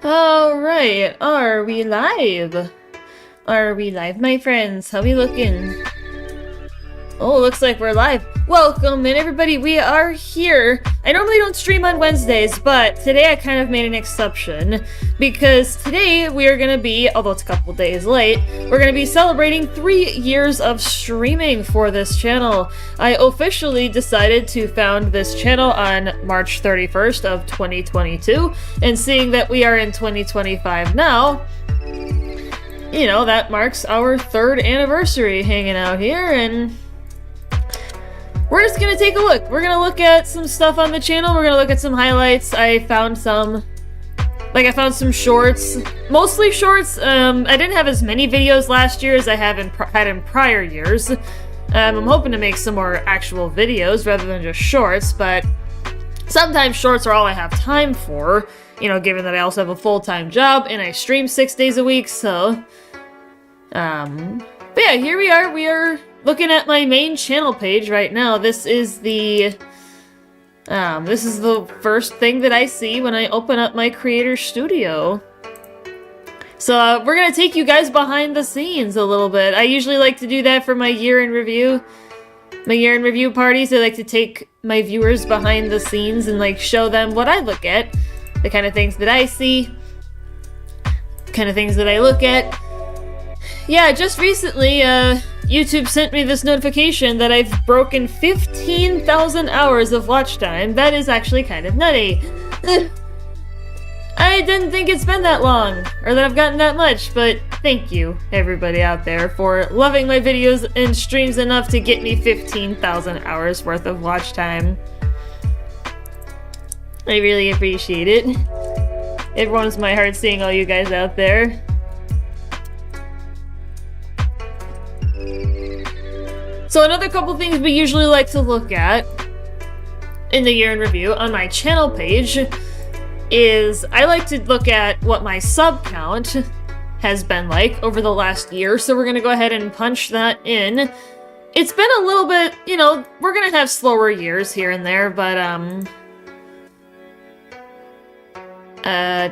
Alright, are we live? Are we live, my friends? How we looking? Oh, looks like we're live. Welcome in, everybody. We are here. I normally don't stream on Wednesdays, but today I kind of made an exception because today we are going to be, although it's a couple days late, we're going to be celebrating 3 years of streaming for this channel. I officially decided to found this channel on March 31st of 2022, and seeing that we are in 2025 now, you know, that marks our 3rd anniversary hanging out here, and we're just gonna take a look. We're gonna look at some stuff on the channel. We're gonna look at some highlights. I found some shorts, mostly shorts. I didn't have as many videos last year as I have had in prior years. I'm hoping to make some more actual videos rather than just shorts, but sometimes shorts are all I have time for, you know, given that I also have a full-time job and I stream 6 days a week, so but yeah, here we are. We are looking at my main channel page right now. This is the first thing that I see when I open up my creator studio. So we're gonna take you guys behind the scenes a little bit. I usually like to do that for my year in review parties. I like to take my viewers behind the scenes and like show them what I look at, the kind of things that I see, kind of things that I look at. Yeah, just recently, YouTube sent me this notification that I've broken 15,000 hours of watch time. That is actually kind of nutty. I didn't think it's been that long, or that I've gotten that much, but thank you, everybody out there, for loving my videos and streams enough to get me 15,000 hours worth of watch time. I really appreciate it. It warms my heart seeing all you guys out there. So another couple things we usually like to look at in the year in review on my channel page is I like to look at what my sub count has been like over the last year. So we're going to go ahead and punch that in. It's been a little bit, you know, we're going to have slower years here and there, but oh, I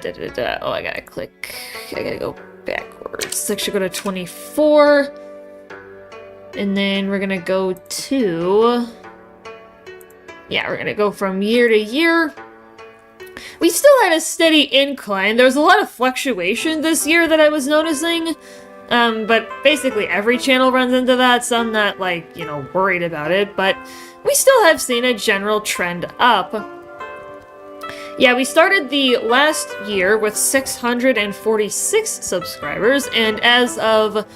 gotta click. I gotta go backwards. I should go to 24. And then we're gonna go to... yeah, we're gonna go from year to year. We still had a steady incline. There was a lot of fluctuation this year that I was noticing. But basically every channel runs into that, so I'm not, like, you know, worried about it. But we still have seen a general trend up. Yeah, we started the last year with 646 subscribers, and as of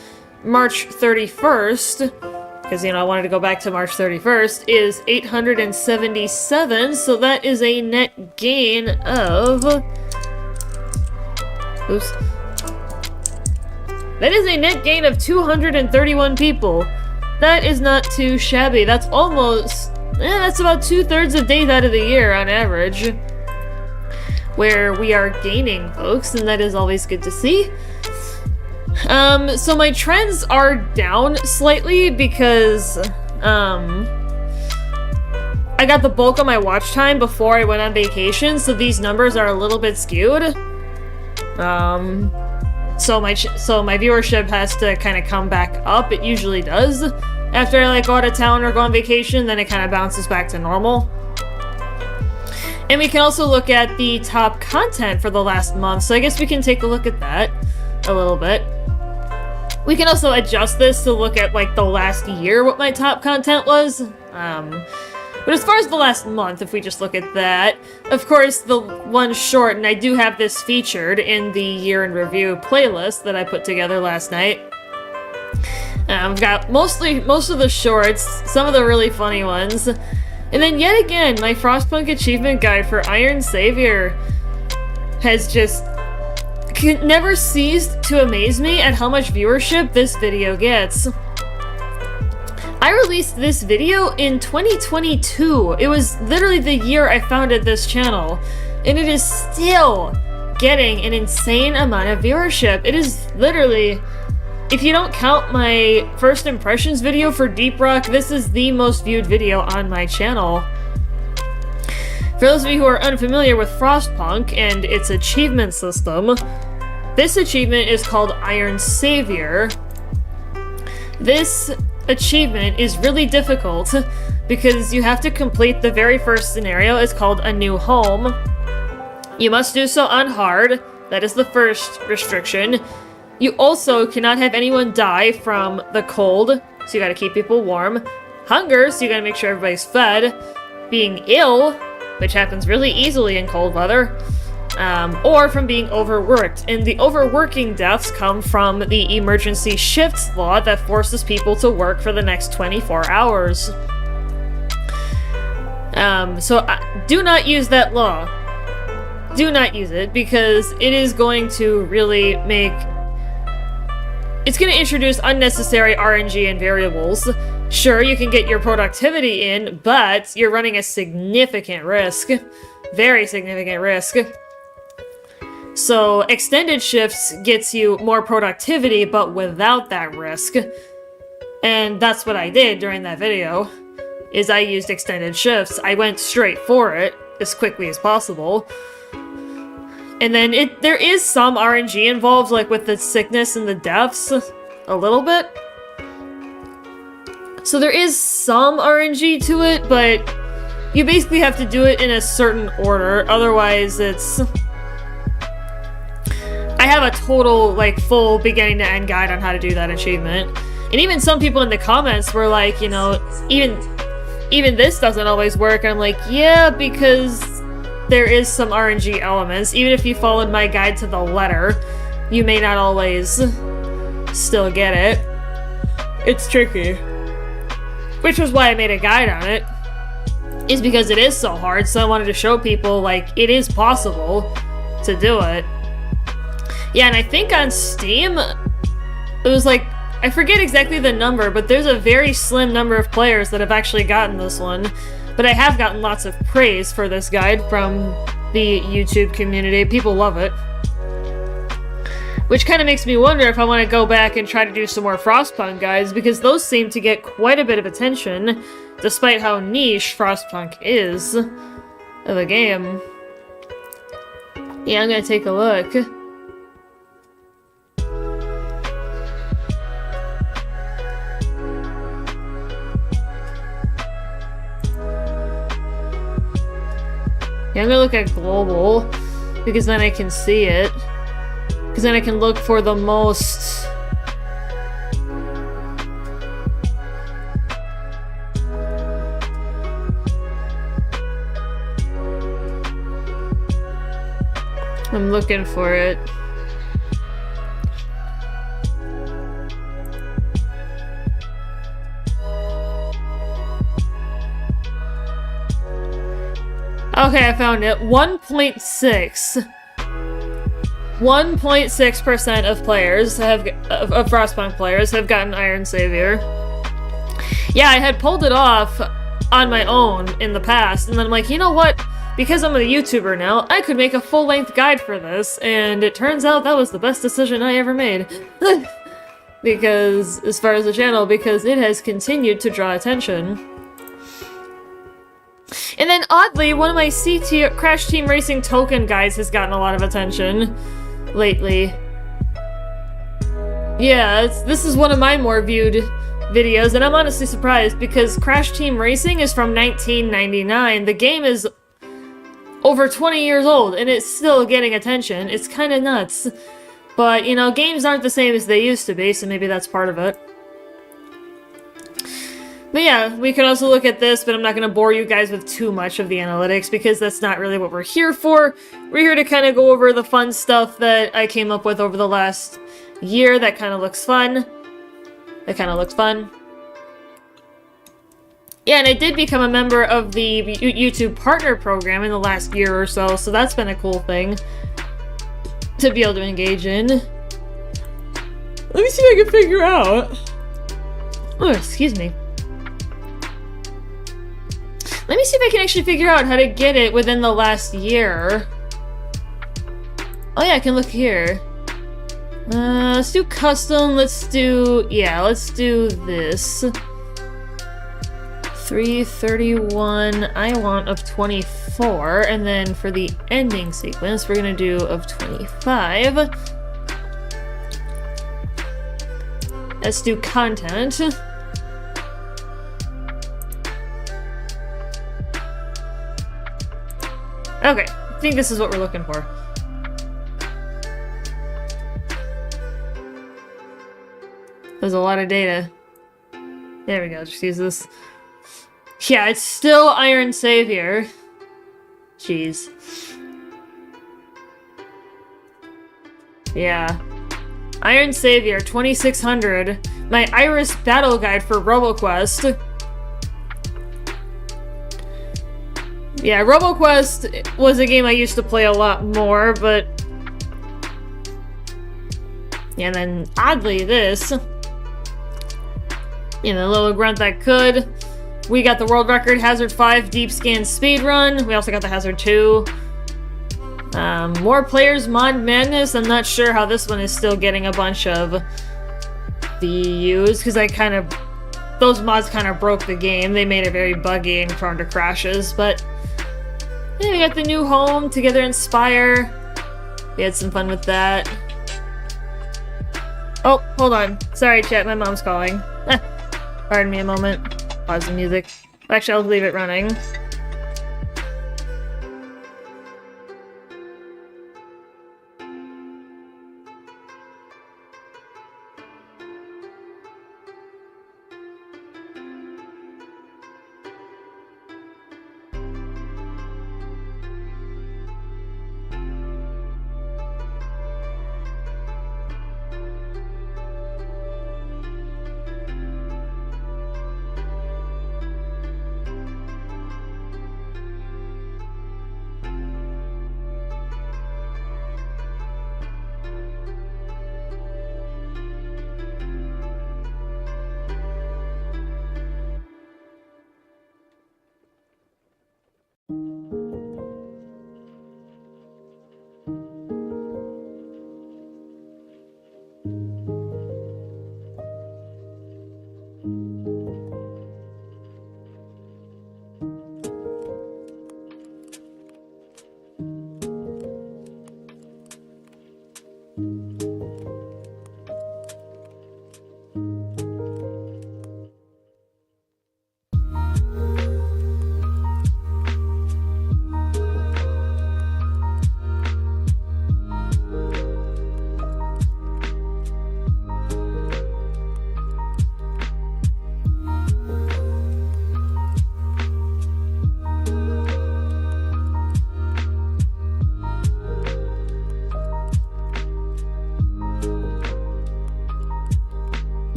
March 31st, because, you know, I wanted to go back to March 31st, is 877, so that is a net gain of... oops. That is a net gain of 231 people. That is not too shabby. That's almost... that's about 2/3 of days out of the year on average where we are gaining folks, and that is always good to see. So my trends are down slightly because, I got the bulk of my watch time before I went on vacation, so these numbers are a little bit skewed. So my viewership has to kind of come back up. It usually does. After I, like, go out of town or go on vacation, then it kind of bounces back to normal. And we can also look at the top content for the last month, so I guess we can take a look at that a little bit. We can also adjust this to look at, like, the last year, what my top content was. But as far as the last month, if we just look at that, of course, the one short, and I do have this featured in the year in review playlist that I put together last night. I've got most of the shorts, some of the really funny ones. And then yet again, my Frostpunk achievement guide for Iron Savior has just never ceased to amaze me at how much viewership this video gets. I released this video in 2022. It was literally the year I founded this channel, and it is still getting an insane amount of viewership. It is literally, if you don't count my first impressions video for Deep Rock, this is the most viewed video on my channel. For those of you who are unfamiliar with Frostpunk and its achievement system, this achievement is called Iron Savior. This achievement is really difficult because you have to complete the very first scenario. It's called A New Home. You must do so on hard. That is the first restriction. You also cannot have anyone die from the cold, so you gotta keep people warm. Hunger, so you gotta make sure everybody's fed. Being ill, which happens really easily in cold weather. Or from being overworked. And the overworking deaths come from the emergency shifts law that forces people to work for the next 24 hours. So do not use that law. Do not use it, because it is going to really make... It's going to introduce unnecessary RNG and variables. Sure, you can get your productivity in, but you're running a significant risk. Very significant risk. So, extended shifts gets you more productivity, but without that risk. And that's what I did during that video, is I used extended shifts. I went straight for it, as quickly as possible. And then there is some RNG involved, like with the sickness and the deaths, a little bit. So there is some RNG to it, but you basically have to do it in a certain order, otherwise it's... I have a total, like, full beginning to end guide on how to do that achievement. And even some people in the comments were like, you know, even this doesn't always work. And I'm like, yeah, because there is some RNG elements. Even if you followed my guide to the letter, you may not always still get it. It's tricky. Which was why I made a guide on it. Is because it is so hard, so I wanted to show people, like, it is possible to do it. Yeah, and I think on Steam, it was like, I forget exactly the number, but there's a very slim number of players that have actually gotten this one. But I have gotten lots of praise for this guide from the YouTube community. People love it. Which kind of makes me wonder if I want to go back and try to do some more Frostpunk guides, because those seem to get quite a bit of attention, despite how niche Frostpunk is of a game. Yeah, I'm gonna take a look. Yeah, I'm gonna look at global, because then I can see it. Because then I can look for the most... I'm looking for it. Okay, I found it. 1.6. 1.6% of players have of Frostpunk players have gotten Iron Savior. Yeah, I had pulled it off on my own in the past, and then I'm like, you know what? Because I'm a YouTuber now, I could make a full-length guide for this, and it turns out that was the best decision I ever made. Because, as far as the channel, because it has continued to draw attention. And then, oddly, one of my Crash Team Racing token guides has gotten a lot of attention lately. Yeah, this is one of my more viewed videos, and I'm honestly surprised, because Crash Team Racing is from 1999. The game is over 20 years old, and it's still getting attention. It's kind of nuts. But, you know, games aren't the same as they used to be, so maybe that's part of it. But yeah, we can also look at this, but I'm not going to bore you guys with too much of the analytics, because that's not really what we're here for. We're here to kind of go over the fun stuff that I came up with over the last year that kind of looks fun. Yeah, and I did become a member of the YouTube Partner Program in the last year or so, so that's been a cool thing to be able to engage in. Let me see if I can figure out. Oh, excuse me. Let me see if I can actually figure out how to get it within the last year. Oh yeah, I can look here. Let's do custom, let's do this. 331, I want of 24, and then for the ending sequence, we're gonna do of 25. Let's do content. Okay, I think this is what we're looking for. There's a lot of data. There we go, just use this. Yeah, it's still Iron Savior. Jeez. Yeah. Iron Savior, 2600. My Iris Battle Guide for RoboQuest. Yeah, RoboQuest was a game I used to play a lot more, but... Yeah, and then, oddly, this... You know, a little grunt that could. We got the world record Hazard 5 Deep Scan Speedrun. We also got the Hazard 2. More players mod madness. I'm not sure how this one is still getting a bunch of views, because those mods kind of broke the game. They made it very buggy and prone to crashes, but yeah, we got the new home, Together Inspire. We had some fun with that. Oh, hold on. Sorry, chat, my mom's calling. Pardon me a moment. Pause the music. Actually, I'll leave it running.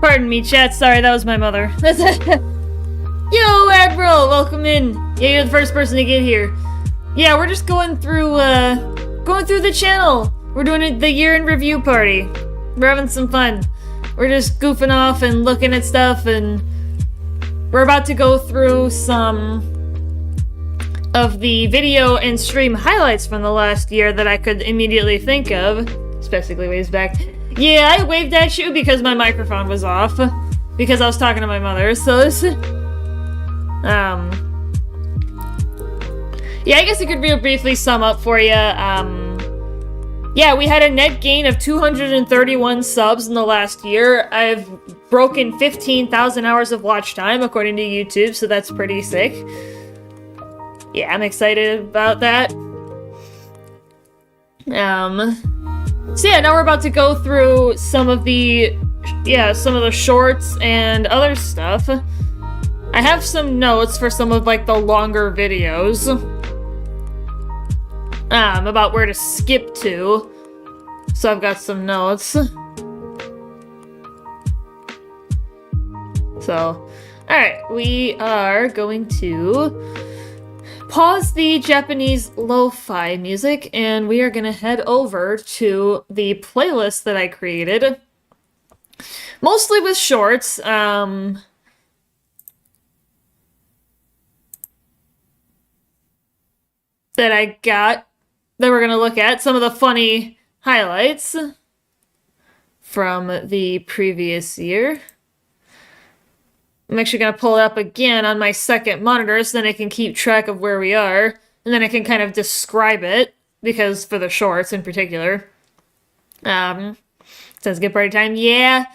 Pardon me, chat. Sorry, that was my mother. Yo, Admiral! Welcome in. Yeah, you're the first person to get here. Yeah, we're just going through the channel. We're doing the year in review party. We're having some fun. We're just goofing off and looking at stuff, and we're about to go through some of the video and stream highlights from the last year that I could immediately think of. Specifically ways back. Yeah, I waved at you because my microphone was off. Because I was talking to my mother, so this... Yeah, I guess I could real briefly sum up for you. Yeah, we had a net gain of 231 subs in the last year. I've broken 15,000 hours of watch time, according to YouTube, so that's pretty sick. Yeah, I'm excited about that. So yeah, now we're about to go through some of the shorts and other stuff. I have some notes for some of like the longer videos. About where to skip to. So I've got some notes. So, alright, we are going to pause the Japanese lo-fi music, and we are gonna head over to the playlist that I created. Mostly with shorts, that I got, that we're gonna look at. Some of the funny highlights from the previous year. I'm actually going to pull it up again on my second monitor so then I can keep track of where we are. And then I can kind of describe it, because for the shorts in particular. Says get party time. Yeah.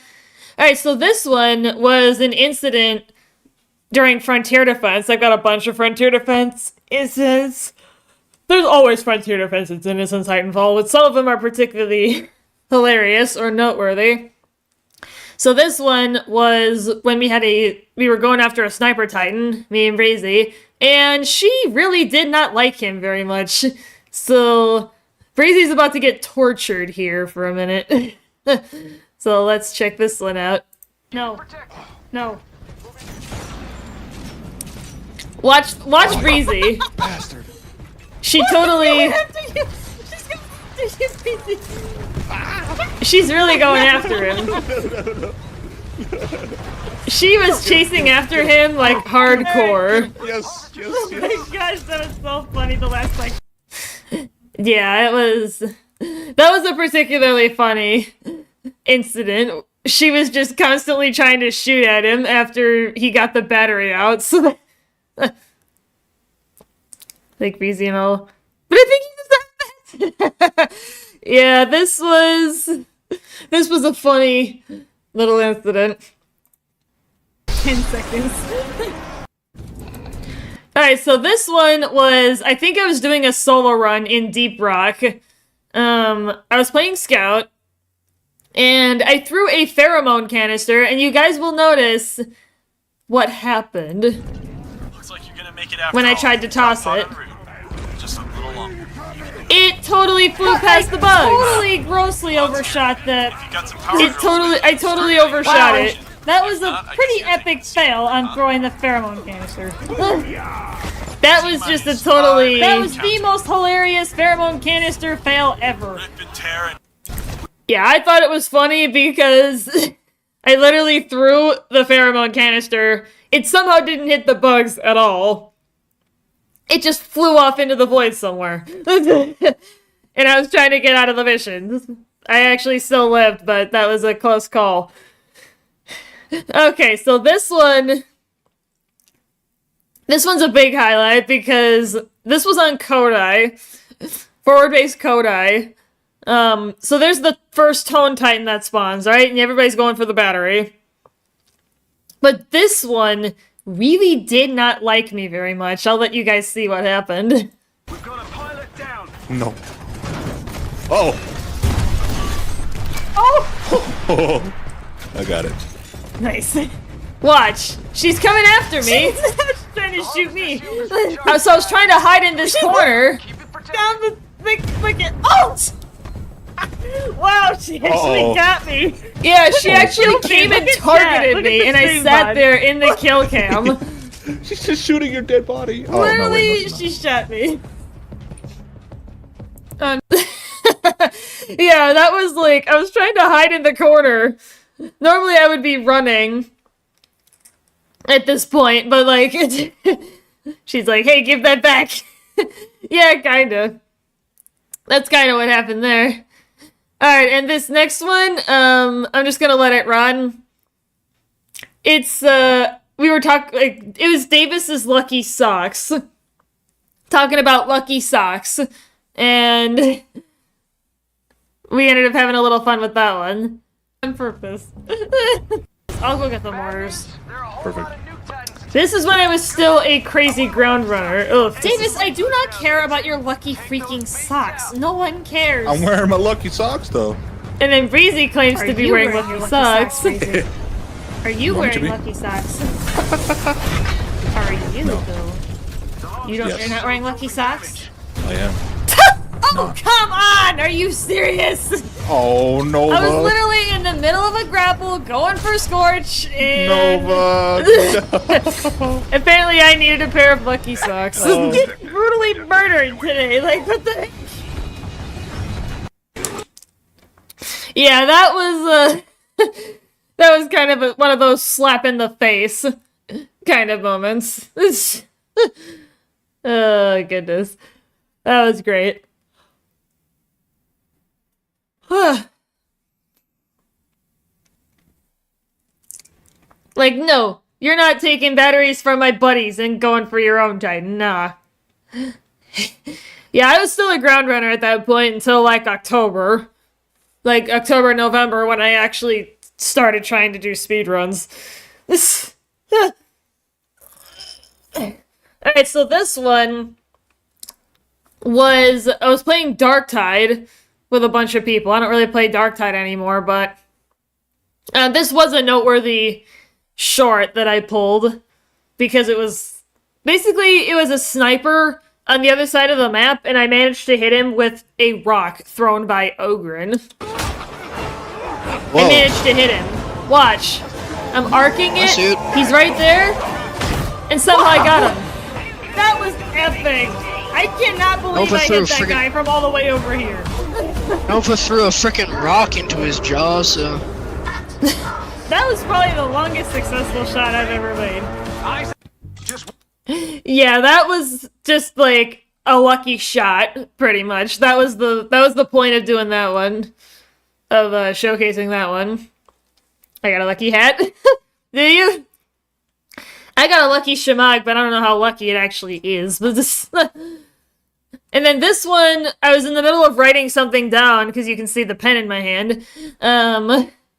Alright, so this one was an incident during Frontier Defense. I've got a bunch of Frontier Defense incidents. There's always Frontier Defense incidents in Titanfall, but some of them are particularly hilarious or noteworthy. So this one was when we were going after a Sniper Titan, me and Brazy, and she really did not like him very much. So Brazy's about to get tortured here for a minute. So let's check this one out. No. Watch Breezy. Bastard. She totally... She's really going after him. She was chasing after him like hardcore. Yes. Oh my gosh, that was so funny the last like. Yeah, that was a particularly funny incident. She was just constantly trying to shoot at him after he got the battery out, so like Breezy and all. But I think he deserved that. Yeah, this was a funny little incident. 10 seconds. Alright, so this one was, I think I was doing a solo run in Deep Rock. I was playing Scout, and I threw a pheromone canister, and you guys will notice what happened. Looks like you're gonna make it after when I all. tried to toss it. Just a little longer. It totally flew past the bugs. Totally grossly overshot the. I totally overshot it. That was a pretty epic fail on throwing the pheromone canister. That was just a totally. That was the most hilarious pheromone canister fail ever. Yeah, I thought it was funny because I literally threw the pheromone canister. It somehow didn't hit the bugs at all. It just flew off into the void somewhere. And I was trying to get out of the mission. I actually still lived, but that was a close call. Okay, so this one's a big highlight because this was on Kodai. Forward-based Kodai. So there's the first Tone Titan that spawns, right? And everybody's going for the battery. But this one really did not like me very much. I'll let you guys see what happened. We've got a pilot down. No. Oh. Oh! I got it. Nice. Watch. She's coming after me. She's trying to shoot me. So I was trying to hide in this corner. Down the freaking. Oh! Wow, she actually got me. Yeah, she actually came and targeted me, and I sat there in the kill cam. She's just shooting your dead body. Oh, Literally, no, wait, no, she shot me. Yeah, that was like, I was trying to hide in the corner. Normally I would be running at this point, but like, she's like, hey, give that back. Yeah, kinda. That's kinda what happened there. Alright, and this next one, I'm just gonna let it run. It's, we were talking, like, it was Davis's Lucky Socks. Talking about Lucky Socks. And we ended up having a little fun with that one. On purpose. I'll go get the mortars. Perfect. This is when I was still a crazy ground runner. Ugh. Davis, I do not care about your lucky freaking socks. No one cares. I'm wearing my lucky socks though. And then Breezy claims to be you wearing your lucky socks. Breezy? Are you want me to wearing be? lucky socks? Are you No. though? You don't. Yes. You're not wearing lucky socks. I am. Oh come on! Are you serious? Oh, Nova. I was literally in the middle of a grapple going for Scorch, and Nova. apparently I needed a pair of lucky socks. Oh. Get brutally murdered today. Like, what the heck? Yeah, that was, that was kind of one of those slap in the face kind of moments. Oh, goodness. That was great. Like, no, you're not taking batteries from my buddies and going for your own Titan. Nah. Yeah, I was still a ground runner at that point until like October. Like October, November, when I actually started trying to do speedruns. Alright, so this one was, I was playing Darktide with a bunch of people. I don't really play Darktide anymore, but this was a noteworthy short that I pulled because it was, basically it was a sniper on the other side of the map, and I managed to hit him with a rock thrown by Ogren. I managed to hit him. Watch. I'm arcing it. He's right there. And somehow I got him. That was epic. I cannot believe I hit that guy from all the way over here. Nova threw a freaking rock into his jaw, so... That was probably the longest successful shot I've ever made. Just Yeah, that was just like a lucky shot, pretty much. That was the point of doing that one. Of showcasing that one. I got a lucky hat. Do you? I got a lucky Shemagh, but I don't know how lucky it actually is. But this... And then this one, I was in the middle of writing something down, because you can see the pen in my hand,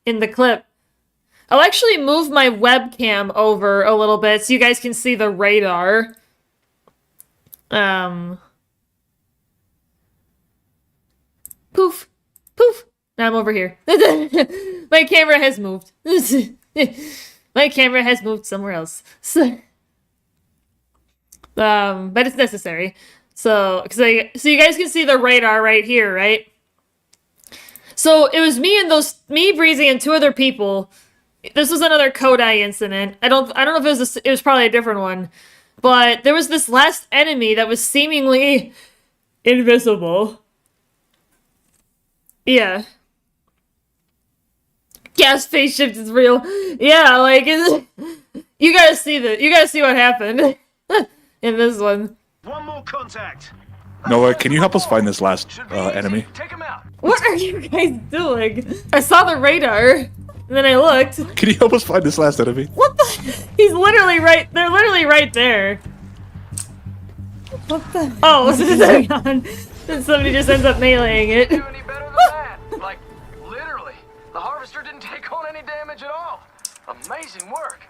in the clip. I'll actually move my webcam over a little bit so you guys can see the radar. Poof. Poof. Now I'm over here. My camera has moved. My camera has moved somewhere else. But it's necessary. So you guys can see the radar right here, right? So it was me and me, Breezy, and two other people. This was another Kodai incident. I don't know if it was probably a different one. But there was this last enemy that was seemingly invisible. Yeah. Gas spaceship is real. Yeah, like you gotta see what happened in this one. one more contact. Noah, can you help us find this last Should be easy. enemy? Take him out. What are you guys doing? I saw the radar, and then I looked. Can you help us find this last enemy? What the? He's literally right. They're literally right there. What the? Oh, what's going on? Then somebody just ends up meleeing it. Do any better than that? Like, literally, the harvester didn't take on any damage at all. Amazing work.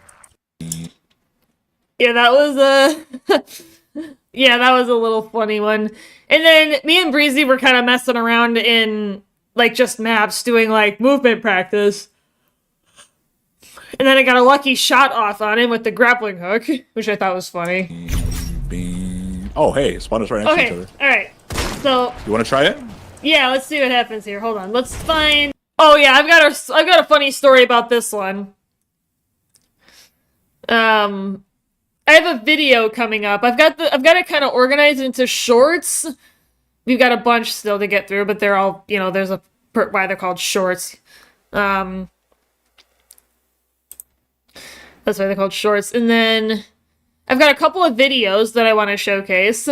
Yeah, that was yeah, that was a little funny one. And then me and Breezy were kind of messing around in like just maps, doing like movement practice. And then I got a lucky shot off on him with the grappling hook, which I thought was funny. Oh, hey, spawn us right next to each Okay, other. alright. So, You want to try it? yeah, let's see what happens here. Hold on, let's find... Oh yeah, I've got a funny story about this one. I have a video coming up. I've got it kind of organized into shorts. We've got a bunch still to get through, but they're all, there's why they're called shorts. That's why they're called shorts. And then I've got a couple of videos that I want to showcase.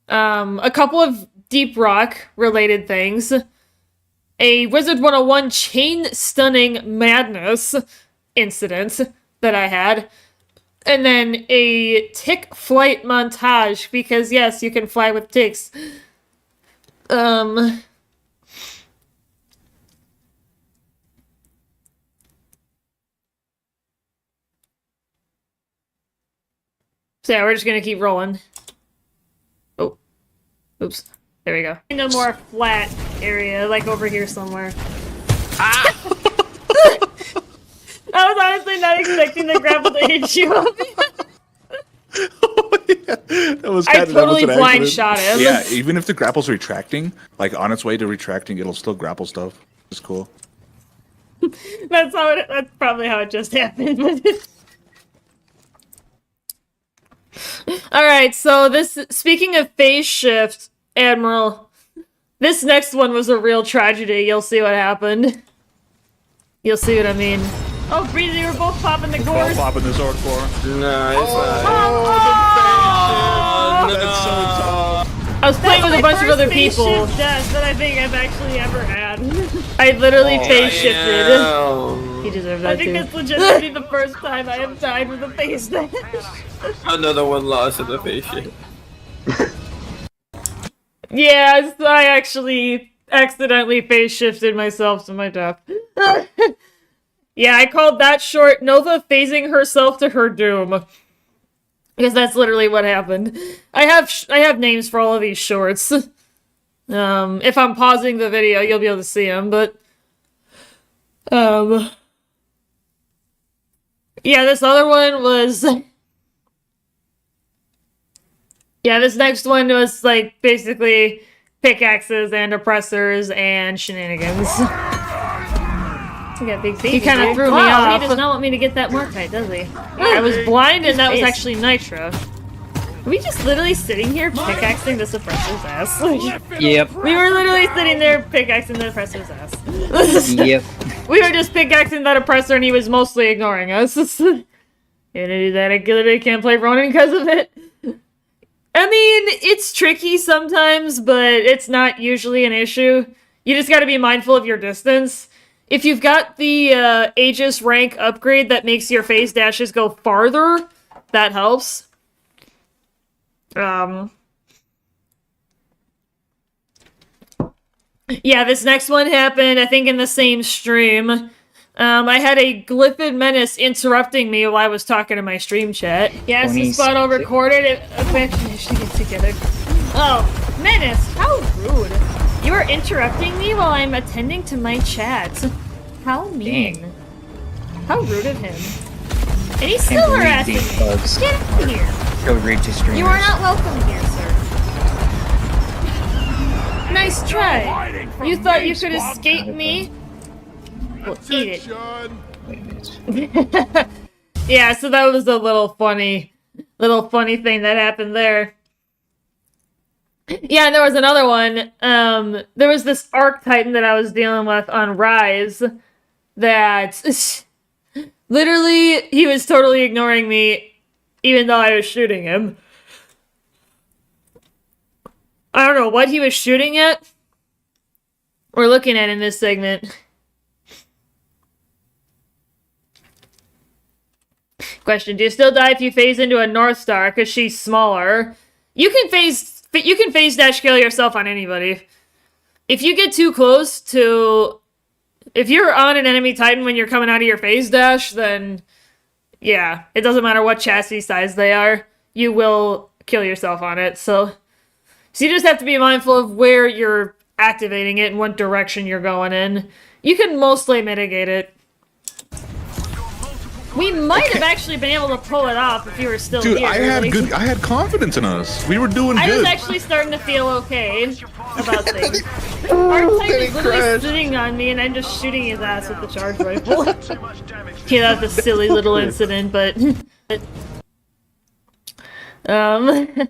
A couple of Deep Rock related things. A Wizard 101 chain stunning madness incident that I had. And then a tick flight montage, because yes, you can fly with ticks. So yeah, we're just gonna keep rolling. Oh. Oops. There we go. In a more flat area, like over here somewhere. Ah! I was honestly not expecting the grapple to hit you. That was I totally blind shot him. Yeah, even if the grapple's retracting, like on its way to retracting, it'll still grapple stuff. It's cool. That's probably how it just happened. Alright, so speaking of phase shift, Admiral, this next one was a real tragedy. You'll see what happened. You'll see what I mean. Oh, Breezy, we're both popping the cores. Popping the sword core. Nice. That's so tough. I was playing with a bunch of other phase people. shift death that I think I've actually ever had. I literally phase shifted. You deserve that I think too. that's legitimately the first time I have died with a face dash. Another one lost in the face shift. Yeah, so I actually accidentally phase shifted myself to my death. Yeah, I called that short Nova phasing herself to her doom. Because that's literally what happened. I have names for all of these shorts. If I'm pausing the video, you'll be able to see them, but... Yeah, this other one was... Yeah, this next one was, like, basically pickaxes and oppressors and shenanigans. He got big He kind of threw me off. He does not want me to get that Morkite, does he? I was blind and that was face. actually Nitro. Are we just literally sitting here pickaxing the suppressor's ass? Yep. We were literally sitting there pickaxing the oppressor's ass. Yep. We were just pickaxing that oppressor and he was mostly ignoring us. Gonna do that, I literally can't play Ronin because of it. I mean, it's tricky sometimes, but it's not usually an issue. You just gotta be mindful of your distance. If you've got the Aegis rank upgrade that makes your phase dashes go farther, that helps. Yeah, this next one happened, I think, in the same stream. I had a Glyphid Menace interrupting me while I was talking to my stream chat. Yes, the spot all recorded. Actually, I should get together. Oh, Menace, how rude. You are interrupting me while I'm attending to my chat. How mean. Dang. How rude of him. And he's still harassing me. Bugs. Get out of here. Go read to streamers. You are not welcome here, sir. Nice try. You thought you could escape me? Well, eat it. Wait a minute. Yeah, so that was a little funny thing that happened there. Yeah, and there was another one. There was this Arc Titan that I was dealing with on Rise that literally he was totally ignoring me even though I was shooting him. I don't know what he was shooting at. We're looking at in this segment. Question, do you still die if you phase into a North Star because she's smaller? You can phase dash kill yourself on anybody. If you get too close to... If you're on an enemy Titan when you're coming out of your phase dash, then... Yeah, it doesn't matter what chassis size they are. You will kill yourself on it, so you just have to be mindful of where you're activating it and what direction you're going in. You can mostly mitigate it. We might have actually been able to pull it off if you were still Dude, here. I had confidence in us. We were doing I good. was actually starting to feel okay about things. Our Titan is literally sitting on me and I'm just shooting his ass with the charge rifle. Yeah, that's a silly little incident, but... Alright,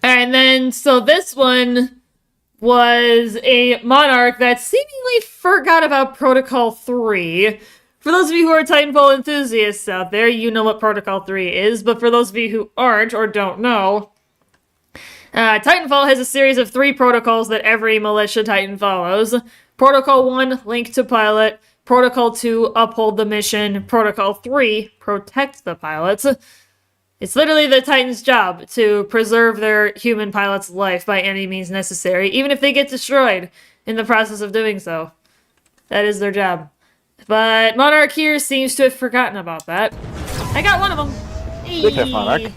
and then, so this one was a Monarch that seemingly forgot about Protocol 3. For those of you who are Titanfall enthusiasts out there, you know what Protocol 3 is, but for those of you who aren't or don't know, Titanfall has a series of 3 protocols that every militia Titan follows. Protocol 1, link to pilot. Protocol 2, uphold the mission. Protocol 3, protect the pilots. It's literally the Titan's job to preserve their human pilot's life by any means necessary, even if they get destroyed in the process of doing so. That is their job. But Monarch here seems to have forgotten about that. I got one of them. Good hit, Monarch.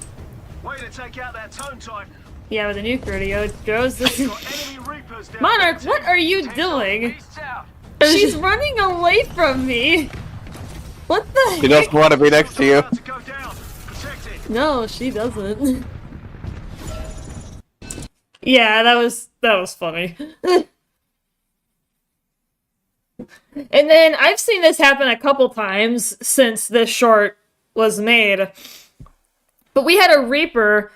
Way to take out that Tone Titan. Yeah, with a nuke rodeo, goes this. Got enemy Reapers down Monarch, there, what too. are you Tango doing? east out. She's running away from me. What the He doesn't want to be next to you. About to go down. Protect it. No, she doesn't. Yeah, that was funny. And then I've seen this happen a couple times since this short was made. But we had a Reaper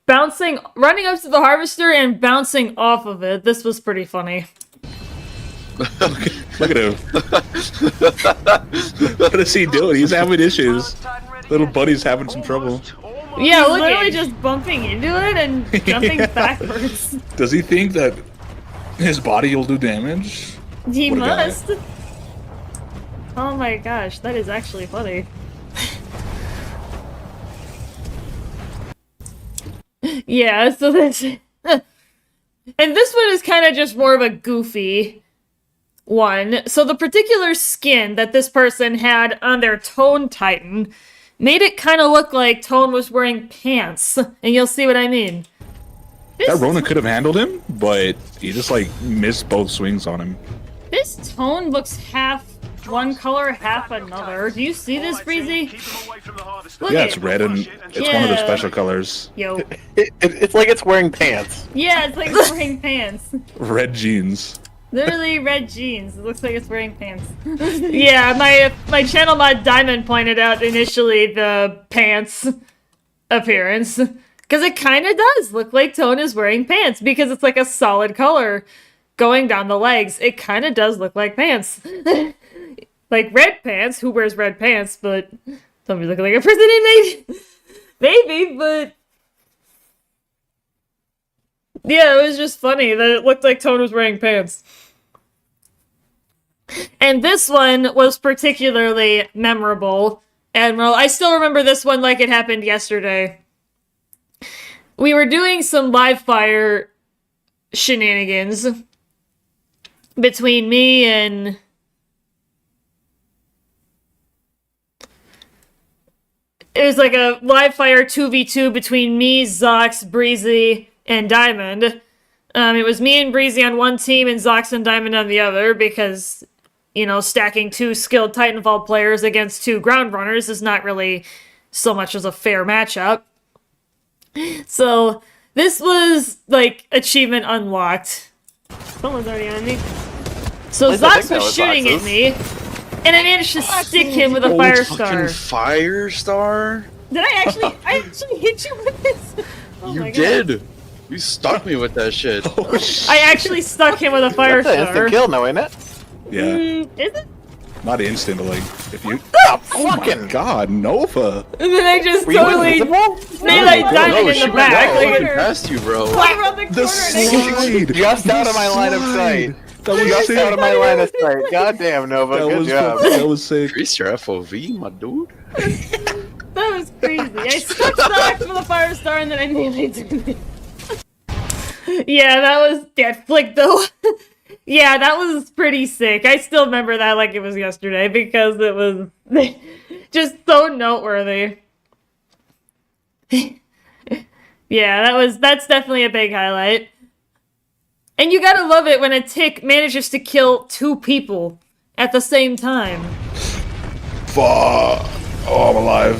running up to the Harvester and bouncing off of it. This was pretty funny. Look at him. What is he doing? He's having issues. Titan ready Little yet? buddy's having some trouble. Almost. Yeah, literally just bumping into it and jumping Yeah. backwards. Does he think that his body will do damage? He What a guy. must. Oh my gosh, that is actually funny. Yeah, so this... And this one is kind of just more of a goofy one. So the particular skin that this person had on their Tone Titan made it kind of look like Tone was wearing pants. And you'll see what I mean. That Ronan could have handled him, but he just like missed both swings on him. This Tone looks half one color, half another. Do you see this, Breezy? Keep them away from the harvester. Look Yeah, at it's red and it's one of their Yeah. special colors. Yo. It's like it's wearing pants. Yeah, it's like it's wearing pants. Red jeans. Literally red jeans. It looks like it's wearing pants. Yeah, my channel mod Diamond pointed out initially the pants appearance. Because it kind of does look like Tone is wearing pants. Because it's like a solid color going down the legs. It kind of does look like pants. Like red pants. Who wears red pants? But don't be looking like a person named Maybe, but... Yeah, it was just funny that it looked like Tone was wearing pants. And this one was particularly memorable. Admiral, I still remember this one like it happened yesterday. We were doing some live fire shenanigans between me and... It was like a live fire 2v2 between me, Zox, Breezy, and Diamond. It was me and Breezy on one team and Zox and Diamond on the other because, you know, stacking two skilled Titanfall players against two ground runners is not really so much as a fair matchup. So this was like achievement unlocked. Someone's already on me. So least I think Zox that was was shooting at Zox's. me, and I managed to stick him with a fire star. Firestar? Did I actually hit you with this? Oh my You God. did. You stuck me with that shit. I actually stuck him with a fire That's an star. instant kill, no, ain't it? Yeah, Is it? not instant, but like if you. Oh, Oh my fucking. God, Nova! And then I just Were you totally invisible? made like No, diamond in she the went back. all Like, the way past you, bro. fly around the corner The and I slide. Just out of my line of sight. That was Just sick. out of my line of sight. Goddamn, Nova. That Good was job. that was sick. Increase your FOV, my dude. that was crazy. I stuck Zox with a fire star and then I immediately did it. Yeah, that was dead flick though. Yeah, that was pretty sick. I still remember that like it was yesterday because it was just so noteworthy. Yeah, that's definitely a big highlight. And you gotta love it when a tick manages to kill two people at the same time. Fuck! Oh, I'm alive.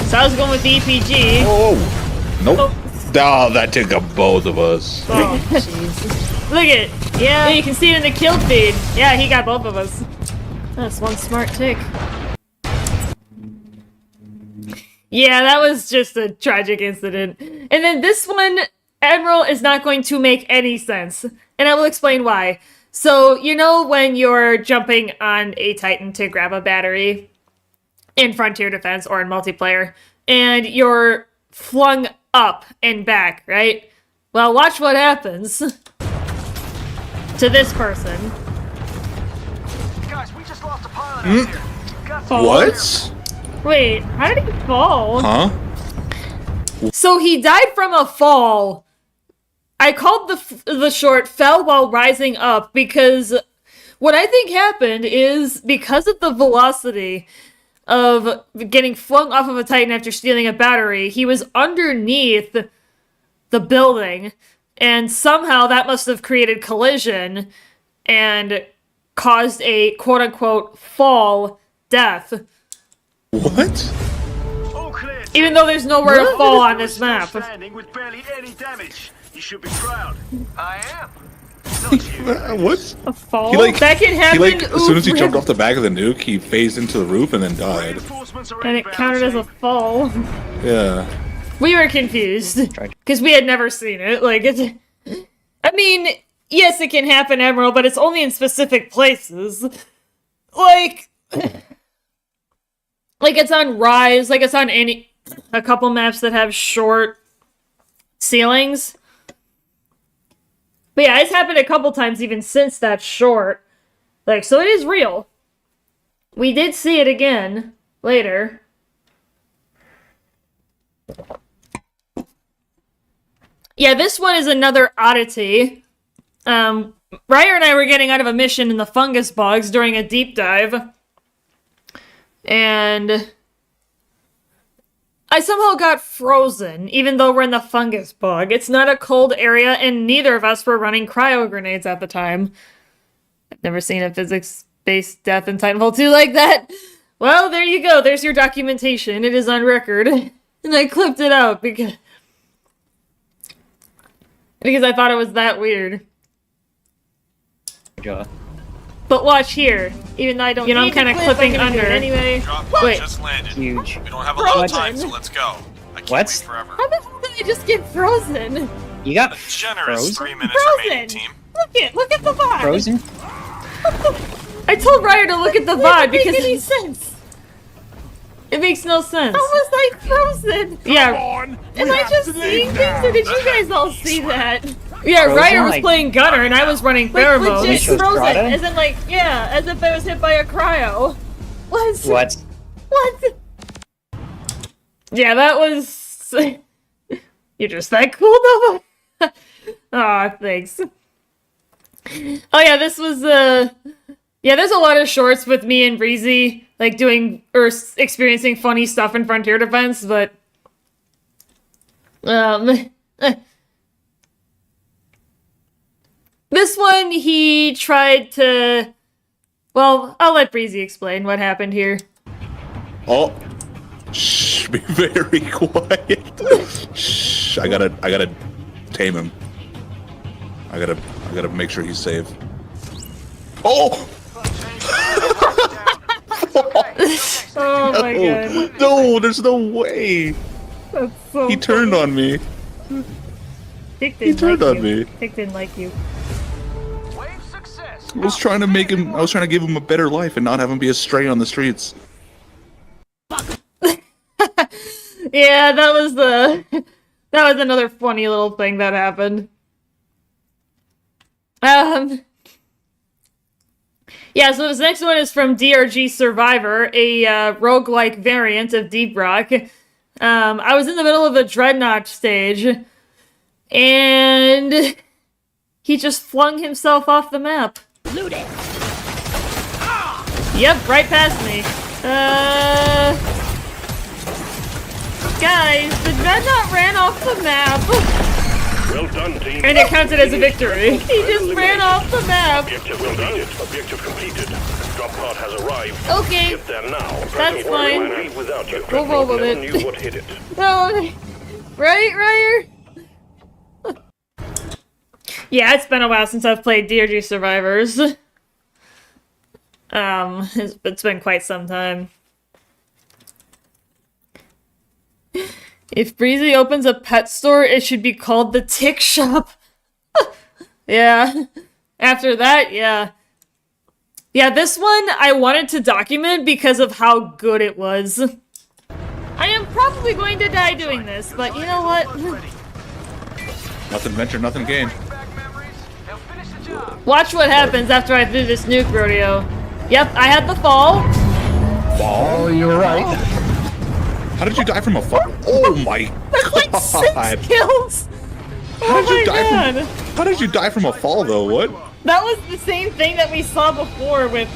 So I was going with the EPG. Oh, nope. Oh, that took up both of us. Oh, jeez. Look at it. Yeah, you can see it in the kill feed. Yeah, he got both of us. That's one smart tick. Yeah, that was just a tragic incident. And then this one, Admiral, is not going to make any sense. And I will explain why. So, you know when you're jumping on a Titan to grab a battery in Frontier Defense or in multiplayer, and you're flung up and back, right? Well, watch what happens to this person. Guys, we just lost a pilot out here. Got some What? Wait, how did he fall? Huh? So he died from a fall. I called the short fell while rising up because What I think happened is because of the velocity of getting flung off of a Titan after stealing a battery, he was underneath the building, and somehow that must have created collision and caused a quote-unquote fall death. What? All clear. Even though there's nowhere to fall on this map. Standing with barely any damage. You should be proud. I am. What? A fall? He like, that can happen. he like as soon as he Oof, jumped off the back of the nuke, he phased into the roof and then died. Reinforcements are and it inbound, counted as a Zeke. fall. Yeah. We were confused because we had never seen it. Like, it's, I mean, yes, it can happen, Emerald, but it's only in specific places. Like it's on Rise, like it's on a couple maps that have short ceilings. But yeah, it's happened a couple times even since that short. Like, so it is real. We did see it again later. Yeah, this one is another oddity. Ryer and I were getting out of a mission in the fungus bogs during a deep dive. And I somehow got frozen, even though we're in the fungus bog. It's not a cold area, and neither of us were running cryo grenades at the time. I've never seen a physics-based death in Titanfall 2 like that. Well, there you go. There's your documentation. It is on record. And I clipped it out because I thought it was that weird. But watch here. Even though I don't, I'm kind of clipping under anyway. Drop pod Wait. just landed. Huge. We don't have a lot of Frozen. time, so let's go. I can't What? wait forever. How the hell did I just get frozen? You got A generous frozen? 3 minutes remaining, Frozen! team. Look at the VOD! Frozen? I told Ryer to look at the VOD because It makes sense. it makes no sense. How was I frozen? Yeah, Am I just seeing things, or did you guys all see that? yeah. Frozen, Ryer was like- playing Gunner and I was running Like Pheromone. legit Shows frozen, Strata? as in like, yeah, as if I was hit by a cryo. Was What? What? Yeah, that was. You're just that cool, though. Aw, thanks. Oh yeah, this was yeah. There's a lot of shorts with me and Breezy like doing or experiencing funny stuff in Frontier Defense, but this one he tried to. Well, I'll let Breezy explain what happened here. Oh. Shh, be very quiet. Shh, I gotta tame him. I gotta make sure he's safe. Oh! Oh my god. No, there's no way. That's so He turned on me. Dick He didn't turned like on you. me. Dick didn't like you. Wave success. I was trying to make him. I was trying to give him a better life and not have him be a stray on the streets. Yeah, that was another funny little thing that happened. Yeah, so this next one is from DRG Survivor, a roguelike variant of Deep Rock. I was in the middle of a Dreadnought stage, and he just flung himself off the map. Loot it. Yep, right past me. Guys, the Dreadnought ran off the map. Well done, team. And it counted as a victory. He just ran off the map. Objective well done. Objective completed. Drop pod has arrived. Okay. Get there now. That's fine. Leave without you. We'll roll with Never it. knew what hit it. No, right, Ryer? Yeah, it's been a while since I've played DRG Survivors. It's been quite some time. If Breezy opens a pet store, it should be called the Tick Shop. Yeah. After that, yeah. Yeah, this one I wanted to document because of how good it was. I am probably going to die doing this, but you know what? Nothing ventured, nothing gained. Back memories. They'll finish the job. Watch what happens after I do this nuke rodeo. Yep, I had the fall. Oh, you're right. How did you die from a fall? Oh my Like 6 god! kills. How did you Oh my die god. from? How did you die from a fall though? What? That was the same thing that we saw before with,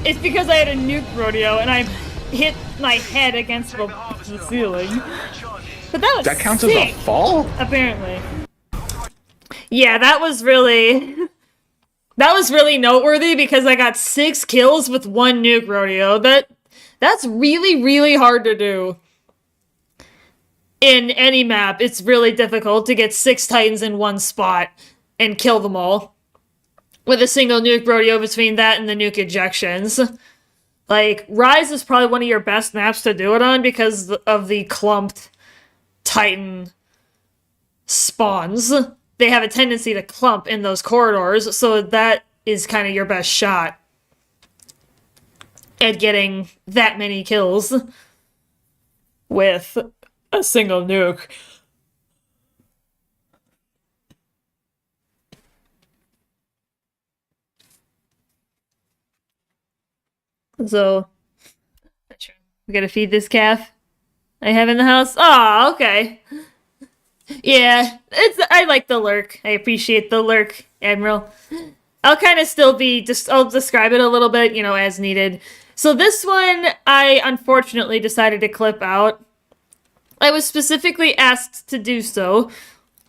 It's because I had a nuke rodeo and I hit my head against the ceiling. But that was That counts sick, as a fall? apparently. Yeah, that was really... That was really noteworthy because I got 6 kills with 1 nuke rodeo. That's really, really hard to do. In any map, it's really difficult to get 6 Titans in one spot and kill them all. With a single nuke rodeo between that and the nuke ejections. Like, Rise is probably one of your best maps to do it on because of the clumped Titan spawns. They have a tendency to clump in those corridors, so that is kind of your best shot at getting that many kills with a single nuke. So, we gotta feed this calf I have in the house. Oh, okay. Yeah, I like the lurk. I appreciate the lurk, Admiral. I'll kind of still be, I'll describe it a little bit, you know, as needed. So this one, I unfortunately decided to clip out. I was specifically asked to do so.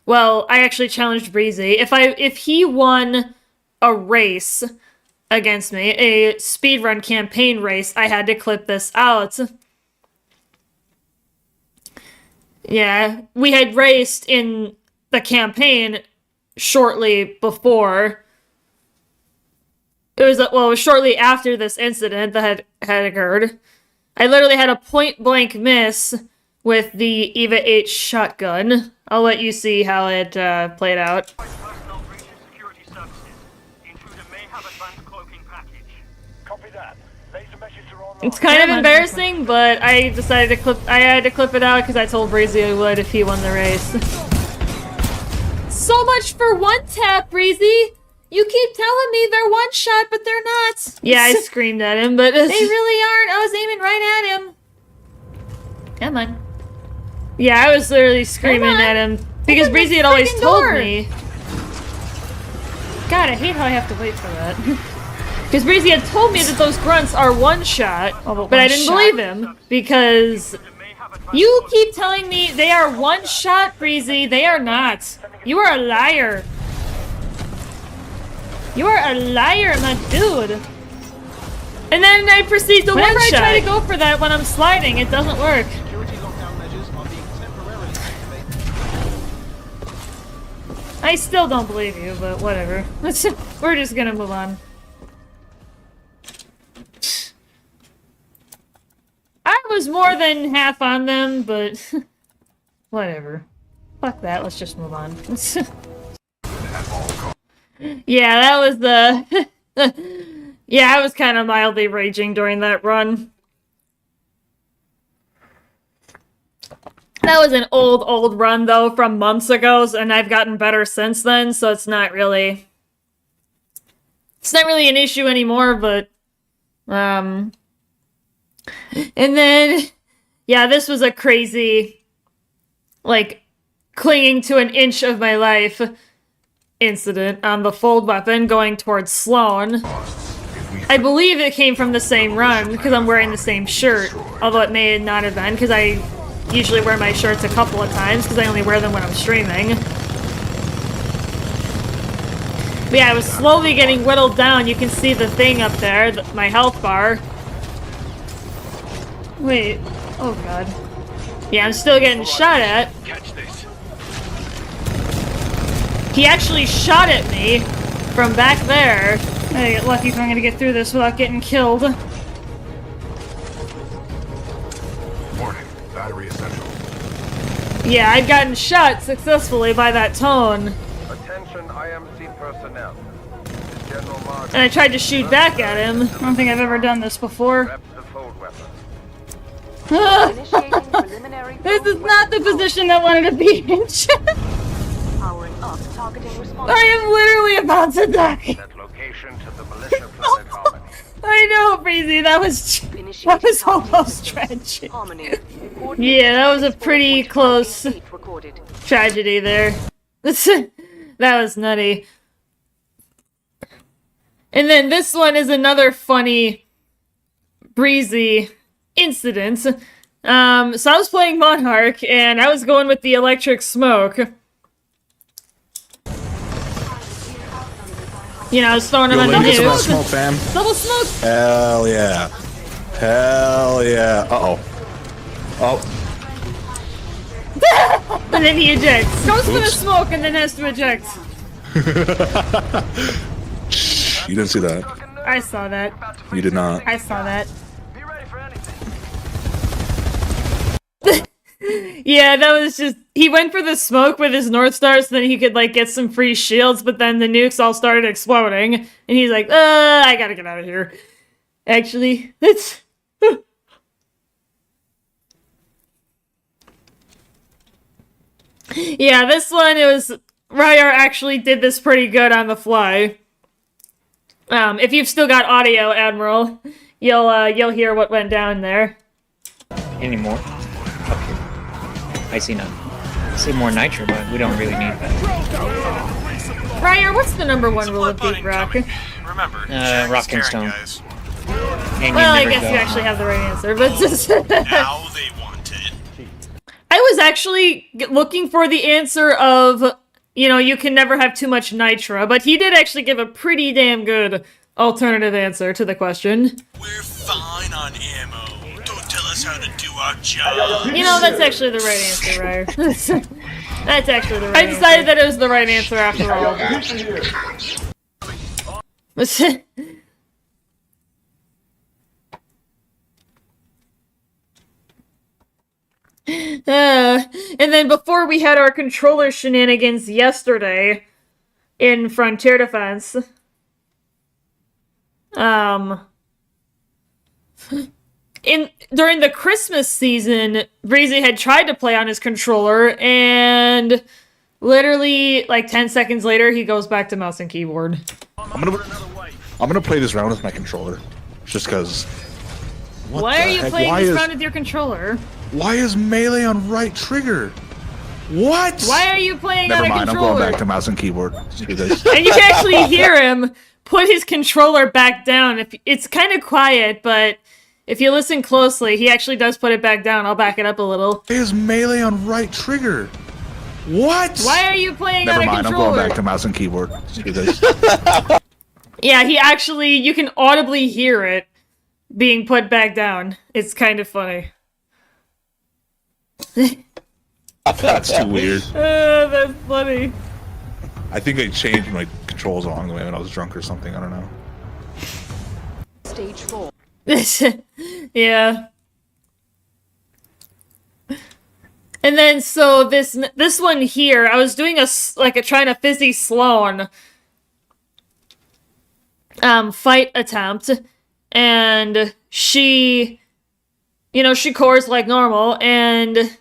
Well, I actually challenged Breezy. If he won a race against me, a speedrun campaign race, I had to clip this out. Yeah, we had raced in the campaign shortly before. It was shortly after this incident that had occurred. I literally had a point-blank miss with the EVA 8 shotgun. I'll let you see how it played out. It's kind of embarrassing, but I decided to I had to clip it out because I told Breezy I would if he won the race. So much for one tap, Breezy! You keep telling me they're one shot, but they're not! Yeah, I screamed at him, but... They really aren't! I was aiming right at him! Come on. Yeah, I was literally screaming at him because Breezy had always told me. God, I hate how I have to wait for that. Because Breezy had told me that those grunts are one shot, but I didn't believe him because you keep telling me they are one shot, Breezy. They are not. You are a liar. You are a liar, my dude. And then I proceed to one shot. Whenever I try to go for that when I'm sliding, it doesn't work. I still don't believe you, but whatever. We're just gonna move on. I was more than half on them, but whatever. Fuck that, let's just move on. Yeah, that was the... Yeah, I was kind of mildly raging during that run. That was an old run, though, from months ago, and I've gotten better since then, so it's not really... It's not really an issue anymore, but... And then... Yeah, this was a crazy... Like, clinging to an inch of my life incident on the fold weapon going towards Sloan. I believe it came from the same run, because I'm wearing the same shirt, although it may not have been, because I usually wear my shirts a couple of times, because I only wear them when I'm streaming. But yeah, I was slowly getting whittled down. You can see the thing up there, my health bar. Wait, oh god. Yeah, I'm still getting shot at. He actually shot at me from back there. I gotta get lucky if I'm gonna get through this without getting killed. Warning, battery essential. Yeah, I'd gotten shot successfully by that tone. Attention IMC personnel. General Mark. And I tried to shoot back at him. I don't think I've ever done this before. Rep the fold weapon. This is not the position I wanted to be in. I am literally about to die. That location to the militia flooded Harmony. I know, Breezy, that was almost tragic. Yeah, that was a pretty close tragedy there. That was nutty. And then this one is another funny, breezy incident. So I was playing Monarch, and I was going with the electric smoke. You know, I was throwing him on the Get some of that nukes. smoke, fam. Double smoke! Hell yeah. Hell yeah. Uh-oh. Oh. And then he ejects. Goes for the Oops. smoke and then has to eject. You didn't see that. I saw that. You did not. I saw that. Be ready for anything. Yeah, that was just... He went for the smoke with his North Star so then he could, like, get some free shields, but then the nukes all started exploding. And he's like, I gotta get out of here. Actually, that's... Yeah, this one, it was... Ryar actually did this pretty good on the fly. If you've still got audio, Admiral, you'll hear what went down there. Any more? Up here. I see none. I see more nitro, but we don't really need that. Ryar, what's the number one rule of Deep Rock? Remember, Rock and stone. guys. And Well, I never guess go you actually have the right answer, but just... Now they want it. I was actually looking for the answer of, you know, you can never have too much nitra, but he did actually give a pretty damn good alternative answer to the question. We're fine on ammo. Don't tell us how to do our job. You know, that's actually the right answer, Ryar. That's actually the right answer. I decided that it was the right answer after all. And then before we had our controller shenanigans yesterday in Frontier Defense, during the Christmas season, Breezy had tried to play on his controller, and literally like 10 seconds later, he goes back to mouse and keyboard. I'm gonna play this round with my controller, just because. Why are you playing this round with your controller? Why is melee on right trigger? What? Why are you playing Never on a mind, controller? I'm going back to mouse and keyboard. Screw this. And you can actually hear him put his controller back down. It's kind of quiet, but if you listen closely, he actually does put it back down. I'll back it up a little. Why is melee on right trigger? What? Why are you playing Never on a mind, controller? I'm going back to mouse and keyboard. Screw this. Yeah, he actually, you can audibly hear it being put back down. It's kind of funny. That's too weird. That's funny. I think I changed my controls along the way when I was drunk or something. I don't know. Stage 4. Yeah. And then so this one here, I was doing trying to Fizzy Sloan fight attempt, and she, you know, she cores like normal, and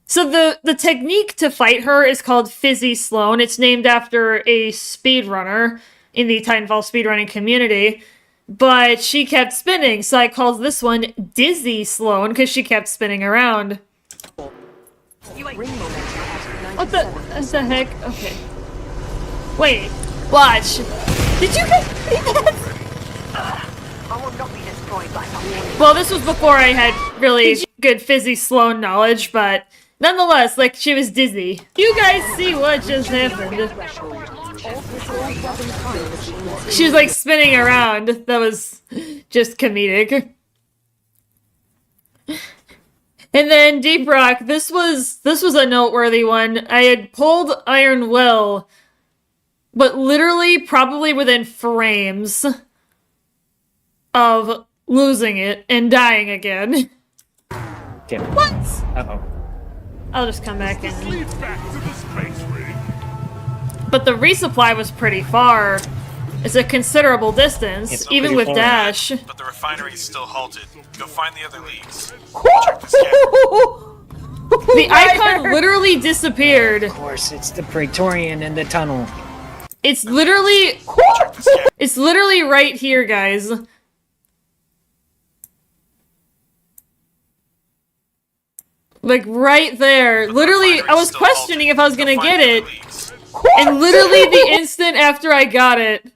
so the technique to fight her is called Fizzy Sloan. It's named after a speedrunner in the Titanfall speedrunning community, but she kept spinning, so I called this one Dizzy Sloan because she kept spinning around. What the heck? Okay. Wait. Watch. Did you guys see that? Well, this was before I had really good Fizzy Sloan knowledge, but nonetheless, like, she was dizzy. You guys see what just happened? She was, like, spinning around. That was just comedic. And then Deep Rock, this was a noteworthy one. I had pulled Iron Will, but literally probably within frames of losing it and dying again. Damn it. What? Uh-oh. I'll just come back in. But the resupply was pretty far. It's a considerable distance, It's even pretty with far. Dash. But the refinery's still halted. Go find the other leads. The icon literally disappeared. Of course, it's the Praetorian in the tunnel. It's literally right here, guys. Like right there. Literally, I was questioning if I was gonna get it. And literally the instant after I got it,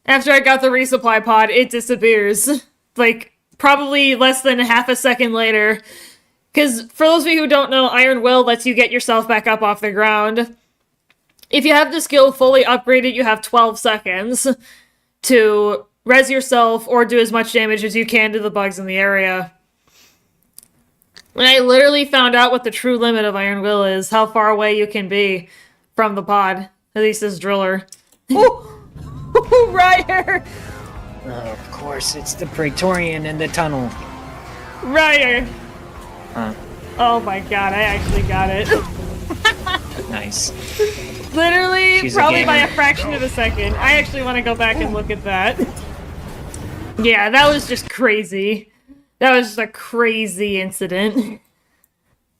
after I got the resupply pod, it disappears. Like, probably less than half a second later. Because, for those of you who don't know, Iron Will lets you get yourself back up off the ground. If you have the skill fully upgraded, you have 12 seconds to res yourself or do as much damage as you can to the bugs in the area. And I literally found out what the true limit of Iron Will is, how far away you can be from the pod. At least this driller. Ryer! Of course, it's the Praetorian in the tunnel. Ryer! Huh. Oh my god, I actually got it. Nice. Literally, She's a probably by gamer. a fraction of a second. I actually want to go back and look at that. Yeah, that was just crazy. That was just a crazy incident.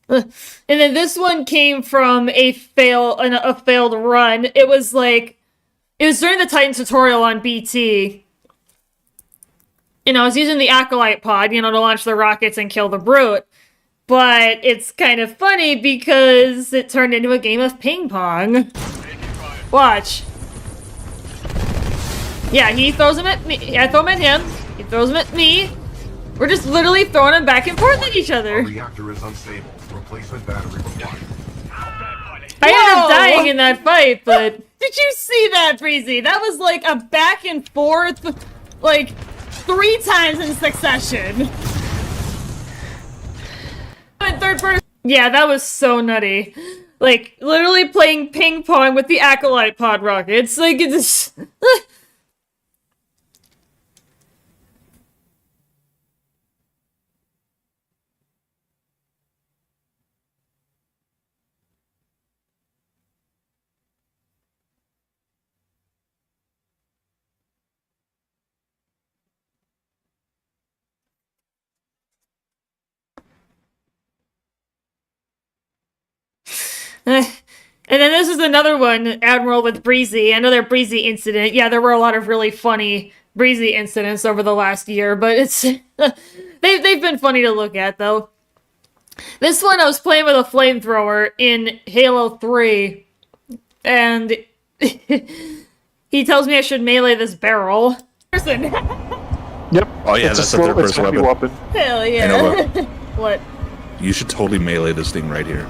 And then this one came from a failed run. It was during the Titan tutorial on BT. You know, I was using the Acolyte pod, to launch the rockets and kill the brute. But it's kind of funny because it turned into a game of ping pong. Watch. Yeah, he throws them at me. I throw them at him. He throws them at me. We're just literally throwing them back and forth at each other. Reactor is unstable. Replacement battery required. I ended up dying in that fight, but did you see that, Breezy? That was like a back and forth, like 3 times in succession. In third person. Yeah, that was so nutty. Like, literally playing ping pong with the Acolyte pod rockets. Like, it's... And then this is another one, Admiral with Breezy, another Breezy incident. Yeah, there were a lot of really funny Breezy incidents over the last year, but it's they've been funny to look at though. This one I was playing with a flamethrower in Halo 3, and he tells me I should melee this barrel. Person. Yep. Oh yeah, that's a third person weapon. Hell You know yeah. What? You should totally melee this thing right here.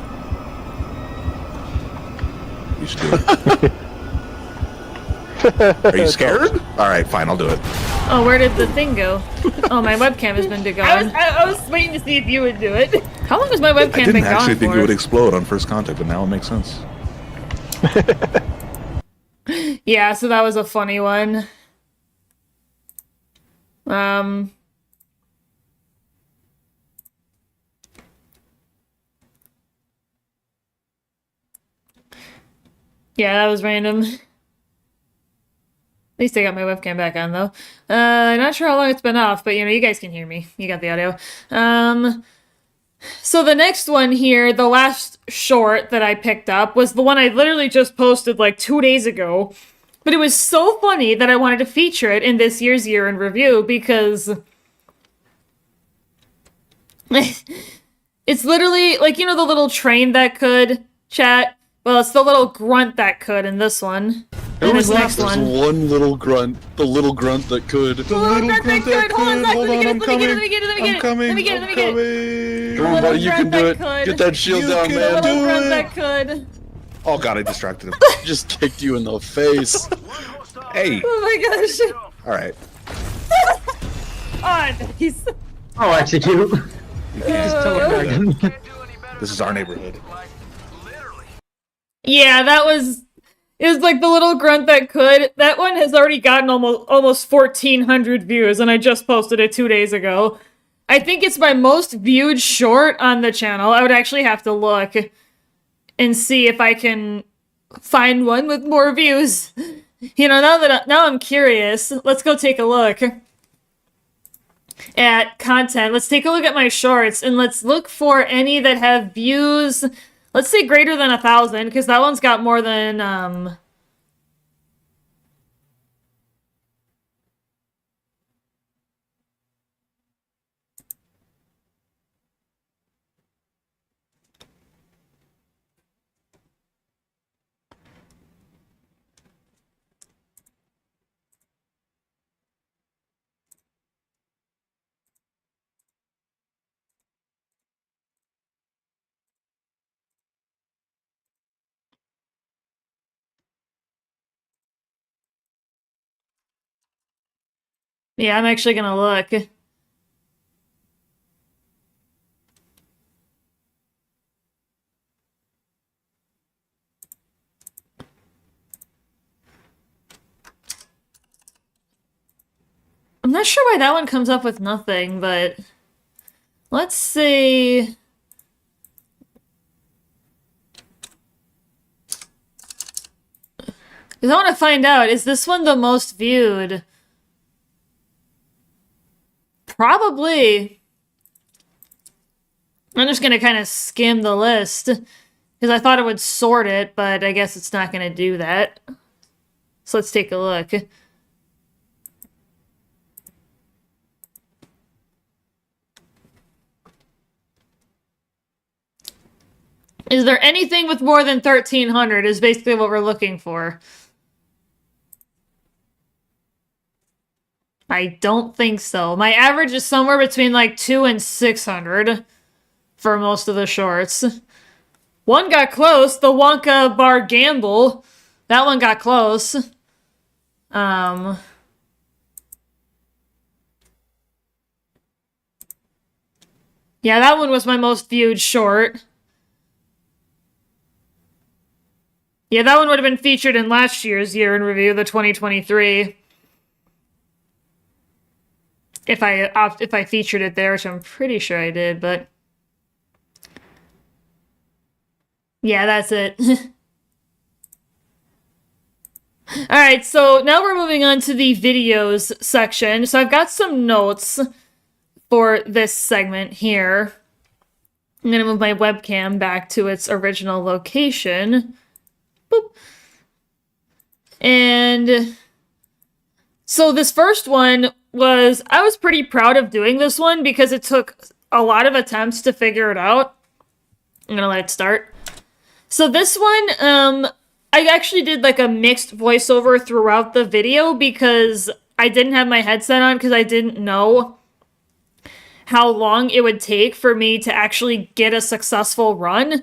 You should do it. Are you scared? Alright, fine, I'll do it. Oh, where did the thing go? Oh, my webcam has been gone. I was waiting to see if you would do it. How long has my webcam I been didn't gone actually think for? it would explode on first contact, but now it makes sense. Yeah, so that was a funny one. Yeah, that was random. At least I got my webcam back on, though. Not sure how long it's been off, but, you guys can hear me. You got the audio. So the next one here, the last short that I picked up, was the one I literally just posted, 2 days ago. But it was so funny that I wanted to feature it in this year's Year in Review, because... it's literally, the little train that could, chat? Well, it's the little grunt that could in this one. In this next There's one. one little grunt, the little grunt that could. The little grunt that could! Hold on, Hold on, I'm coming. Let me get it! Come on, buddy, you can do it. Get that shield down, The man. little grunt that could. Oh god, I distracted him. Just kicked you in the face. Hey! Oh my gosh. Alright. Oh, nice. Oh, execute. This is our neighborhood. Yeah, it was like the little grunt that could. That one has already gotten almost 1,400 views, and I just posted it 2 days ago. I think it's my most viewed short on the channel. I would actually have to look and see if I can find one with more views. Now I'm curious. Let's go take a look at content. Let's take a look at my shorts, and let's look for any that have views. Let's say greater than 1,000, because that one's got more than, Yeah, I'm actually gonna look. I'm not sure why that one comes up with nothing, but let's see. Because I want to find out, is this one the most viewed? Probably. I'm just going to kind of skim the list, because I thought it would sort it, but I guess it's not going to do that. So let's take a look. Is there anything with more than 1,300 is basically what we're looking for. I don't think so. My average is somewhere between like 200 and 600 for most of the shorts. One got close, the Wonka Bar Gamble. That one got close. Yeah, that one was my most viewed short. Yeah, that one would have been featured in last year's year in review, the 2023. If I featured it there, which I'm pretty sure I did, but yeah, that's it. Alright, so now we're moving on to the videos section. So I've got some notes for this segment here. I'm going to move my webcam back to its original location. Boop. And so this first one was, I was pretty proud of doing this one because it took a lot of attempts to figure it out. I'm gonna let it start. So this one, I actually did like a mixed voiceover throughout the video because I didn't have my headset on because I didn't know how long it would take for me to actually get a successful run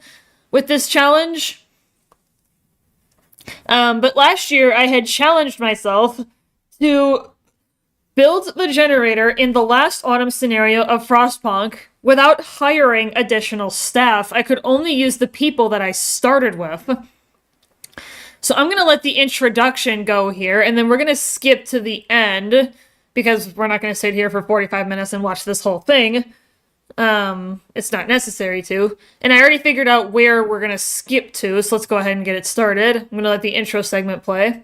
with this challenge. But last year I had challenged myself to build the generator in the last autumn scenario of Frostpunk without hiring additional staff. I could only use the people that I started with. So I'm going to let the introduction go here, and then we're going to skip to the end, because we're not going to sit here for 45 minutes and watch this whole thing. It's not necessary to. And I already figured out where we're going to skip to, so let's go ahead and get it started. I'm going to let the intro segment play.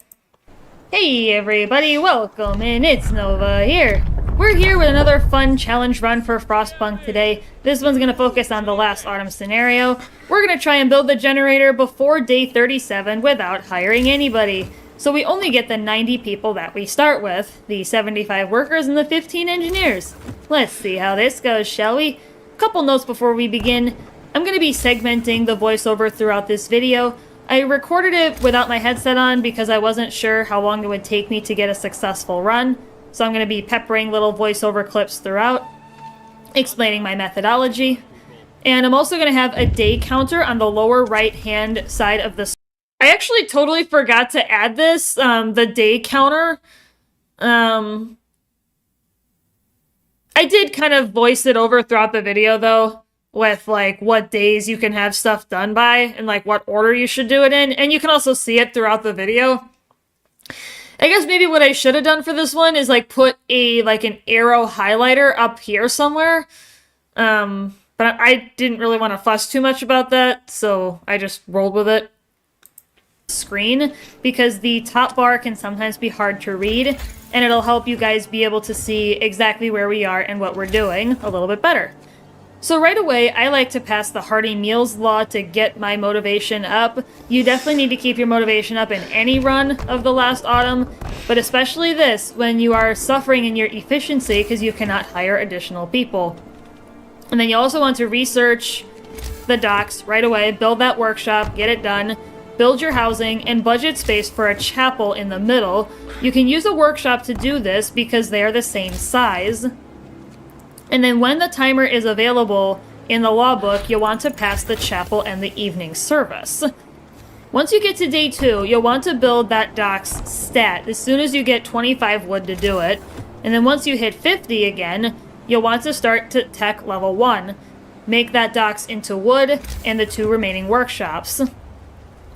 Hey everybody, welcome in, it's Nova here. We're here with another fun challenge run for Frostpunk today. This one's going to focus on the last autumn scenario. We're going to try and build the generator before day 37 without hiring anybody. So we only get the 90 people that we start with, the 75 workers and the 15 engineers. Let's see how this goes, shall we? Couple notes before we begin. I'm going to be segmenting the voiceover throughout this video. I recorded it without my headset on because I wasn't sure how long it would take me to get a successful run. So I'm going to be peppering little voiceover clips throughout, explaining my methodology. And I'm also going to have a day counter on the lower right-hand side of the screen. I actually totally forgot to add this, the day counter. I did kind of voice it over throughout the video, though, with, like, what days you can have stuff done by and, like, what order you should do it in. And you can also see it throughout the video. I guess maybe what I should have done for this one is, like, put an arrow highlighter up here somewhere. But I didn't really want to fuss too much about that, so I just rolled with it. Screen, because the top bar can sometimes be hard to read, and it'll help you guys be able to see exactly where we are and what we're doing a little bit better. So right away, I like to pass the hearty meals law to get my motivation up. You definitely need to keep your motivation up in any run of the last autumn, but especially this, when you are suffering in your efficiency because you cannot hire additional people. And then you also want to research the docks right away, build that workshop, get it done, build your housing, and budget space for a chapel in the middle. You can use a workshop to do this because they are the same size. And then when the timer is available in the law book, you'll want to pass the chapel and the evening service. Once you get to day 2, you'll want to build that dock's stat as soon as you get 25 wood to do it. And then once you hit 50 again, you'll want to start to tech level 1. Make that docks into wood and the 2 remaining workshops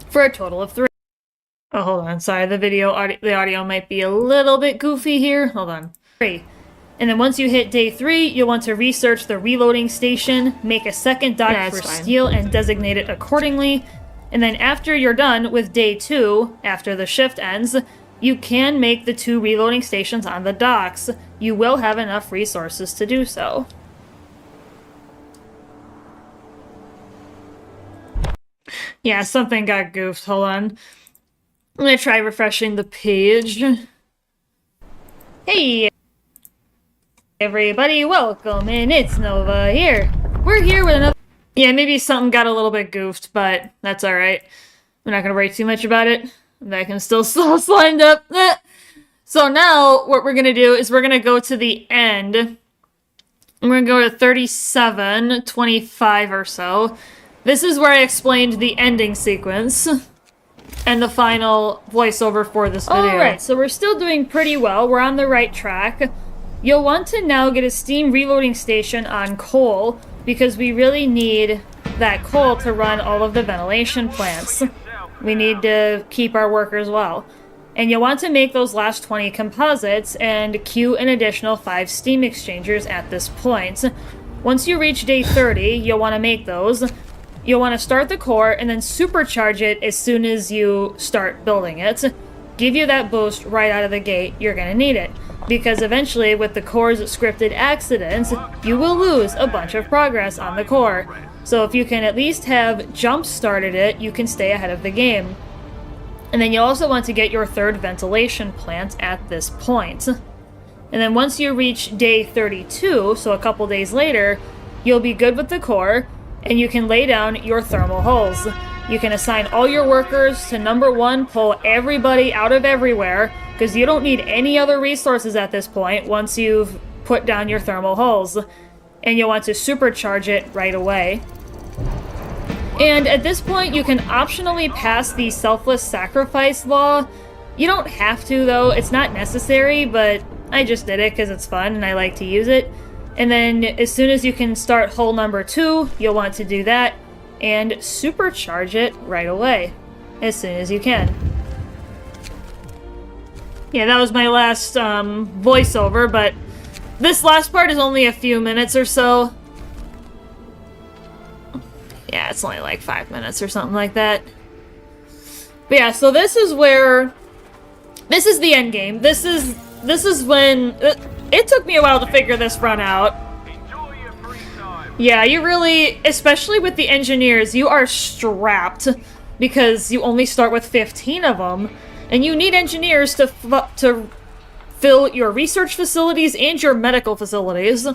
for a total of 3. Oh, hold on. Sorry, the audio might be a little bit goofy here. Hold on. 3. And then once you hit day 3, you'll want to research the reloading station, make a second dock for steel, and designate it accordingly. And then after you're done with day 2, after the shift ends, you can make the 2 reloading stations on the docks. You will have enough resources to do so. Yeah, something got goofed. Hold on. I'm gonna try refreshing the page. Hey, everybody, welcome, and it's Nova here. We're here with another... Yeah, maybe something got a little bit goofed, but that's alright. I'm not gonna worry too much about it. That can still slimed up. So now, what we're gonna do is we're gonna go to the end. I'm gonna go to 37:25 or so. This is where I explained the ending sequence and the final voiceover for this video. Alright, so we're still doing pretty well. We're on the right track. You'll want to now get a steam reloading station on coal because we really need that coal to run all of the ventilation plants. We need to keep our workers well. And you'll want to make those last 20 composites and queue an additional 5 steam exchangers at this point. Once you reach day 30, you'll want to make those. You'll want to start the core and then supercharge it as soon as you start building it. Give you that boost right out of the gate. You're going to need it. Because eventually, with the core's scripted accidents, you will lose a bunch of progress on the core. So if you can at least have jump-started it, you can stay ahead of the game. And then you also want to get your 3rd ventilation plant at this point. And then once you reach day 32, so a couple days later, you'll be good with the core, and you can lay down your thermal hulls. You can assign all your workers to number 1, pull everybody out of everywhere, because you don't need any other resources at this point once you've put down your thermal hulls. And you'll want to supercharge it right away. And at this point, you can optionally pass the selfless sacrifice law. You don't have to, though. It's not necessary, but I just did it because it's fun and I like to use it. And then as soon as you can start hull number 2, you'll want to do that and supercharge it right away as soon as you can. Yeah, that was my last voiceover, but this last part is only a few minutes or so. Yeah, it's only like 5 minutes or something like that. But yeah, so this is where... This is the end game. This is when... It took me a while to figure this run out. Yeah, you really... Especially with the engineers, you are strapped. Because you only start with 15 of them. And you need engineers to fill your research facilities and your medical facilities.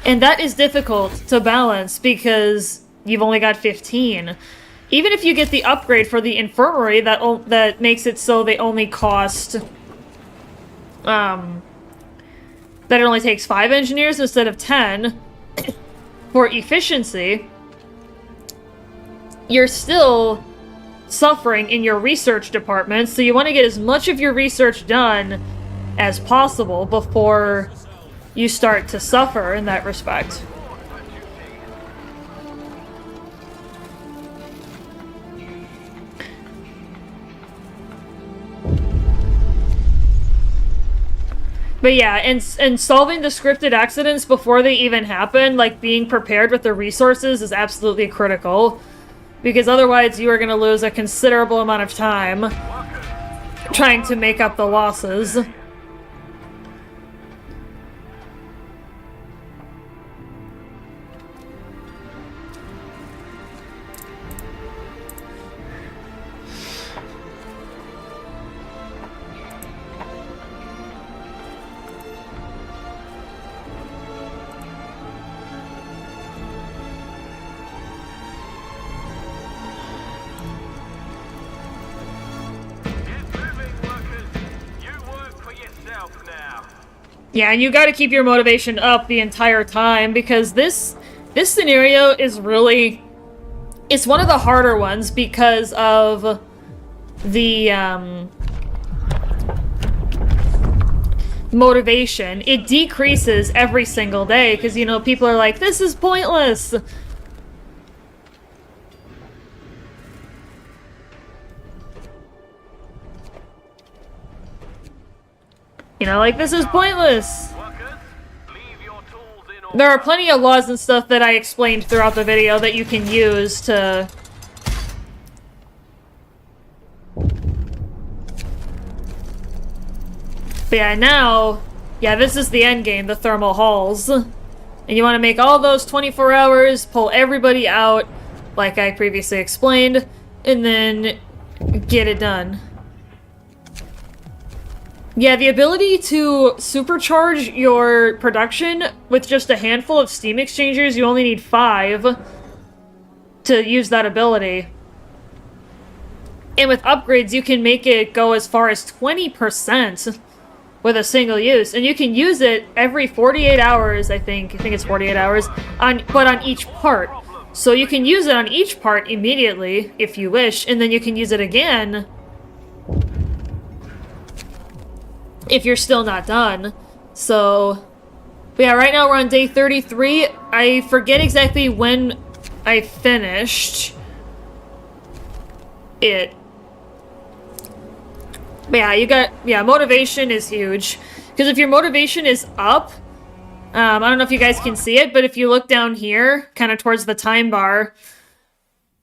And that is difficult to balance because you've only got 15. Even if you get the upgrade for the infirmary, that makes it so they only cost... that it only takes 5 engineers instead of 10 for efficiency, you're still suffering in your research department, so you want to get as much of your research done as possible before you start to suffer in that respect. But yeah, and solving the scripted accidents before they even happen, like being prepared with the resources, is absolutely critical. Because otherwise you are going to lose a considerable amount of time trying to make up the losses. Yeah, and you gotta keep your motivation up the entire time, because this scenario is really... It's one of the harder ones because of the motivation, it decreases every single day because, you know, people are like, this is pointless. You know, like, this is pointless. There are plenty of laws and stuff that I explained throughout the video that you can use to... But yeah, now... Yeah, this is the end game, the thermal halls. And you want to make all those 24 hours, pull everybody out, like I previously explained, and then get it done. Yeah, the ability to supercharge your production with just a handful of Steam Exchangers, you only need 5 to use that ability. And with upgrades, you can make it go as far as 20% with a single use. And you can use it every 48 hours, I think it's 48 hours, but on each part. So you can use it on each part immediately, if you wish, and then you can use it again if you're still not done. So, but yeah, right now we're on day 33. I forget exactly when I finished it. But yeah, motivation is huge. Because if your motivation is up, I don't know if you guys can see it, but if you look down here, kind of towards the time bar,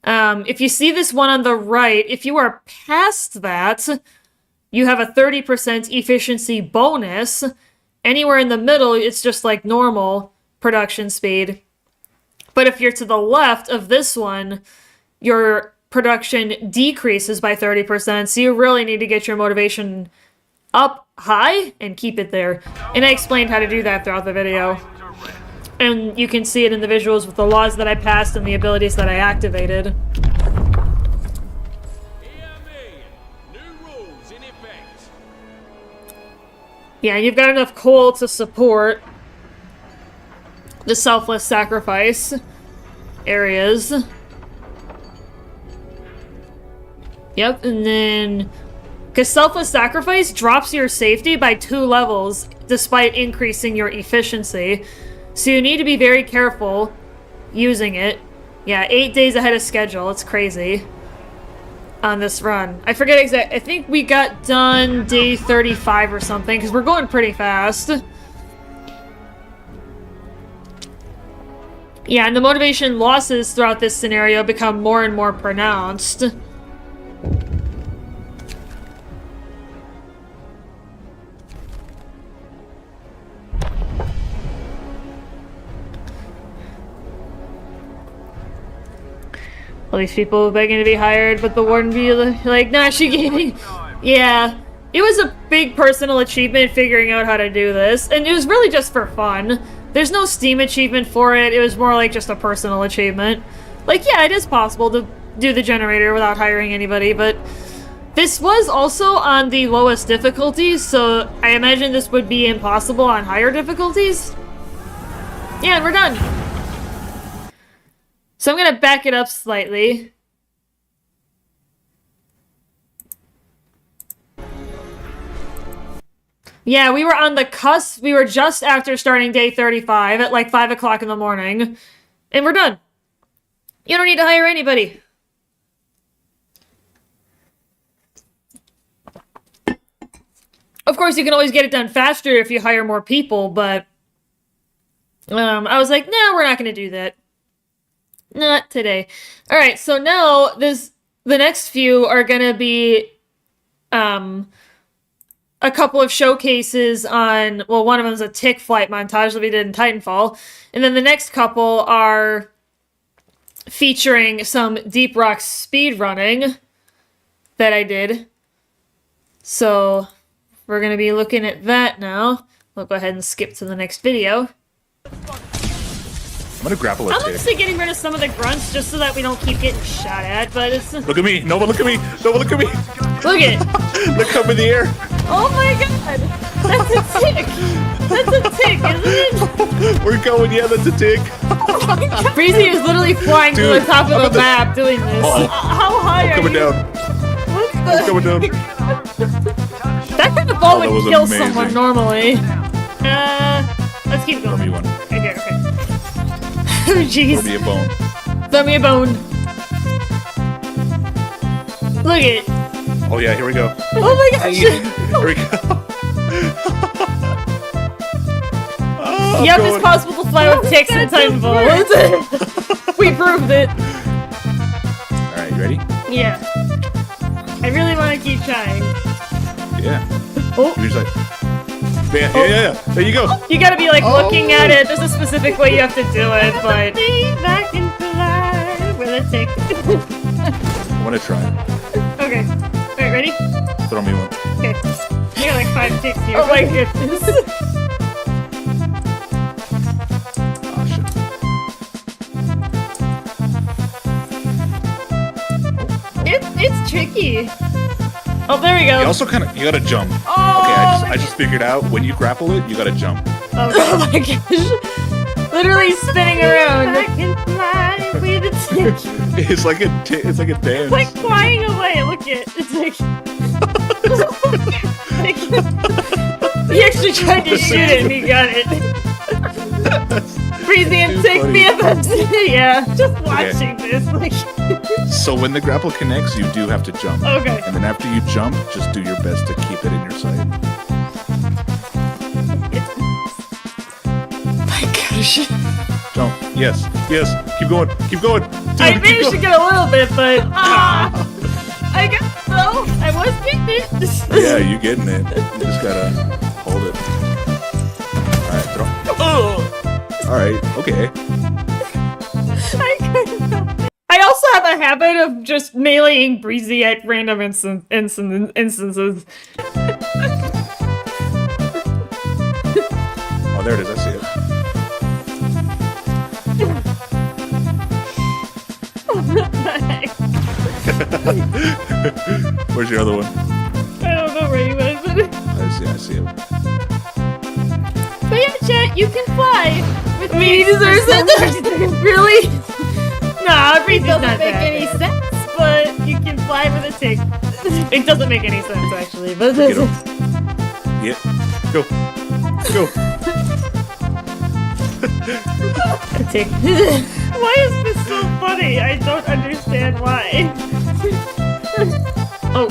if you see this one on the right, if you are past that, you have a 30% efficiency bonus. Anywhere in the middle, it's just like normal production speed. But if you're to the left of this one, your production decreases by 30%, so you really need to get your motivation up high and keep it there. And I explained how to do that throughout the video. And you can see it in the visuals with the laws that I passed and the abilities that I activated. Yeah, and you've got enough coal to support the selfless sacrifice areas. Yep, and then... Because selfless sacrifice drops your safety by 2 levels, despite increasing your efficiency. So you need to be very careful using it. Yeah, 8 days ahead of schedule. It's crazy. On this run. I forget exact. I think we got done day 35 or something, because we're going pretty fast. Yeah, and the motivation losses throughout this scenario become more and more pronounced. All these people begging to be hired, but the warden be like, nah, she gave me... Yeah, it was a big personal achievement figuring out how to do this, and it was really just for fun. There's no Steam achievement for it, it was more like just a personal achievement. Like, yeah, it is possible to do the generator without hiring anybody, but this was also on the lowest difficulty, so I imagine this would be impossible on higher difficulties. Yeah, and we're done. So I'm gonna back it up slightly. Yeah, we were on the cusp. We were just after starting day 35 at like 5 o'clock in the morning. And we're done. You don't need to hire anybody. Of course, you can always get it done faster if you hire more people, but... I was like, nah, we're not gonna do that. Not today. Alright, so now the next few are gonna be a couple of showcases on, well, one of them is a tick flight montage that we did in Titanfall, and then the next couple are featuring some Deep Rock speedrunning that I did. So we're gonna be looking at that now. We'll go ahead and skip to the next video. I'm gonna grapple a I'm tick. honestly getting rid of some of the grunts just so that we don't keep getting shot at, but it's... Look at me! Nova, look at me! Nova, look at me! Look it! Look up in the air! Oh my god! That's a tick! That's a tick, isn't it? We're going, yeah, that's a tick! Breezy is literally flying to the top of the map doing this. How high are you? Coming down. What's the... Coming down. That kind of ball that was would kill amazing. someone normally. Let's keep Throw going. me one. Okay. Oh, Throw jeez. me a bone. Throw me a bone. Look it. Oh yeah, here we go. Oh my gosh. Here we go. Oh, Yep, I'm it's going. possible to fly with ticks and Titanfall. We proved it. Alright, you ready? Yeah. I really want to keep trying. Yeah. Oh. Give me a sec. Yeah. There you go. You gotta be like looking at it. There's a specific way you have to do it, but. I can fly with a tick. I want to try. Okay. Alright, ready? Throw me one. Okay. You got like 5 ticks here. Oh my goodness. Oh shit. It's tricky. Oh, there we go. You also kind of you gotta jump. Oh, Okay, I just figured out when you grapple it, you gotta jump. Oh my gosh. Literally spinning around. I can fly with a tick. It's like a dance. It's like flying away. Look at it's like he actually tried to shoot it and he got it. Breezy and too Tick funny. BFFs. Yeah, just watching this. Like, So when the grapple connects, you do have to jump. okay. And then after you jump, just do your best to keep it in your sight. My gosh. Jump. Yes. Keep going. Dude, I keep managed to going. get a little bit, but I guess so. I was getting it. Yeah, you getting it. You just gotta hold it. Alright, throw. Alright, okay. I also have a habit of just meleeing Breezy at random instances. Oh, there it is. I see it. Where's your other one? I don't know where you went. I see it. But yeah, chat, you can fly with me. Deserves it. Really? Nah, Breezy's not that make any sense, but you can fly with a tick. It doesn't make any sense, actually, but Get him. Yeah. Go. a tick. Why is this so funny? I don't understand why. Oh.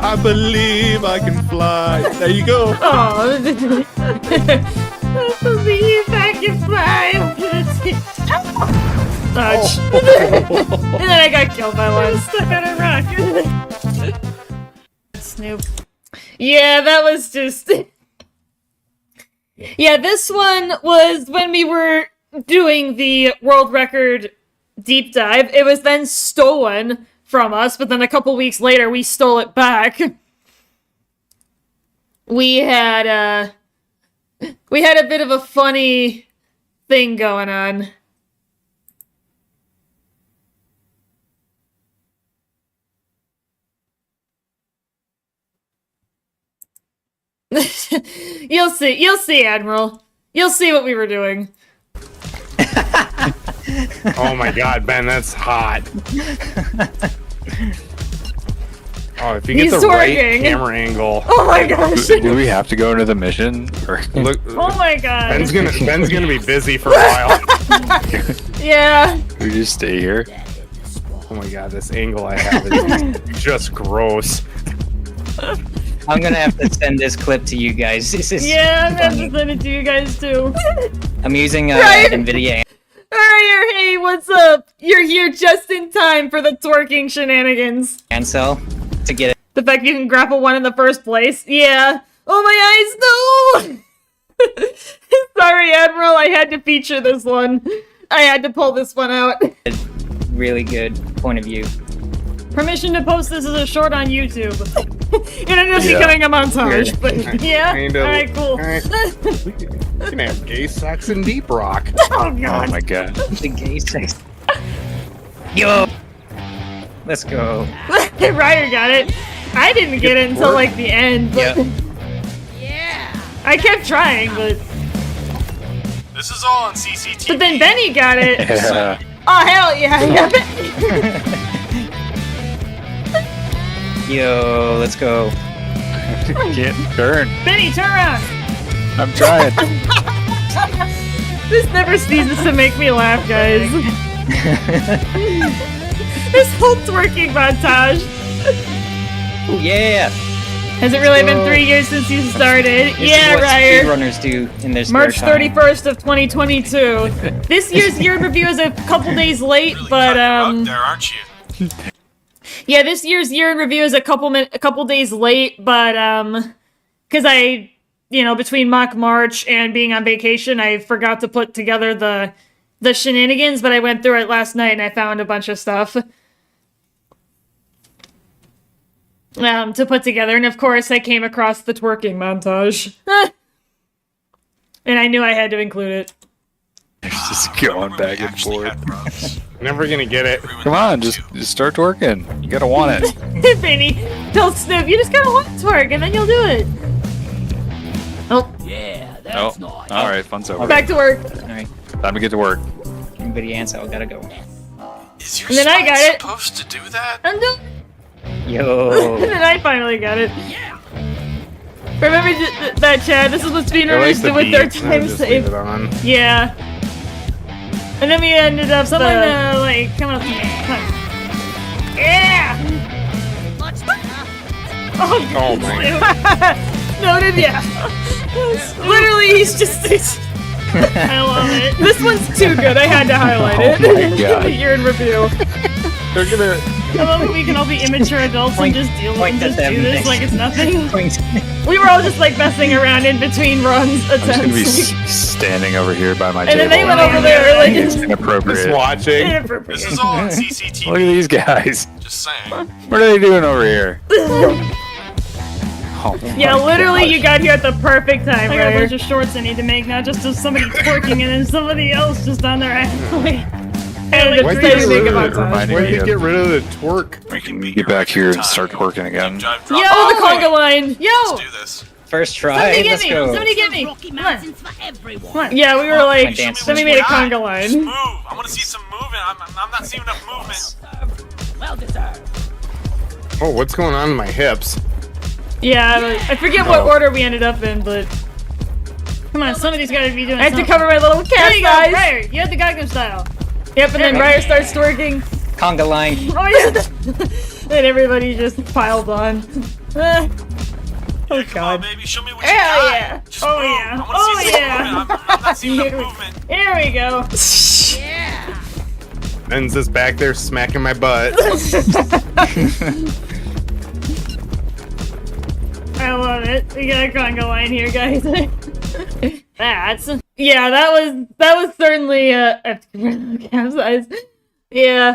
I believe I can fly. There you go. Oh. I believe I can fly. Ouch. And then I got killed by one. Stuck on a rock. Snoop. Yeah, that was just... Yeah, this one was when we were doing the world record deep dive. It was then stolen from us, but then a couple weeks later we stole it back. We had a bit of a funny thing going on. You'll see, Admiral. You'll see what we were doing. Oh my god, Ben, that's hot. Oh, if you get He's the right twerking. camera angle. Oh my gosh! Do we have to go into the mission? Or Look, Oh my god! Ben's gonna be busy for a while. Yeah. we just stay here? Oh my god, this angle I have is just gross. I'm gonna have to send this clip to you guys. This is Yeah, I'm funny. gonna send it to you guys too. I'm using Right. NVIDIA. Alright, hey, what's up? You're here just in time for the twerking shenanigans. Ansel to get it. The fact you can grapple one in the first place. Yeah. Oh my eyes, no! Sorry, Admiral, I had to feature this one. I had to pull this one out. Really good point of view. Permission to post this as a short on YouTube. It ended up Yeah. becoming a montage, but yeah. Kinda. Alright, cool. Alright. We can have gay sex in Deep Rock. Oh Oh god. my god. The gay sex. Yo! Let's go. Ryder got it. I didn't get it until like the end, but Yeah. I kept trying, but This is all on CCTV. but then Benny got it. Yeah. Oh hell yeah, yeah. Yo, let's go. Can't turn. Benny, turn around! I'm trying. This never ceases to make me laugh, guys. This whole twerking montage. Oh yeah. Has it really been 3 years since you started? This Yeah, is what Ryer. speedrunners do in their spare March time. 31st of 2022. This year's year in review is a couple days late, but Out there, aren't you? yeah, this year's year in review is a couple days late, but because I, between mock March and being on vacation, I forgot to put together the shenanigans, but I went through it last night and I found a bunch of stuff to put together, and of course I came across the twerking montage. And I knew I had to include it. Just going back and forth. Never gonna get it. Come on, just start working. You gotta want it. Benny, tell Snoop, you just gotta want to twerk and then you'll do it. Oh, Oh, all right, fun's over. back to work. Alright, Time to get to work. everybody Ansel, gotta go. Is your And then I got spine it. supposed to do that? I'm doing Yo. And then I finally got it. Remember that, Chad? This is what I like speedrunners the do with their beats, and I time just leave save. it on. Yeah. And then we ended up someone come up to me. Come on. Yeah. Oh my. Noted. Yeah. Literally, he's just. I love it. This one's too good. I had to highlight it. Oh my God. You're in review. They're gonna. I love that we can all be immature adults Point- and just deal point and at just them do this next. like it's nothing. Point. We were all just like messing around in between runs I'm just gonna be attempts. standing over here by my And table. then they went over there like It's Just inappropriate. watching. This is all on CCTV. Look at these guys. Just saying. What are they doing over here? Oh Yeah, my literally, gosh. you got here at the perfect time. I got a Ryer. bunch of shorts I need to make now, just of somebody twerking and then somebody else just on their ass. And Why'd like, they trying to get make rid a of it? montage. Reminding Why'd me they of- get rid of the twerk? We can be Get back here and start twerking again. Drive, Yo, drop oh, the off. conga line! Let's Yo! do this. First try, Somebody get let's me! go. Somebody get me! Rocky Come on. Mountains for everyone. Come on. Yeah, we were like, dance somebody made a conga line. Just move. I want to see some movement. I'm not seeing enough movement. Well deserved. Oh, what's going on in my hips? Yeah, I forget what order we ended up in, but come on, somebody's got to be doing. I have to cover my little cat size. Ryer, you have the Gangnam Style. Yep, and then Ryer starts twerking. Conga line. Oh yeah, and everybody just piled on. Yeah, Oh come on, god. baby. Show me what you Hell got. yeah. Just Oh move. yeah. I want to Oh see some yeah. movement. I'm not seeing enough movement. Here we go. Ben's just back there smacking my butt. I love it. We got a conga line here, guys. That was certainly a capsize. Yeah.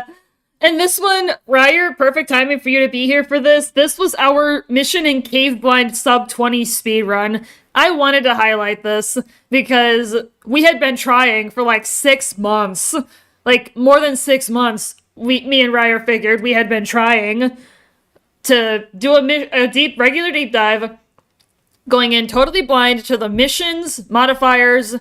And this one, Ryer, perfect timing for you to be here for this. This was our Mission in Cave Blind sub 20 speedrun. I wanted to highlight this because we had been trying for like 6 months. Like more than 6 months. Me and Ryer figured we had been trying to do a regular deep dive, going in totally blind to the missions, modifiers,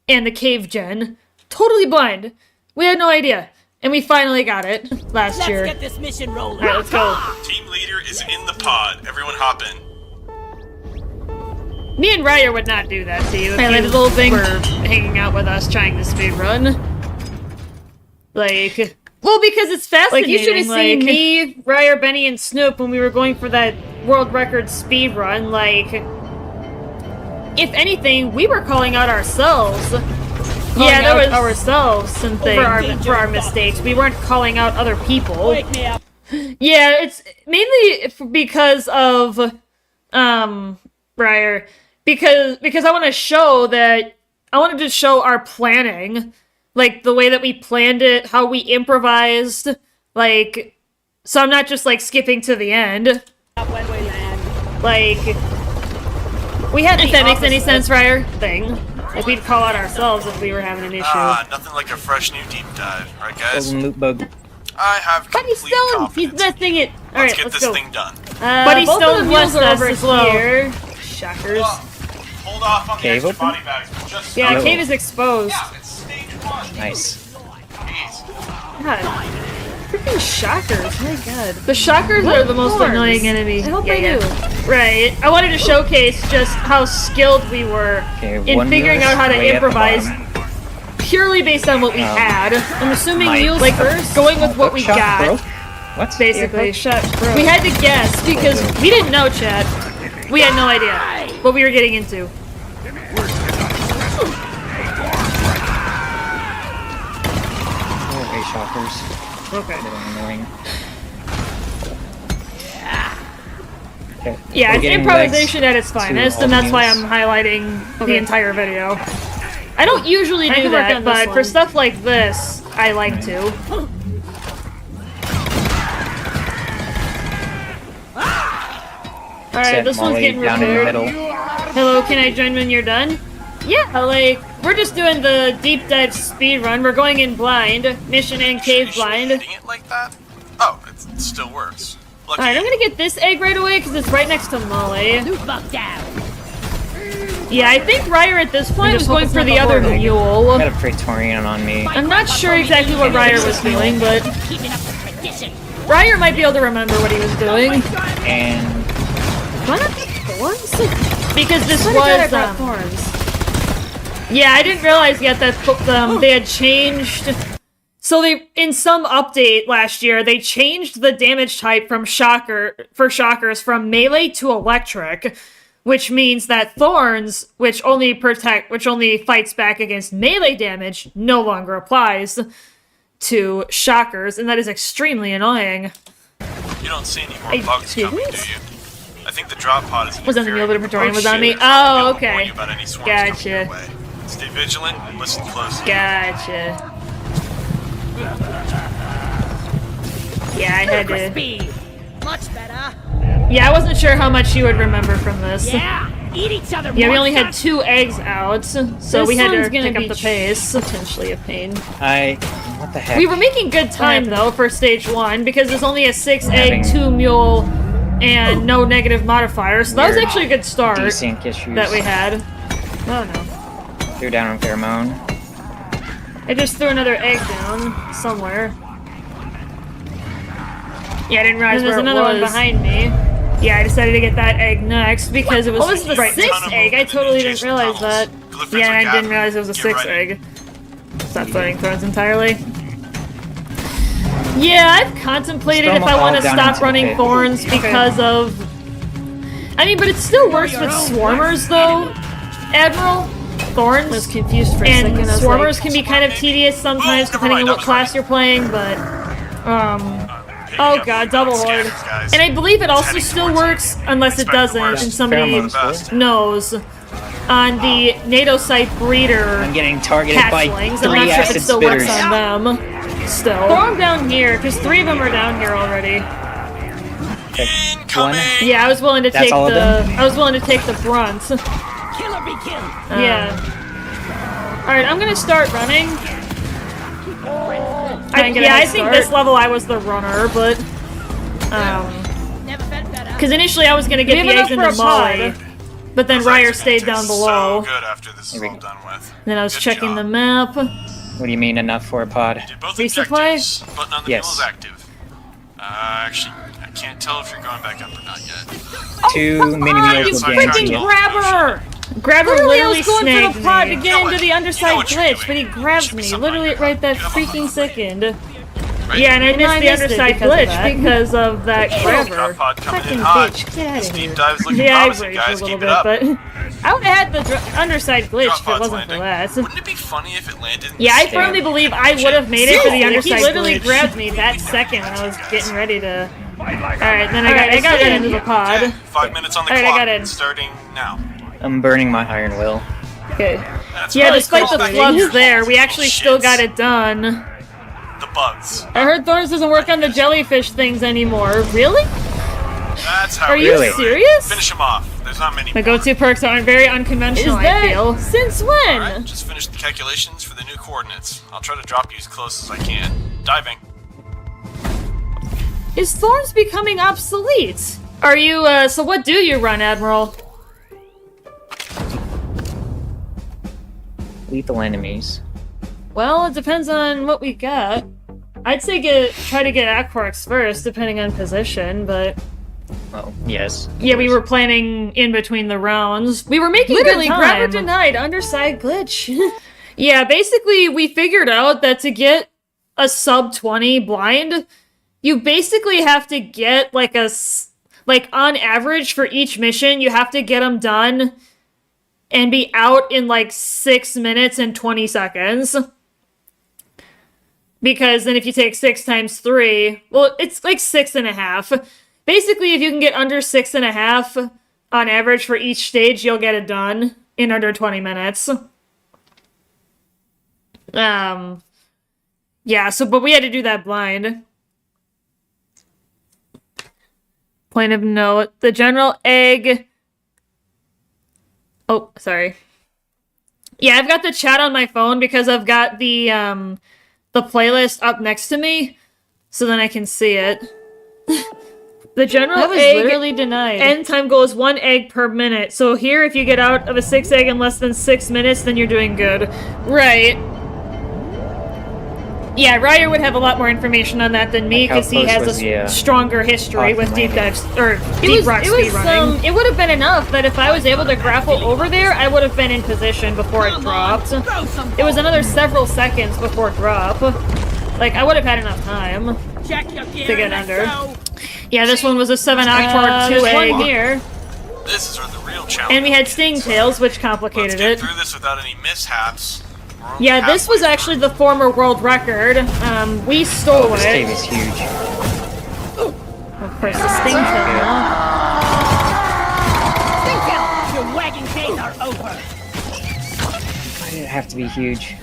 and the cave gen. Totally blind. We had no idea. And we finally got it last year. Let's get this mission rolling. Alright, let's go. Team leader is in the pod. Everyone hop in. Me and Ryer would not do that to you if you little thing were hanging out with us trying to speedrun. Like, well, because it's fascinating. Like, you should have seen me, Ryer, Benny, and Snoop when we were going for that world record speedrun. Like, if anything, we were calling out ourselves. Yeah, that was ourselves and things for our mistakes. We weren't calling out other people. Wake me up. Yeah, it's mainly because of Ryer, because I want to show that I wanted to show our planning, like the way that we planned it, how we improvised, like, so I'm not just like skipping to the end. When we land. Like, we had, if that makes any sense, Ryer, thing. Like, we'd call out ourselves if we were having an issue. Nothing like a fresh new deep dive. Alright, guys? Golden loot bug. I have Buddy complete Stone! He's confidence. besting it! Let's Alright, get let's this go. thing done. Buddy both of Stone the mules blessed are us over as well. here. Shockers. Hold off on the Cave extra open? body bags for just Yeah, Yo. cave is exposed. Yeah, it's stage 1. Nice. Jeez. God. Freaking shockers? My god. The shockers are the most annoying enemy. I hope I do. Right. I wanted to showcase just how skilled we were Okay, in one figuring mule out how to way at the improvise bottom. purely based on what we had. I'm assuming Mike. mules Like, first. going with what we Hookshot got, broke? What? basically. Shot, bro. We had to guess because we didn't know, Chad. We had no idea what we were getting into. Oh, hey, shockers. Okay. A little annoying. Okay. Yeah, We're it's getting improvisation legs at its to finest, all and that's why mules. I'm highlighting the Okay. entire video. I don't usually I do can work that, on this but for one. stuff like this, I like to. Alright, Set this one's Molly getting down in the repaired. middle. Hello, can I join when you're done? Yeah, like, we're just doing the deep dive speed run. We're going in blind, mission and cave blind. Hitting it like that? Oh, it still works. Lucky Alright, I'm gonna get this egg right away because it's right next to Molly. Yeah, I think Ryer at this point was going for the other mule. Got a Praetorian on me. I'm not sure exactly what Ryer was doing, but Ryer might be able to remember what he was doing. And Why not thorns? Because this I thought I was, brought thorns. yeah, I didn't realize yet that they had changed. So they, in some update last year, they changed the damage type from shockers from melee to electric, which means that thorns, which only fights back against melee damage, no longer applies to shockers, and that is extremely annoying. you don't see any more bugs coming, do you? I think the drop pod is Was on the interfering Mule with Praetorian was on me. shit. I'll Oh, be able to warn okay. you about any swarms coming Gotcha. your way. Stay vigilant and listen closely. Gotcha. Yeah, I had to. Much better. Yeah, I wasn't sure how much you would remember from this. Yeah, eat each other. Yeah, we only had 2 eggs out, so we had to one's gonna pick up be the pace. Potentially a pain. what the heck? We were making good time though for stage 1 because there's only a 6 egg, Having- 2 mule, and no negative modifier. So that was Weird actually a good start desync issues. that we had. Oh no. Threw down on pheromone. I just threw another egg down somewhere. Yeah, I didn't realize And there's there's another another one one behind me. Yeah, I decided to get that egg next because it was, What was the right 6th next to egg. I totally didn't realize that. Yeah, and I didn't realize it was a 6th egg. Stop throwing thrones entirely. Yeah, I've contemplated if I want to Down stop into the running pit. thorns because of. I mean, but it still works with swarmers though, Admiral. Thorns. I was confused for a And second. I was swarmers like, can be kind of tedious sometimes, Oh, never depending mind, on I what was class right. you're playing, but, oh god, double horde. Scanners, guys. And I believe it also Heading still towards works, unless it Expect the doesn't, worst. and somebody Pheromones Best. knows. On the NATO site breeder I'm getting targeted by hatchlings, I'm 3 not sure if acid it still works spitters. on them. Still. Throw them down here, because 3 of them are down here already. Incoming! Yeah, I was willing to That's take all of them? I was willing to take the brunt. Killer be killed. Yeah. Alright, I'm gonna start running. I think this level I was the runner, but Never been better. because initially I was gonna get We the have eggs enough into for a Molly, but then Those Ryer eggs are stayed gonna down taste below. So good after this is Here we all go. done with. Then I was Good checking job. the map. What do you mean enough for a pod? Did both Resupply? objectives. Button on the Yes. mule is active. Actually, I can't tell if you're going back up or not yet. 2 mini you mules will freaking guarantee Freaking it. grabber! Grabber Literally, I literally was going snagged for the pod me. to You know get what? into the You know underside what you're glitch, doing. but he grabs Should be me. something Literally like right that Get up on freaking my second. Right? Yeah, and I I missed the missed it underside because of glitch that. because of that grabber. Drop pod coming in Fucking hot. bitch, get out This of deep here. dive's looking Yeah, I promising, raged a guys. little Keep it bit, up. but I would have had the underside glitch Drop if it pod's wasn't landing. for that. Wouldn't it be funny if it landed in Yeah, I the firmly same believe I would have made it for the Seriously, underside he literally glitch. grabbed me that second when I was getting ready to. Alright, then I got into the pod. Okay, 5 minutes on the Alright, I clock. got in. Starting now. I'm burning my iron will. Okay. That's Yeah, really despite the cool. flubs there, we actually still Shits. got it done. The bugs. I heard Thorns doesn't work on the jellyfish things anymore. Really? That's how Are we you do it. serious? Finish them off. There's not many. My go-to perks aren't very unconventional, I feel. Since when? Alright, just finished the calculations for the new coordinates. I'll try to drop you as close as I can. Diving. Is Thorns becoming obsolete? Are you, so what do you run, Admiral? Lethal enemies. Well, it depends on what we got. I'd say try to get Aquarks first, depending on position, but... Well, yes. Yeah, we were planning in between the rounds. We were making Literally, good time. grabber denied, underside glitch. Yeah, basically, we figured out that to get a sub 20 blind, you basically have to get, like, on average for each mission, you have to get them done and be out in, like, 6 minutes and 20 seconds. Because then if you take 6 times 3, well, it's like 6.5. Basically, if you can get under 6.5 on average for each stage, you'll get it done in under 20 minutes. Yeah, but we had to do that blind. Point of note, the general egg... Oh, sorry. Yeah, I've got the chat on my phone because I've got the playlist up next to me, so then I can see it. The general That was egg literally denied. end time goal is 1 egg per minute. So here, if you get out of a 6 egg in less than 6 minutes, then you're doing good. Right. Yeah, Ryer would have a lot more information on that than me Like how because he close has was a the, stronger history with deep dives or deep rock speedrunning. It would have been enough that if I was able to grapple over there, I would have been in position before it dropped. It was another several seconds before drop. Like, I would have had enough time to get under. Yeah, this one was a 7 octord 2 there's egg. one here. This is where the real challenge And we had begins. sting tails, which Let's complicated get it. through this without any mishaps. We're only Yeah, this was halfway actually the former world record. We stole This cave it. is huge. Of course, the sting tail. Your wagging days are over. Why did it have to be huge?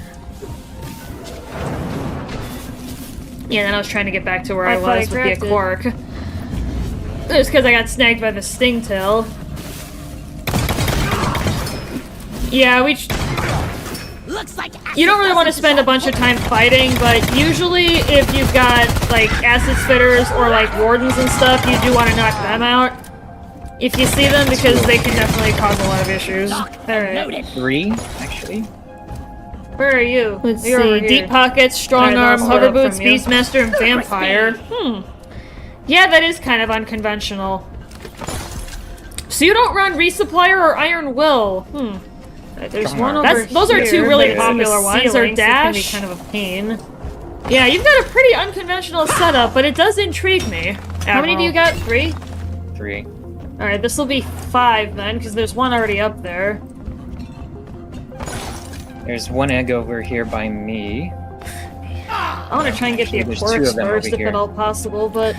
Yeah, then I was trying to get back to where I I thought I was with the cracked it. Quark. Just because I got snagged by the sting tail. Yeah, Looks like you don't really want to spend a bunch of time fighting, but usually if you've got, like, acid spitters or, like, wardens and stuff, you do want to knock them out. If you see them, because they can definitely cause a lot of issues. Alright. 3, actually. Where are you? Let's You're over see. here. Deep Pockets, Strong Alright, Arm, I'll Hover split up Boots, from you. Beastmaster, and Vampire. Yeah, that is kind of unconventional. So you don't run Resupplier or Iron Will? There's one over Those are two here, really but it's in the popular ones. Or ceiling, so it can be Dash. kind of a pain. Yeah, you've got a pretty unconventional setup, but it does intrigue me. How many do you got? 3? 3. Alright, this will be 5 then, because there's one already up there. There's one egg over here by me. I want to try and get the Actually, there's 2 Aquarks of them first, over if here. at all possible, but...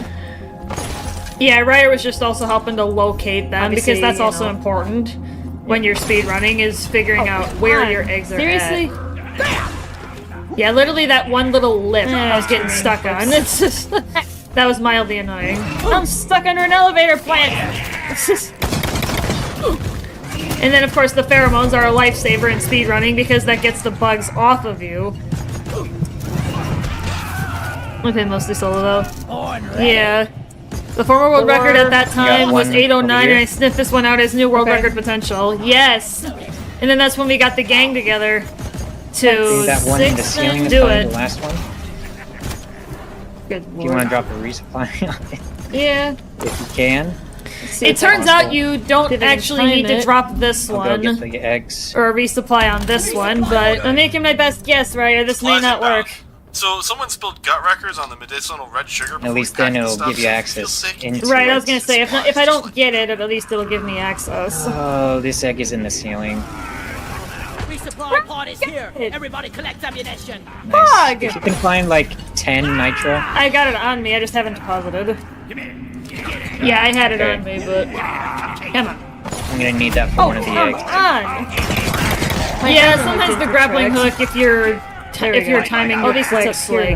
Yeah, Ryer was just also helping to locate them, Obviously, because that's you also know. important when you're speedrunning, is figuring out where your eggs are Seriously? at. Yeah, literally that one little lip I was getting stuck on. It's just... that was mildly annoying. I'm stuck under an elevator plant! It's just... And then, of course, the pheromones are a lifesaver in speedrunning because that gets the bugs off of you. Okay, mostly solo, though. Yeah. The former world record at that time was one 809, over and here. I sniffed this one out as new world record potential. Yes! And then that's when we got the gang together to That one in the 6 ceiling is do probably it. the last one. Good If you want to drop a resupply on it, Yeah. if you can. It turns out you don't actually need to drop this I'll go get one. the eggs. Or a resupply on this one, but I'm making my best guess, Ryer. This may not work. So someone spilled gut records on the medicinal red sugar. At least then it'll give you access into Right, it. I was gonna say, if I don't get it, at least it'll give me access. Oh, this egg is in the ceiling. Resupply pod is here. Everybody collect ammunition. Nice. Fog! If you can find like 10 nitro, I got it on me, I just haven't deposited. Yeah, I had it Okay. on me, but... Come on. I'm gonna need that for Oh, one of the come eggs. on! Yeah, sometimes the grappling hook, if you're timing your clicks, like...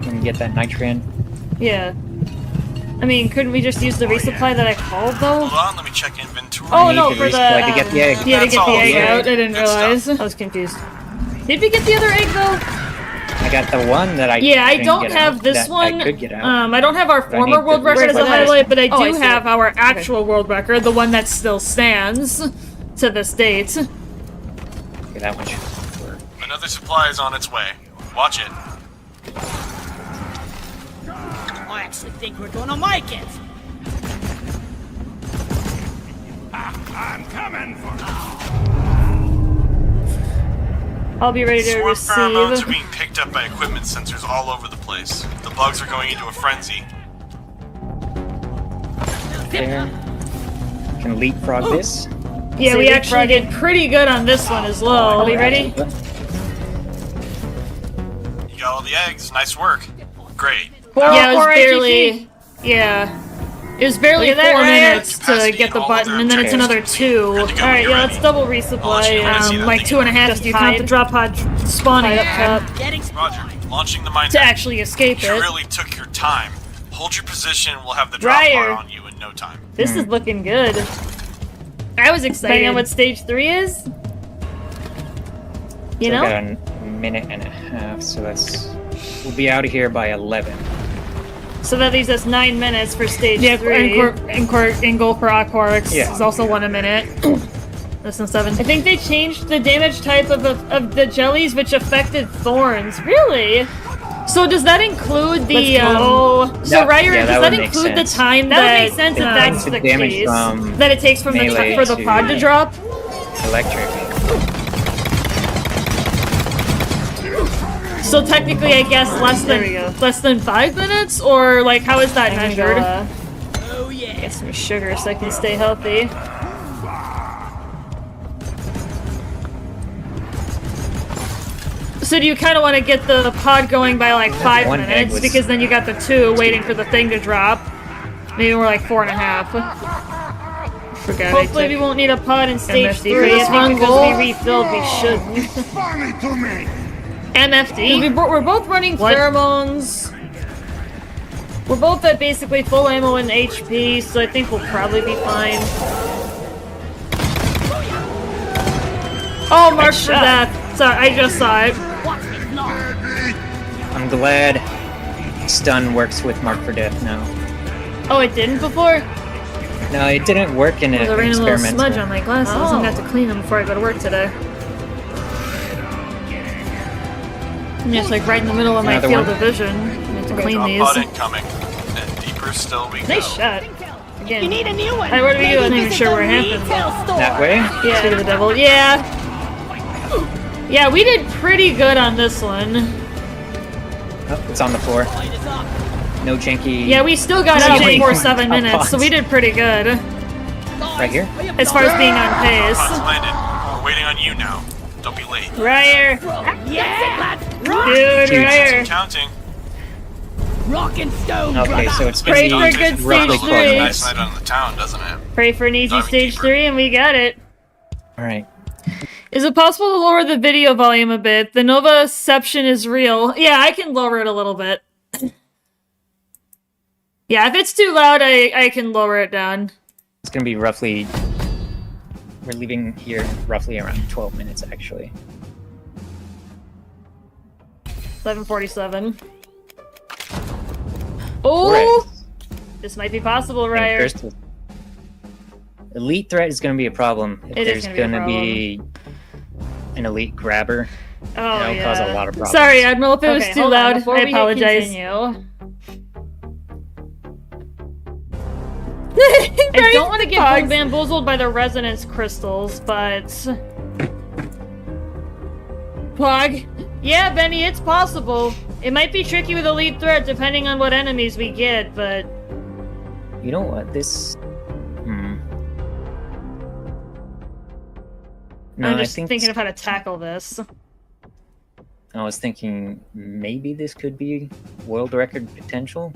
Can you get that nitro? Yeah. I mean, couldn't we just use the resupply that I called, though? Hold on, let me check inventory. Oh, need no, the for the... resupply to get the egg. Yeah, to That's get the all, egg yeah. out. I didn't Good realize. stuff. I was confused. Did we get the other egg, though? I got the one that I Yeah, I couldn't don't get have out, this that one. I could get out. I don't have our I former need world the- record as a Where's that? highlight, but I Oh, I do see have it. our actual world record, the one that still stands to this date. Okay, that one should work. Another supply is on its way. Watch it. I actually think we're gonna make it. I'm coming for I'll be ready to Swarm pheromones are receive. being picked up by equipment sensors all over the place. The bugs are going into a frenzy. There. Can leapfrog this. Yeah, So we you actually did pretty good on this one as well. Are we ready? You got all the eggs. Nice work. Great. Yeah, it was 4 barely. Yeah. It was barely Look at that, 4 Ryan. minutes to get the button, and then it's another 2. Alright, yeah, let's double resupply. Like 2.5 just to count the drop pod spawning up top Getting Roger. Launching the mine. to actually escape You it. really took your time. Hold your position. We'll have the drop Ryer. pod on you in no time. This is looking good. I was excited. Depending on what stage 3 is? You So know? I got a minute and a half, so we'll be out of here by 11. So that leaves us 9 minutes for stage 3. And goal for Aquarix is also 1 minute. Less than 7. I think they changed the damage type of the jellies, which affected thorns. Really? So does that include the So Ryer, yeah, does that that would make include the sense. time that would make sense if that's the the damage case? from That it takes from the melee for the to pod to drop? Electric. So technically, I guess less than 5 minutes, or like how is that measured? Oh yeah. Get some sugar so I can stay healthy. So do you kind of want to get the pod going by like 5 one egg minutes was- because then you got the 2 waiting for the thing to drop? Maybe we're like 4.5. Forgot. Hopefully we won't need a pod in stage MFD 3. for this one Because goal. we refilled, we shouldn't. Funny to me. MFD? We're both running pheromones. We're both at basically full ammo and HP, so I think we'll probably be fine. Oh, mark for death. Sorry, I just saw it. I'm glad stun works with Mark for Death now. Oh, it didn't before? No, it didn't work in There's a an random little experimental. smudge on my glasses. I'm gonna have to clean them before I go to work today. I'm just like right in the middle of my Another field one? of vision. I have to clean Drop these. pod incoming. And deeper still we go. Nice shot. Again. You need a new one. Hey, what do we do? I'm not even Visit sure the where it happened. retail store. That way? Yeah, to the devil. Yeah. Yeah, we did pretty good on this one. Oh, it's on the floor. Light is up. No janky. Yeah, we still got No out janky before 7 drop minutes, so we did pretty good. Right here? As far as being on Pod's pace. landed. We're waiting on you now. Don't be late. Ryer! Yeah. Dude, Huge. Ryer! Counting. Rock and stone. Okay, brother. so it's Pray gonna for be good roughly stage 12 3. minutes. Nice night on the town, doesn't it? Pray for an easy Diving stage deeper. 3, and we got it. Alright. Is it possible to lower the video volume a bit? The Novaception is real. Yeah, I can lower it a little bit. Yeah, if it's too loud, I can lower it down. It's gonna be roughly. We're leaving here roughly around 12 minutes, actually. 11:47. Oh! Alright. This might be possible, And Ryer. first, elite threat is gonna be a problem. If It is there's gonna gonna be an elite grabber, Oh, that'll yeah. cause a lot of problems. Sorry, Admiral, if it was Okay, too hold on, loud, before I we apologize. continue. I don't want to get bamboozled by the resonance crystals, but... Pog? Yeah, Benny, it's possible. It might be tricky with Elite Threat depending on what enemies we get, but... You know what? This. No, I'm I just think thinking of how to tackle this. I was thinking maybe this could be world record potential.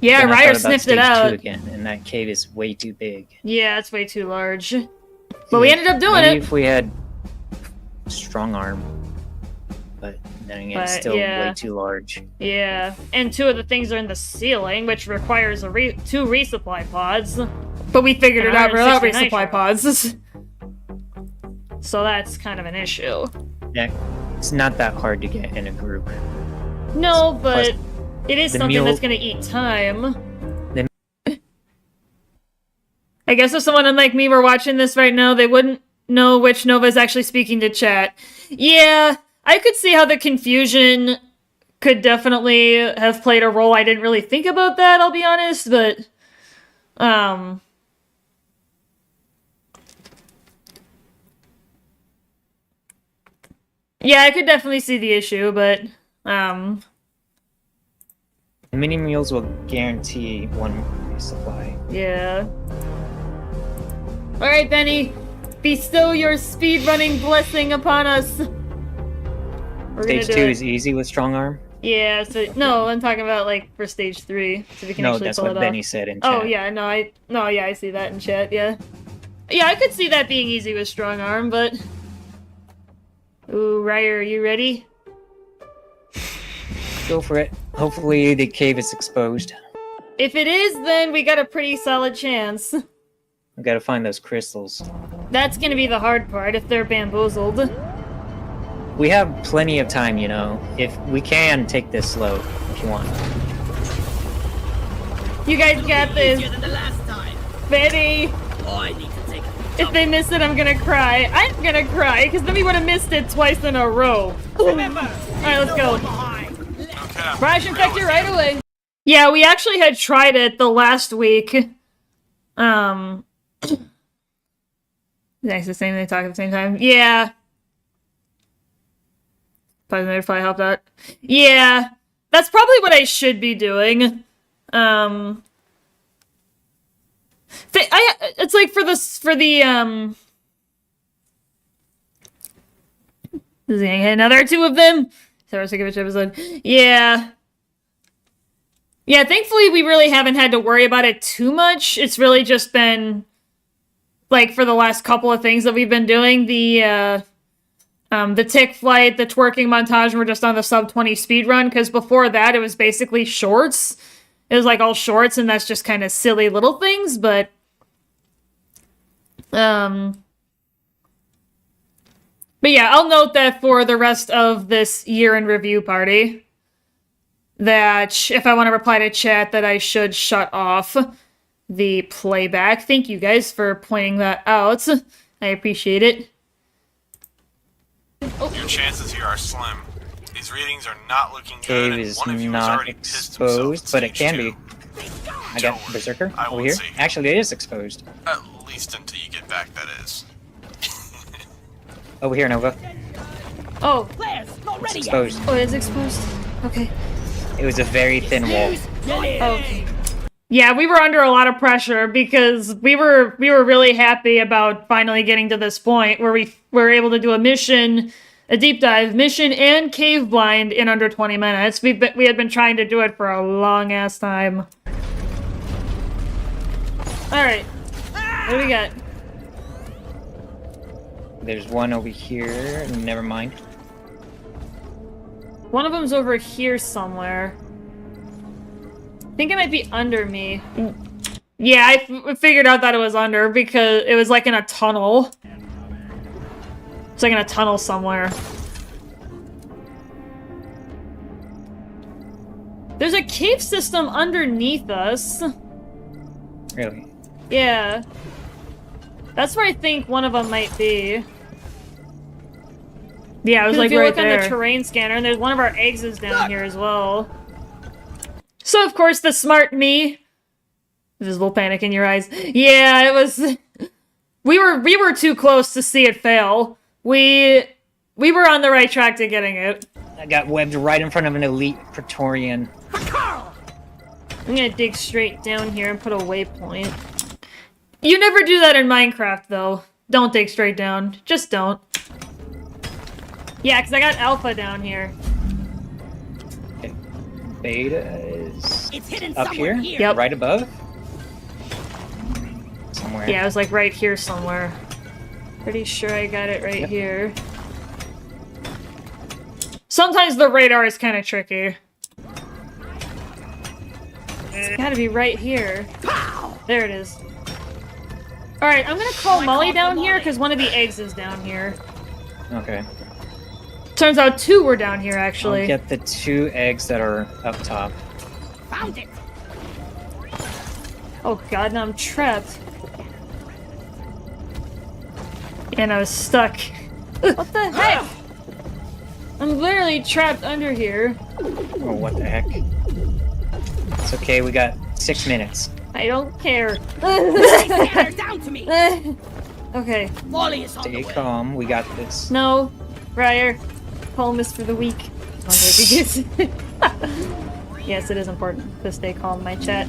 Yeah, Then I Ryer thought about sniffed stage it out. 2 again, and that cave is way too big. Yeah, it's way too large. But we ended up doing Maybe it. if we had strong arm, but then again, it's But, still yeah. way too large. Yeah, and 2 of the things are in the ceiling, which requires 2 resupply pods. But we figured it out without 160 resupply nitro. pods. So that's kind of an issue. Yeah, it's not that hard to get in a group. No, but Plus, it is the something mule- that's going to eat time. The- I guess if someone unlike me were watching this right now, they wouldn't know which Nova is actually speaking to chat. Yeah, I could see how the confusion could definitely have played a role. I didn't really think about that, I'll be honest, but... Yeah, I could definitely see the issue, but... Mini meals will guarantee one supply. Yeah. Alright, Benny. Bestow your speedrunning blessing upon us. We're Stage 2 is easy with strong arm? Yeah, so... No, I'm talking about, like, for stage 3. So we can No, actually that's pull what it Benny off. said in chat. Oh, yeah, I see that in chat, yeah. Yeah, I could see that being easy with strong arm, but... Ooh, Ryer, are you ready? Go for it. Hopefully the cave is exposed. If it is, then we got a pretty solid chance. We gotta find those crystals. That's gonna be the hard part, if they're bamboozled. We have plenty of time, you know. If we can take this slow, if you want. You guys got this. Easier than the last time. Betty! Oh, I need to take a If they miss it, I'm gonna cry. I'm gonna cry, because then we would have missed it twice in a row. Remember, Alright, let's go. behind. Crash infect you right away. Yeah, we actually had tried it the last week. Nice, the same, they talk at the same time. Yeah. Probably helped out. Yeah. That's probably what I should be doing. It's like for the another 2 of them. Sarah Sikovich episode. Yeah. Yeah, thankfully we really haven't had to worry about it too much. It's really just been, like, for the last couple of things that we've been doing, the tick flight, the twerking montage, we're just on the sub 20 speed run, because before that it was basically shorts. It was like all shorts, and that's just kind of silly little things, but yeah, I'll note that for the rest of this year in review party, that if I want to reply to chat, that I should shut off the playback. Thank you guys for pointing that out. I appreciate it. Your chances here are slim. These readings are not looking good, Cave and is one of you has not already pissed himself at exposed, but it stage can 2. be. I got Don't worry, Berserker I over won't here. see. Actually, it is exposed. At least until you get back, that is. Over here, Nova. Oh. Players, not It's ready yet. exposed. Oh, it's exposed. Okay. It was a very thin wall. Okay. Yeah, we were under a lot of pressure because we were really happy about finally getting to this point where we were able to do a mission, a deep dive mission, and cave blind in under 20 minutes. We had been trying to do it for a long ass time. All right, what do we got? There's one over here. Never mind. One of them's over here somewhere. I think it might be under me. Yeah, I figured out that it was under because it was like in a tunnel. It's like in a tunnel somewhere. There's a cave system underneath us. Really? Yeah. That's where I think one of them might be. Yeah, it was like right there. If you look on the terrain scanner, and there's one of our eggs is down here as well. So, of course, the smart me... Visible panic in your eyes. Yeah, it was... We were too close to see it fail. We were on the right track to getting it. I got webbed right in front of an elite Praetorian. I'm gonna dig straight down here and put a waypoint. You never do that in Minecraft, though. Don't dig straight down. Just don't. Yeah, because I got Alpha down here. Okay. Beta is It's hidden up somewhere here? here. Yep. Right above? Somewhere. Yeah, it was like right here somewhere. Pretty sure I got it right here. Sometimes the radar is kind of tricky. It's gotta be right here. There it is. Alright, I'm gonna call Molly down here because one of the eggs is down here. Okay. Turns out 2 were down here, actually. I'll get the 2 eggs that are up top. Found it. Oh god, now I'm trapped. And I was stuck. What the heck? I'm literally trapped under here. Oh, what the heck? It's okay, we got 6 minutes. I don't care. Scanner, down to me. Okay. Molly is on the Stay way. calm, we got this. No, Ryer. Calm is for the weak. Yes, it is important to stay calm, my chat.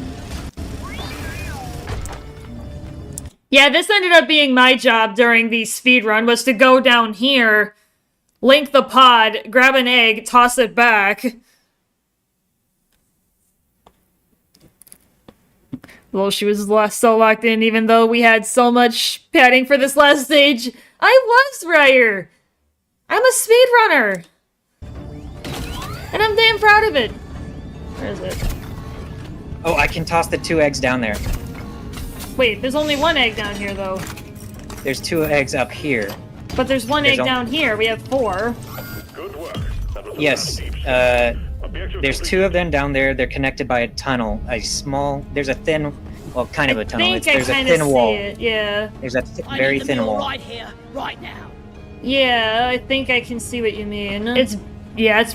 Yeah, this ended up being my job during the speed run, was to go down here, link the pod, grab an egg, toss it back. Well, she was so locked in, even though we had so much padding for this last stage. I was Ryer! I'm a speedrunner! And I'm damn proud of it! Where is it? Oh, I can toss the 2 eggs down there. Wait, there's only 1 egg down here, though. There's 2 eggs up here. But there's 1 egg There's down here. We have 4. Good work. That was a Yes, Objective there's 2 of them down there. They're connected by a tunnel. There's a thin, well, kind of a tunnel. There's a thin wall. It, yeah. There's a I very need the thin mule wall. right here, right now. Yeah, I think I can see what you mean. It's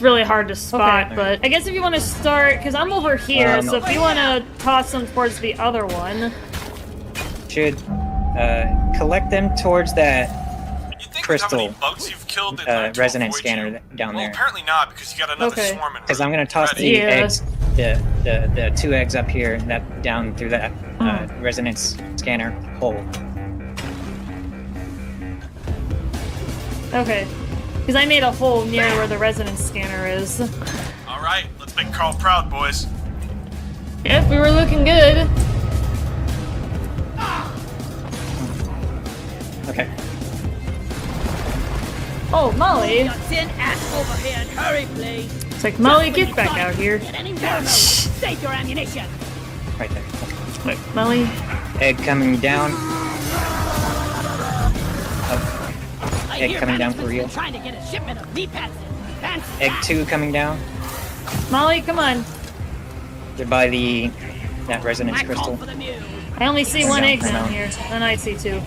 really hard to spot, Okay. but I guess if you want to start, because I'm over here, so if you want to toss them towards the other one. Should collect them towards that You think how crystal many bugs you've killed that learned to resonance avoid scanner you? down Well, there. apparently not, because you got another Okay. swarm in Because I'm gonna toss the Yeah. eggs, the 2 eggs up here, and that down through that resonance scanner hole. Okay. Because I made a hole near where the resonance scanner is. Alright, let's make Carl proud, boys. Yep, we were looking good. Okay. Oh, Molly. Your tin ass over here and hurry, please. It's like, Molly, get back out here. Get any ammo. Save your ammunition. Right there. Wait, Molly. Egg coming down. I Egg hear coming down management's for real. been trying to get a shipment of knee pads in. Fancy Egg that. 2 coming down. Molly, come on. They're by that resonance I call crystal. for the mule. I only see Turn 1 down, egg turn down down. here, and I see 2.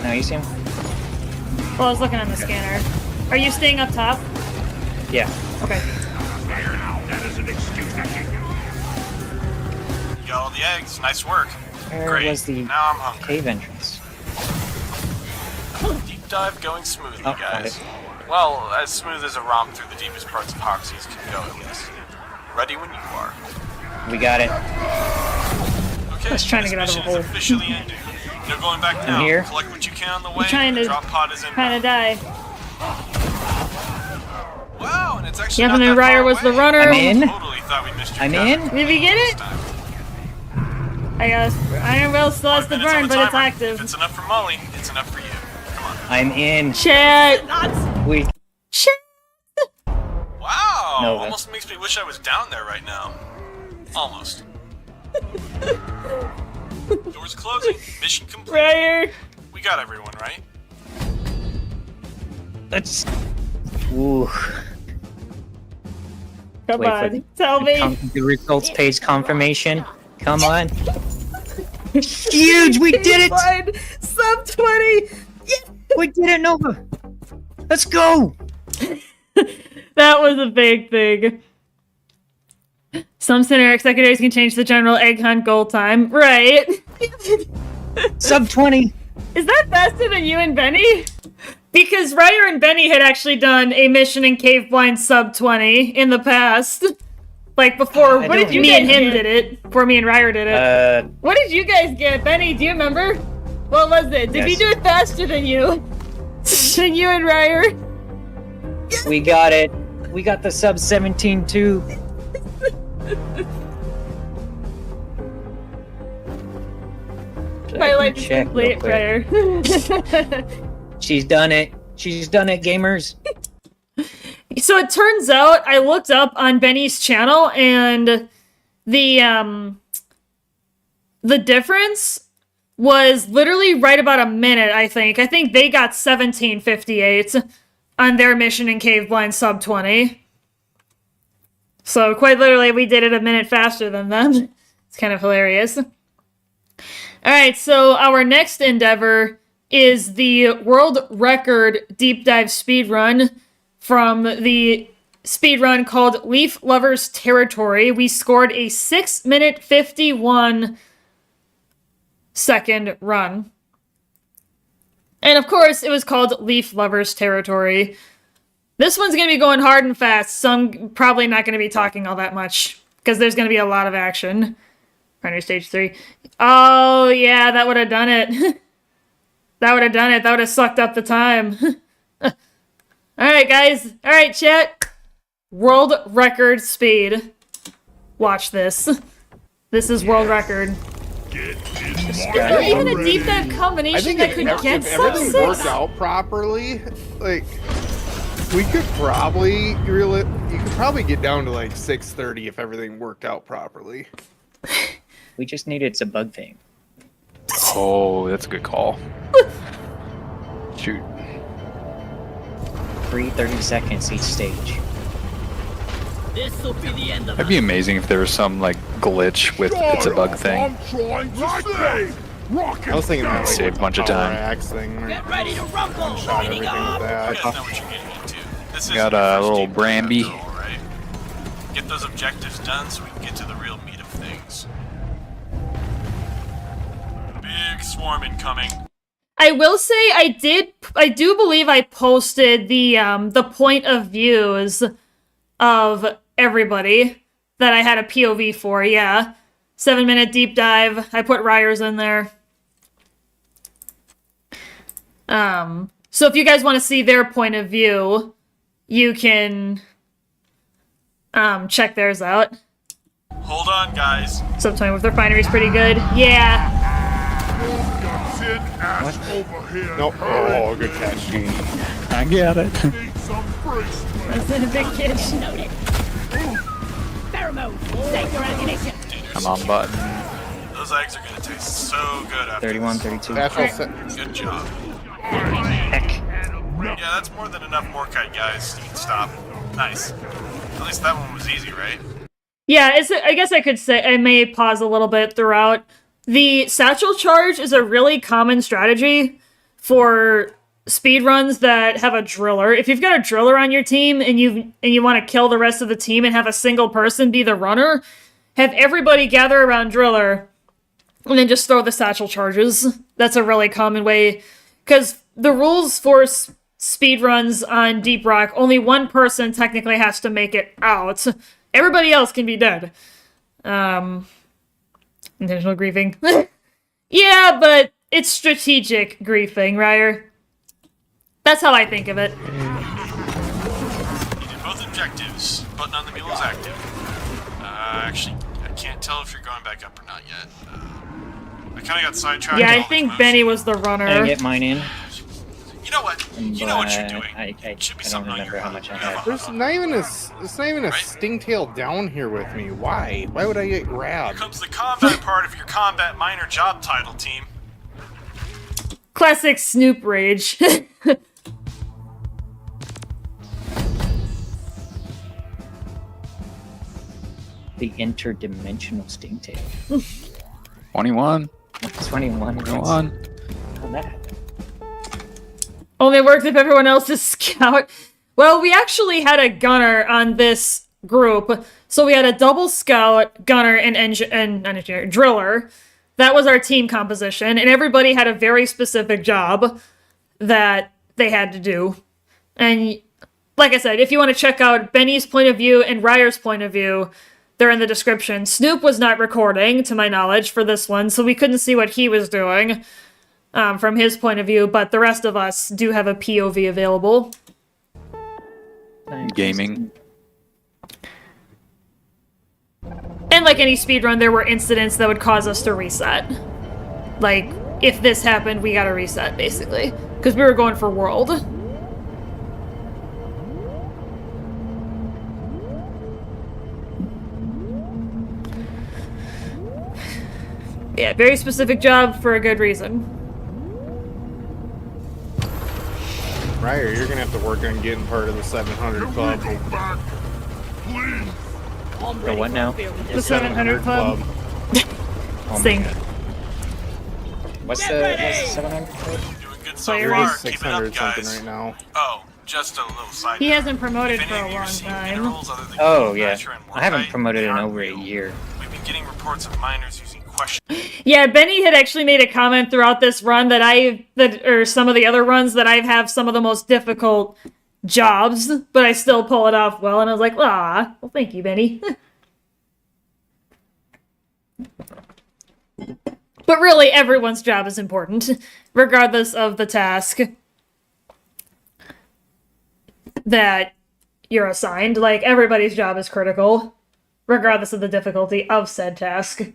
Now you see him? Well, I was looking on the scanner. Are you staying up top? Yeah. Okay. That is an excuse. You got all the eggs, nice work. Where Great, was the now I'm hungry. cave entrance? Deep dive going smoothly, Oh, found guys. it. Well, as smooth as a romp through the deepest parts of Hoxie's can go, at least. Ready when you are. We got it. Okay, was trying to this get out of a mission hole. is officially ended. No going back now. here. Collect what you can on the way. trying the to drop pod is in. Kinda die. Wow, and it's actually Yeah, not and that then far Ryer was the away. runner. I'm in. Totally thought we missed your I'm cut. in. Did we get it? This time. I guess Iron Will still has to 5 minutes on burn, the but it's timer. active. If it's enough for Molly, it's enough for you. Come on. I'm in. Chat! We Chat! Wow! No, Almost makes me wish I was down there right now. Almost. Doors closing. Mission complete. Ryer! We got everyone, right? let's. Ooh. Come Wait for on, tell me. The results page confirmation. Come on. Huge! We did it! Fine. Sub 20! We did it, Nova! Let's go! That was a big thing. Some center secondaries can change the general egg hunt goal time. Right. Sub 20! Is that faster than you and Benny? Because Ryer and Benny had actually done a mission in Cave Blind sub 20 in the past. Like before, I what did don't you me and remember. him did it? Before me and Ryer did it. What did you guys get? Benny, do you remember? What was it? Did we Yes. do it faster than you? Than you and Ryer? We got it. We got the sub 17 too. My life is check real complete, quick. Ryer. She's done it. She's done it, gamers. So it turns out I looked up on Benny's channel and the difference was literally right about a minute, I think. I think they got 1758 on their mission in Cave Blind sub 20. So quite literally we did it a minute faster than them. It's kind of hilarious. Alright, so our next endeavor is the world record deep dive speed run from the speed run called Leaf Lovers Territory. We scored a 6-minute 51-second run. And of course, it was called Leaf Lovers Territory. This one's going to be going hard and fast, so I'm probably not going to be talking all that much, because there's going to be a lot of action. Primary Stage 3. Oh, yeah, that would have done it. That would have done it. That would have sucked up the time. Alright, guys. Alright, chat. World record speed. Watch this. This is world record. Is there even a deep dive combination that could get if sub everything 6? worked out properly, like we could probably you could probably get down to like 630 if everything worked out properly. We just need it's a bug thing. Oh, that's a good call. Shoot. 30 seconds each stage. This will be the end of That'd be amazing if there was some like glitch with it's a bug thing. I was thinking that Save a bunch of time. axe thing. Get ready to rumble! Shot Lighting everything up! with that. You guys know what you're getting into. This is Got a little Bramby. Right? Get those objectives done so we can get to the real meat of things. Big swarm incoming. I will say I do believe I posted the point of views of everybody that I had a POV for, yeah. 7-minute deep dive. I put Ryers in there. So if you guys want to see their point of view, you can check theirs out. Hold on, guys. Subtime with Refinery's pretty good. Yeah. Nope. Oh, good catch. I get it. That's in a big kitch. Noted. Pheromone! Save your ammunition! I'm on button. Those eggs are gonna taste so good after 31, this. 32. Natural set. Good job. Heck. Yeah, that's more than enough Morkite, guys. You can stop. Nice. At least that one was easy, right? Yeah, I guess I could say I may pause a little bit throughout. The satchel charge is a really common strategy for speedruns that have a driller. If you've got a driller on your team and you want to kill the rest of the team and have a single person be the runner, have everybody gather around driller and then just throw the satchel charges. That's a really common way, because the rules for speedruns on Deep Rock, only one person technically has to make it out. Everybody else can be dead. Intentional griefing. Yeah, but it's strategic griefing, Ryer. That's how I think of it. You did both objectives. Button on the mule is active. Actually, I can't tell if you're going back up or not yet. I kind of got sidetracked. Yeah, I think Benny was the runner. Can I get mine in? You know what? You know what you're doing. I don't remember how much I had. There's not even a stingtail down here with me. Why? Why would I get Here grabbed? comes the combat part of your combat minor job title, team. Classic Snoop rage. The interdimensional stingtail. 21. 21. Go on. How'd that happen? Only works if everyone else is scout. Well, we actually had a gunner on this group. So we had a double scout, gunner, and engineer, driller. That was our team composition. And everybody had a very specific job that they had to do. And like I said, if you want to check out Benny's point of view and Ryer's point of view, they're in the description. Snoop was not recording, to my knowledge, for this one, so we couldn't see what he was doing from his point of view, but the rest of us do have a POV available. Gaming. And like any speedrun, there were incidents that would cause us to reset. Like, if this happened, we gotta reset, basically. Because we were going for world. Yeah, very specific job for a good reason. Ryer, you're gonna have to work on getting part of the 700 club. The what now? The 700 club. Oh Sing. What's the 700 club? Doing So player. far, He's- keep it 600 up, something guys. right now. Oh, just a little side He note. hasn't promoted If for any a of you long receive time. minerals other than Oh gold, yeah, nitro, and I haven't mortite, promoted they in aren't over a real. year. We've been getting reports of miners using question. Yeah, Benny had actually made a comment throughout this run or some of the other runs that I have some of the most difficult jobs, but I still pull it off well, and I was like, ah, well, thank you, Benny. But really, everyone's job is important, regardless of the task that you're assigned. Like, everybody's job is critical, regardless of the difficulty of said task.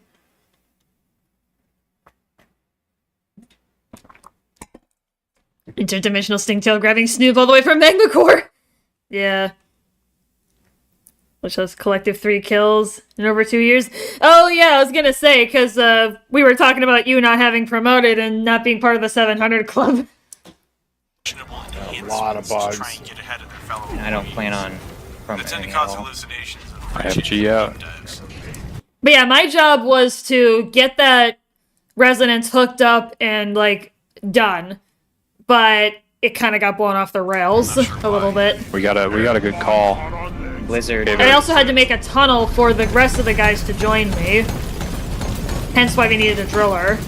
Interdimensional Stingtail grabbing Snoop all the way from Magma Core! Yeah. Which has collective 3 kills in over 2 years. Oh yeah, I was gonna say, because we were talking about you not having promoted and not being part of the 700 club. A lot of bugs. I don't plan on They tend to promoting at cause all. hallucinations. I have G out. But yeah, my job was to get that resonance hooked up and, like, done. But it kind of got blown off the rails a little bit. We got a good call. Blizzard. I also had to make a tunnel for the rest of the guys to join me. Hence why we needed a driller.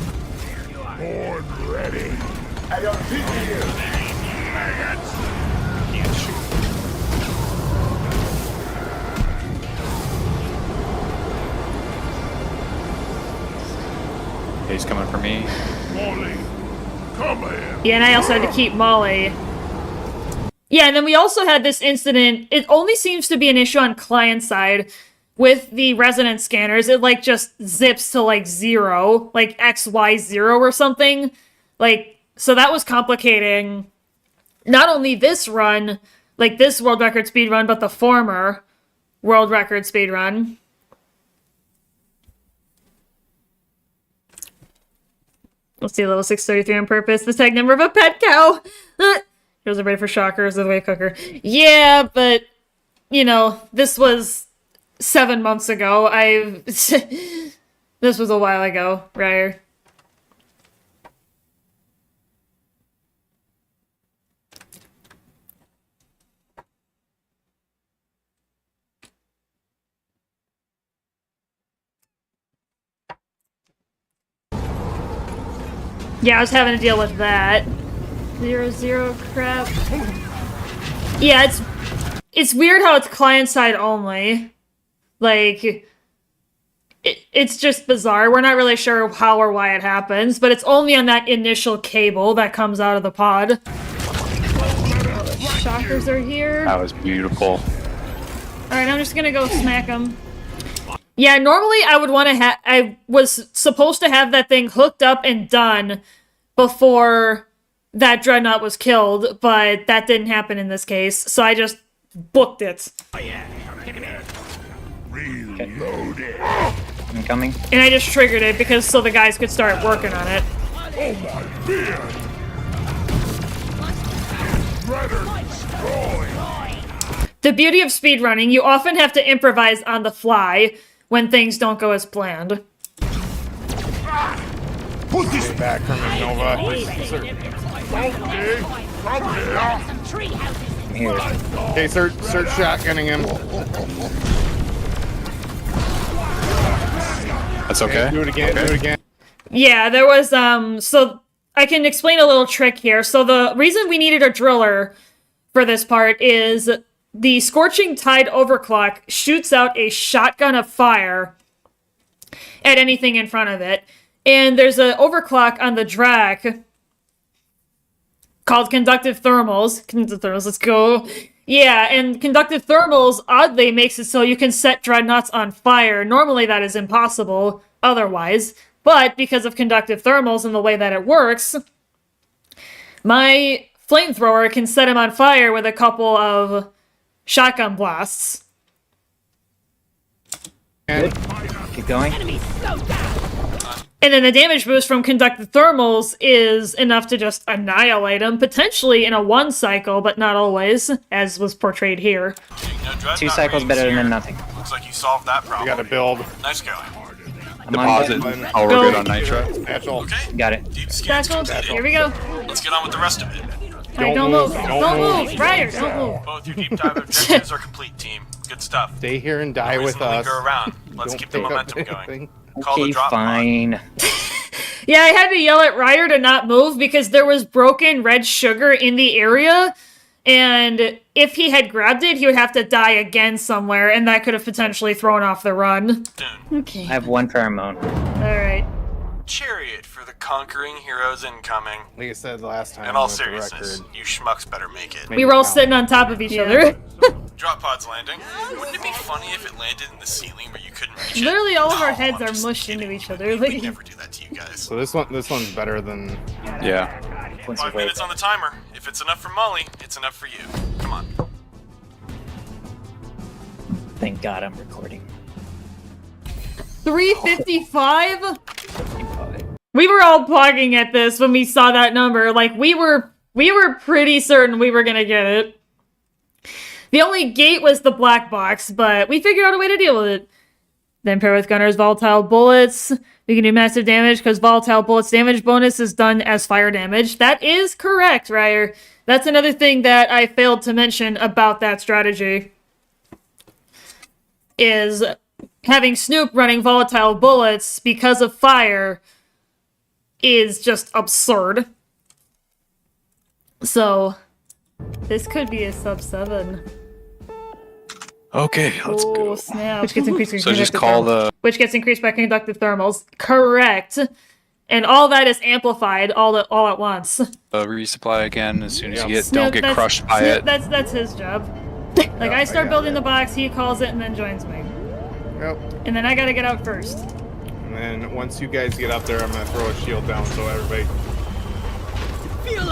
He's coming for me. Yeah, and I also had to keep Molly. Yeah, and then we also had this incident. It only seems to be an issue on client side with the resonance scanners. It, like, just zips to, like, 0, like XY0 or something. Like, so that was complicating not only this run, like this world record speed run, but the former world record speed run. Let's see, level 633 on purpose. The tag number of a pet cow. Here's a ready for shockers, the wave cooker. Yeah, but, you know, this was 7 months ago. This was a while ago, right? Yeah, I was having to deal with that. 0-0 crap. Yeah, it's weird how it's client side only. Like, it's just bizarre. We're not really sure how or why it happens, but it's only on that initial cable that comes out of the pod. Shockers are here. That was beautiful. Alright, I'm just gonna go smack them. Yeah, normally I would want to I was supposed to have that thing hooked up and done before that Dreadnought was killed, but that didn't happen in this case, so I just booked it. I'm coming. And I just triggered it because so the guys could start working on it. The beauty of speedrunning, you often have to improvise on the fly when things don't go as planned. Put this back from me, Nova. I'm here. Okay, start shotgunning him. That's okay. Do it again, do it again. Yeah, there was, so I can explain a little trick here. So the reason we needed a driller for this part is the Scorching Tide Overclock shoots out a shotgun of fire at anything in front of it. And there's an overclock on the Drac called Conductive Thermals. Conductive Thermals, let's go. Yeah, and Conductive Thermals oddly makes it so you can set Dreadnoughts on fire. Normally that is impossible otherwise, but because of Conductive Thermals and the way that it works, my flamethrower can set him on fire with a couple of shotgun blasts. Good. Keep going. And then the damage boost from Conductive Thermals is enough to just annihilate him, potentially in a 1 cycle, but not always, as was portrayed here. 2 cycles better than nothing. Looks like you solved that problem. You gotta build. Nice going. Deposit. button. Oh, we're Go. good on Nitro. Satchel. Okay. Got it. Deep scan's Satchel, completed. here we go. Let's get on with the rest of it. Alright, don't move. Don't move. Ryer, don't move. Both your deep dive objectives are complete, team. Good stuff. Stay here and die No with reason to us. linger around. Let's Don't keep the pick up momentum going. anything. Call the Okay, drop pod. fine. Yeah, I had to yell at Ryer to not move because there was broken red sugar in the area, and if he had grabbed it, he would have to die again somewhere, and that could have potentially thrown off the run. Okay. I have one pheromone. Alright. Chariot for the conquering heroes incoming. Like I said last time. In all with the seriousness, record, you schmucks better make it. We were all sitting on top of each other. Drop pod's landing. Wouldn't it be funny if it landed in the ceiling where you couldn't reach it? Literally all of our No, heads I'm are just mushed kidding. into each other. We'd Like, never do that to you guys. So this one's better than. Yeah. 5 minutes on the timer. If it's enough for Molly, it's enough for you. Come on. Thank God I'm recording. 355? We were all plugging at this when we saw that number. Like, we were pretty certain we were gonna get it. The only gate was the black box, but we figured out a way to deal with it. Then pair with Gunner's volatile bullets. We can do massive damage because volatile bullets damage bonus is done as fire damage. That is correct, Ryer. That's another thing that I failed to mention about that strategy. Is having Snoop running volatile bullets because of fire is just absurd. So, this could be a sub 7. Okay, let's Oh, go. snap. Which gets increased by So just conductive call thermals. the Which gets increased by conductive thermals. Correct. And all that is amplified all at once. resupply again as soon as you get. Snoop, Don't get that's- crushed by Snoop, it. That's his job. Like, I start building the box, he calls it, and then joins me. Yep. And then I gotta get out first. And then once you guys get up there, I'm gonna throw a shield down so everybody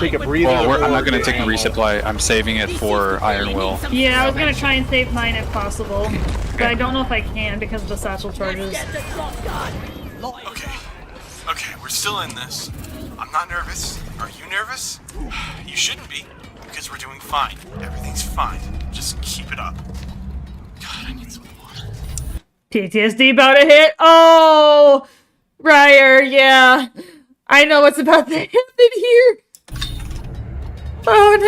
take a breather. Well, I'm not gonna before take the ammo. resupply. I'm saving it for Iron Will. Yeah, I was gonna try and save mine if possible. But I don't know if I can because of the satchel charges. Okay. Okay, we're still in this. I'm not nervous. Are you nervous? You shouldn't be, because we're doing fine. Everything's fine. Just keep it up. God, I need some water. PTSD about to hit. Oh, Ryer, yeah. I know what's about to happen here. Oh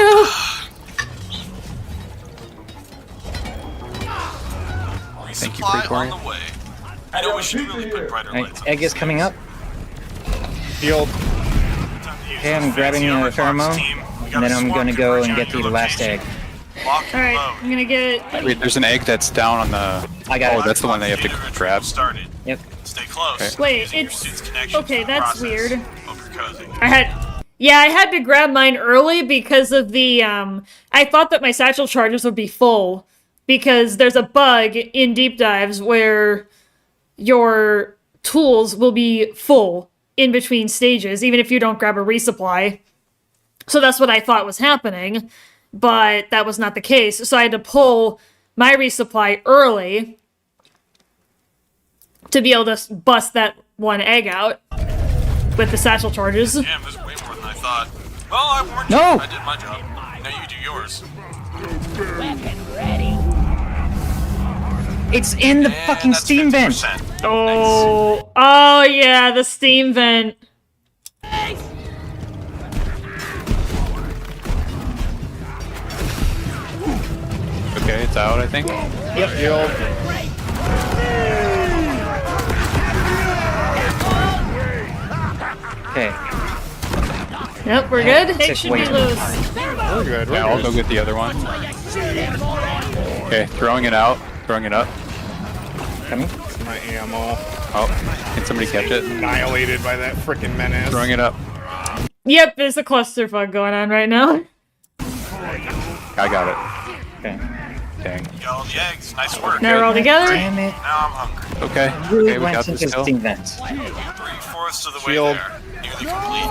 Thank you, Resupply Precory. on the way. I know we should really put brighter lights on. Egg is coming up. Shield. Okay, I'm grabbing a pheromone, and then I'm gonna go and get the last egg. no. Alright, I'm gonna get... Wait, there's an egg that's down on the. I got Oh, it. that's the one they have to grab. Started. Yep. Stay close. Okay. Wait, Using your it's... suit's connection to Okay, the that's process. weird. Hope you're cozy. I had to grab mine early because of the, I thought that my satchel charges would be full. Because there's a bug in deep dives where your tools will be full in between stages, even if you don't grab a resupply. So that's what I thought was happening, but that was not the case. So I had to pull my resupply early to be able to bust that one egg out with the satchel charges. Damn, there's way more than I thought. Well, I warned No! you. I did my job. Now you do yours. It's in the fucking that's steam vent. 50%. Oh, oh yeah, the steam vent. Okay, it's out, I think. Yep. Shield. Okay. Yep, we're good. Egg Six should be wings. loose. We're good. Yeah, I'll go get the other one. Okay, throwing it out. Throwing it up. Coming. My ammo Oh, can somebody catch it? annihilated by that freaking menace. Throwing it up. Yep, there's a clusterfuck going on right now. I got it. Okay. Dang. You got all the eggs. Nice work. Now we're all together. Damn it. Now I'm hungry. Okay. Really Okay, we went got into this the kill. steam vent. 3/4 of the way Shield. there. Nearly complete.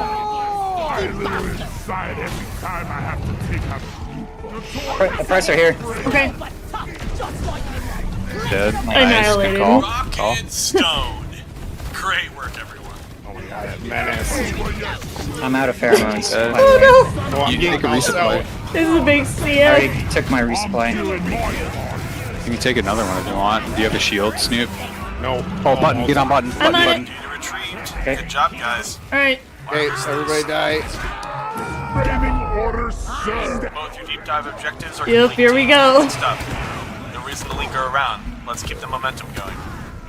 Oppressor here. Okay. Dead. Annihilated. Nice. Good call. Rock Call. and stone. Great work, everyone. Oh my god, that menace. I'm out of pheromones. Dead. by the way. Oh, I'm You getting take a bounced resupply. out. This is a big I CF. already took my resupply. You can take another one if you want. Do you have a shield, Snoop? No. Oh, button. Get on button. I'm Button. on Button. it. Data retrieved. Okay. Good job, guys. Alright. Okay, everybody die. Both your deep dive objectives are Yep, complete. here we go. Good stuff. No reason to linger around. Let's keep the momentum going.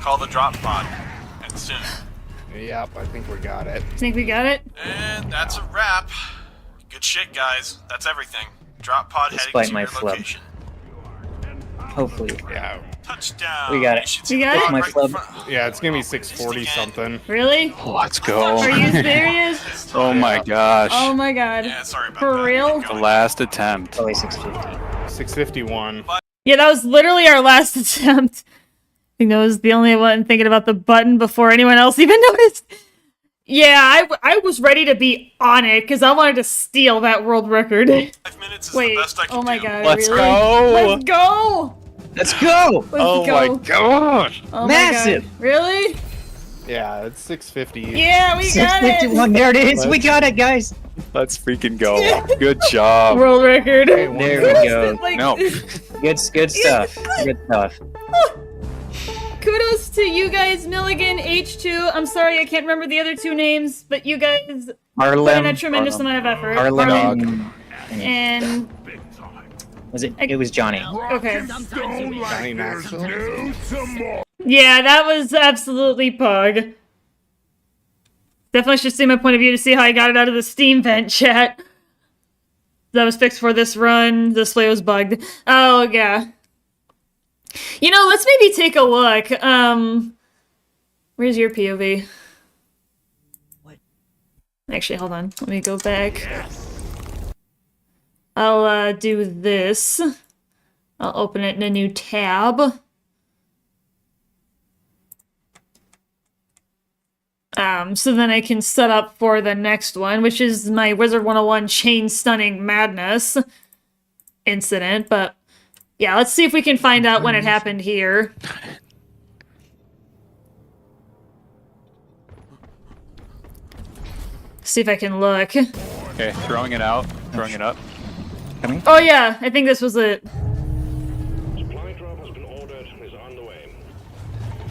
Call the drop pod. And soon. Yep, I think we got it. Think we got it? And that's a wrap. Good shit, guys. That's everything. Drop pod heading Despite to my your flub. location. Hopefully. Yeah. Touchdown. We got it. should You see got the it? pod My right in flub. front- Yeah, it's gonna be 640 something. Really? Let's go. Are you serious? Oh my gosh. Oh my god. Yeah, sorry about For that. real? The last attempt. Probably 650. 651. Yeah, that was literally our last attempt. I think that was the only one thinking about the button before anyone else even noticed. Yeah, I was ready to be on it because I wanted to steal that world record. 5 minutes is Wait, the best I can oh my do. god, Let's really? go. Let's go! Let's go! Let's Oh go. my gosh. Oh Massive! My god. Really? Yeah, it's 650. Yeah, we got it! 651. There it is. We got it, guys. Let's freaking go. Good job. World record. There we go. Like, No. Good stuff. Good stuff. Kudos to you guys, Milligan, H2. I'm sorry I can't remember the other two names, but you guys put in a Harlem. tremendous amount of effort. Harlem. And Was it? It was Johnny. okay. Johnny Knoxville. Yeah, that was absolutely pug. Definitely should see my point of view to see how I got it out of the Steam vent chat. That was fixed for this run. This display was bugged. Oh, yeah. You know, let's maybe take a look. Where's your POV? What? Actually, hold on. Let me go back. I'll do this. I'll open it in a new tab. So then I can set up for the next one, which is my Wizard 101 Chain Stunning Madness incident. But yeah, let's see if we can find out when it happened here. See if I can look. Okay, throwing it out. Throwing it up. Coming. Oh yeah, I think this was it. Supply drop has been ordered and is on the way.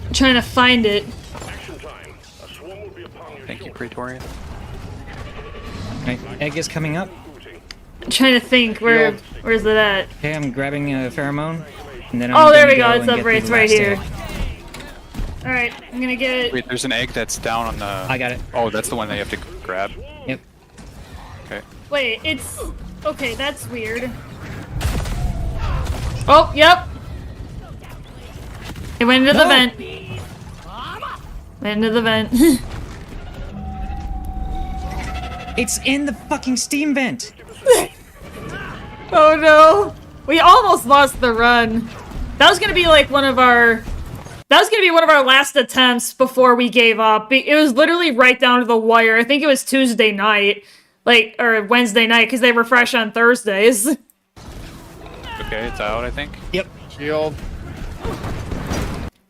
I'm trying to find it. Action time. A swarm will be upon you. Thank you, Praetorian. Okay, egg is coming up. I'm trying to think. Where's it at? Okay, I'm grabbing a pheromone. And then Oh, there we gonna go. It's and up get right. the It's right last here. egg. All right, I'm gonna get it. Wait, there's an egg that's down on the... I got it. Oh, that's the one that you have to grab. Yep. Okay. Wait, it's okay. That's weird. Oh, yep. It went into the vent. Went into the vent. It's in the fucking steam vent. Oh no, we almost lost the run. That was gonna be like one of our. That was gonna be one of our last attempts before we gave up. It was literally right down to the wire. I think it was Tuesday night, or Wednesday night, because they refresh on Thursdays. Okay, it's out, I think. Yep. Shield.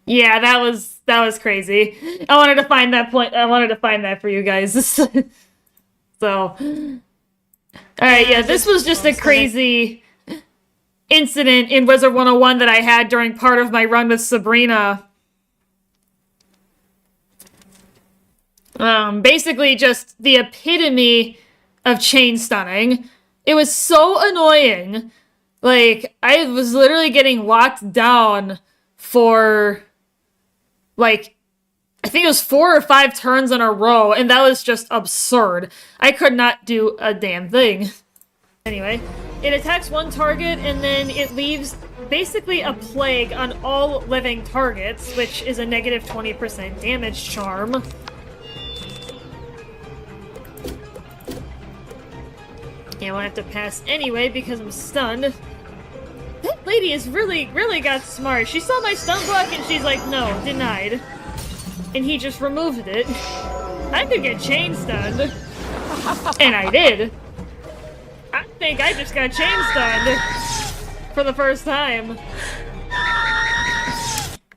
Yeah, that was crazy. I wanted to find that point. I wanted to find that for you guys. So, alright, yeah, this was just a crazy incident in Wizard 101 that I had during part of my run with Sabrina. Basically just the epitome of chain stunning. It was so annoying. Like, I was literally getting locked down for, like, I think it was 4 or 5 turns in a row, and that was just absurd. I could not do a damn thing. Anyway, it attacks one target, and then it leaves basically a plague on all living targets, which is a negative 20% damage charm. Yeah, well, I have to pass anyway because I'm stunned. That lady is really got smart. She saw my stun block and she's like, no, denied. And he just removed it. I could get chain stunned. And I did. I think I just got chain stunned for the first time.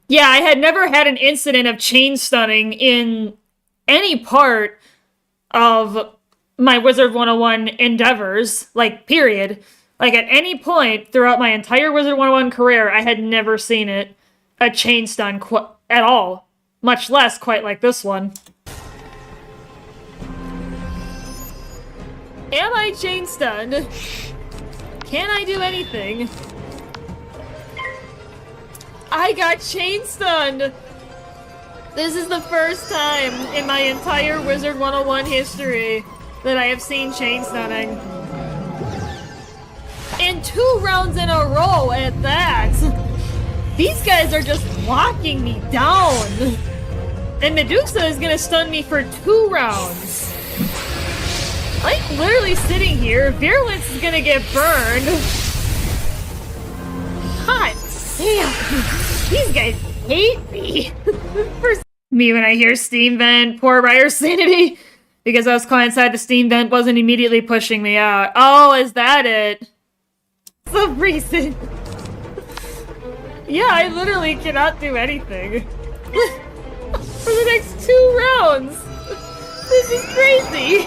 Yeah, I had never had an incident of chain stunning in any part of my Wizard 101 endeavors, like, period. Like, at any point throughout my entire Wizard 101 career, I had never seen it. a chain stun at all, much less quite like this one. Am I chain stunned? Can I do anything? I got chain stunned! This is the first time in my entire Wizard 101 history that I have seen chain stunning. And 2 rounds in a row at that! These guys are just locking me down! And Medusa is gonna stun me for 2 rounds! I'm literally sitting here, Virulence is gonna get burned! Hot damn! These guys hate me! For me when I hear Steam Vent, poor Ryer's sanity! Because I was caught inside the Steam Vent wasn't immediately pushing me out. Oh, is that it? Some reason. Yeah, I literally cannot do anything. For the next 2 rounds! This is crazy!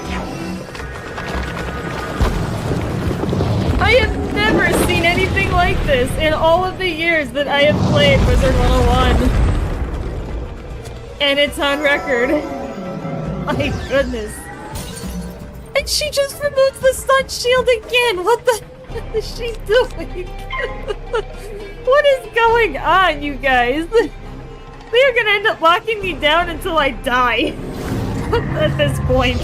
I have never seen anything like this in all of the years that I have played Wizard 101. And it's on record. My goodness. And she just removes the stun shield again! What the hell is she doing? What is going on, you guys? They are gonna end up locking me down until I die. At this point.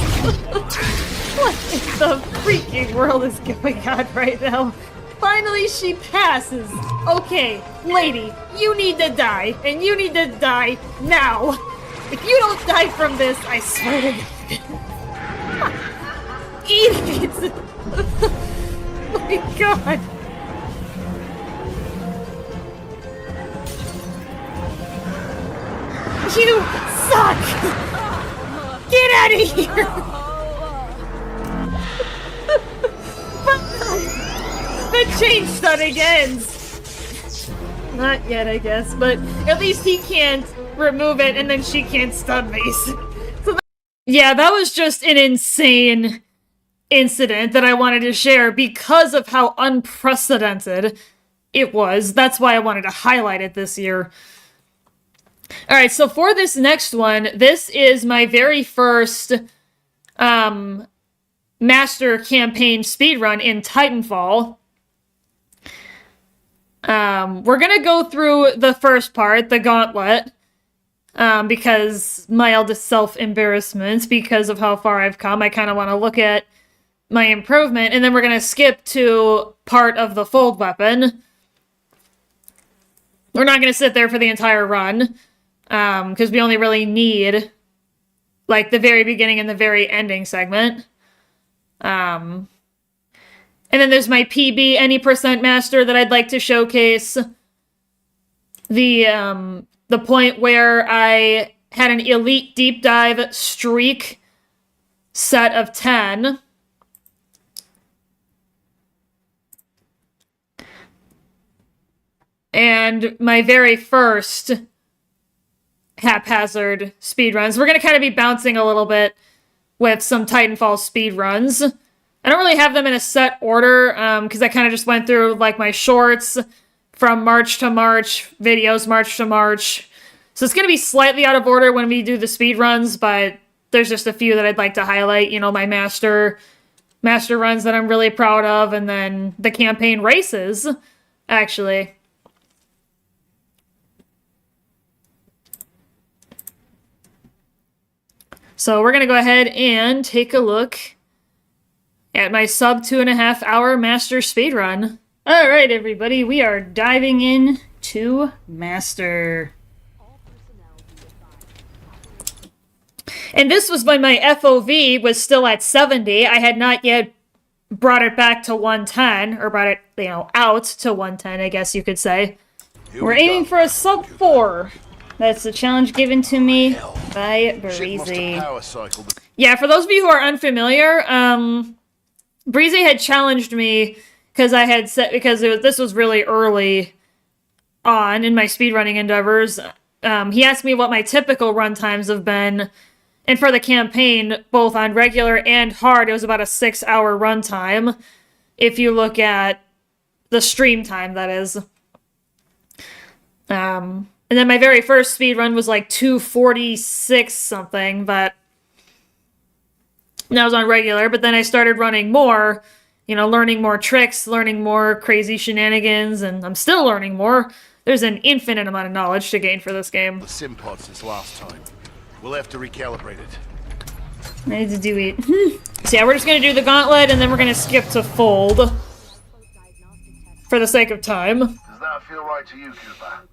What in the freaking world is going on right now? Finally, she passes. Okay, lady, you need to die, and you need to die now. If you don't die from this, I swear to God. Idiots! My God. You suck! Get out of here! The chain stunning ends! Not yet, I guess, but at least he can't remove it and then she can't stun me. So yeah, that was just an insane incident that I wanted to share because of how unprecedented it was. That's why I wanted to highlight it this year. Alright, so for this next one, this is my very first Master Campaign speedrun in Titanfall. We're gonna go through the first part, the Gauntlet, because my eldest self-embarrassment, because of how far I've come. I kind of want to look at my improvement, and then we're gonna skip to part of the Fold Weapon. We're not gonna sit there for the entire run, because we only really need, like, the very beginning and the very ending segment. And then there's my PB, any percent master that I'd like to showcase. The point where I had an elite deep dive streak set of 10. And my very first haphazard speedruns. We're going to kind of be bouncing a little bit with some Titanfall speedruns. I don't really have them in a set order, because I kind of just went through, like, my shorts from March to March, videos March to March. So it's going to be slightly out of order when we do the speedruns, but there's just a few that I'd like to highlight. You know, my master runs that I'm really proud of, and then the campaign races, actually. So we're going to go ahead and take a look at my sub 2.5 hour master speedrun. Alright everybody, we are diving in to master. And this was when my FOV was still at 70. I had not yet brought it back to 110, or brought it, you know, out to 110, I guess you could say. We're aiming for a sub 4. That's the challenge given to me by Breezy. Yeah, for those of you who are unfamiliar, Breezy had challenged me because I had set, because this was really early on in my speedrunning endeavors. He asked me what my typical run times have been, and for the campaign, both on regular and hard, it was about a 6-hour run time. If you look at the stream time, that is. And then my very first speed run was like 2:46 something, but that was on regular. But then I started running more, you know, learning more tricks, learning more crazy shenanigans, and I'm still learning more. There's an infinite amount of knowledge to gain for this game. The sim pod since last time. We'll have to recalibrate it. I need to do it. So yeah, we're just gonna do the gauntlet, and then we're gonna skip to Fold. For the sake of time. Does that feel right to you, Cooper?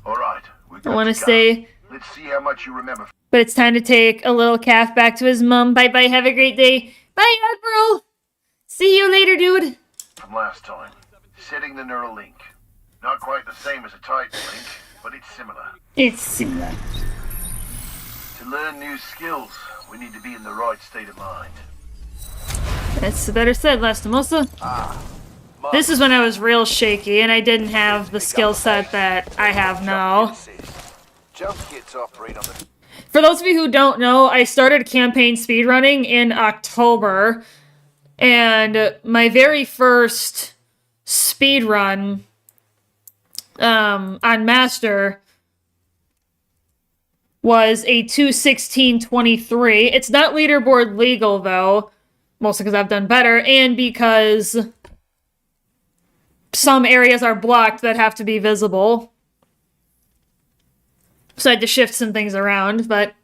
Alright, I want to stay. Let's see how much you remember. But it's time to take a little calf back to his mom. Bye-bye, have a great day. Bye, Admiral! See you later, dude. From last time. Setting the neural link. Not quite the same as a Titan link, but it's similar. It's similar. To learn new skills, we need to be in the right state of mind. That's better said, Lastimosa. This is when I was real shaky, and I didn't have the skill set that I have now. For those of you who don't know, I started campaign speedrunning in October, and my very first speedrun on Master was a 2:16:23. It's not leaderboard legal, though, mostly because I've done better, and because some areas are blocked that have to be visible. So I had to shift some things around, but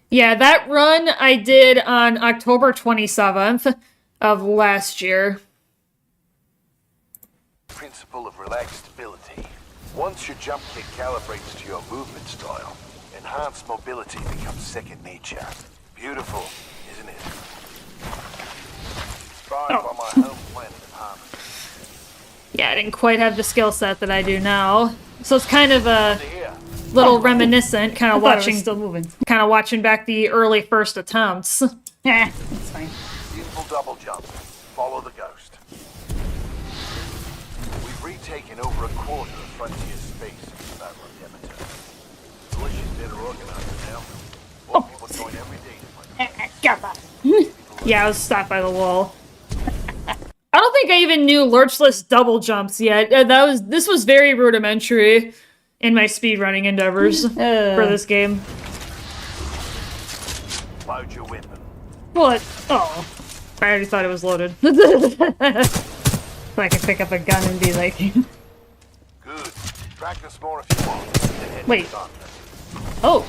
yeah, that run I did on October 27th of last year. Principle of relaxed stability. Once your jump kick calibrates to your movement style, enhanced mobility becomes second nature. Beautiful, isn't it? Inspired by my home planet of Harmony. Yeah, I didn't quite have the skill set that I do now. So it's kind of a little reminiscent, kind of watching, still moving. kind of watching back the early first attempts. Yeah, that's fine. Simple double jump. Follow the ghost. We've retaken over a quarter of frontier space since that Demeter. Militia's better organized now. More people join every day to fight. Yeah, I was stopped by the wall. I don't think I even knew lurchless double jumps yet. This was very rudimentary in my speedrunning endeavors for this game. Load your weapon. What? Oh, I already thought it was loaded. So I can pick up a gun and be like, Good. Practice more if you want. wait. Oh,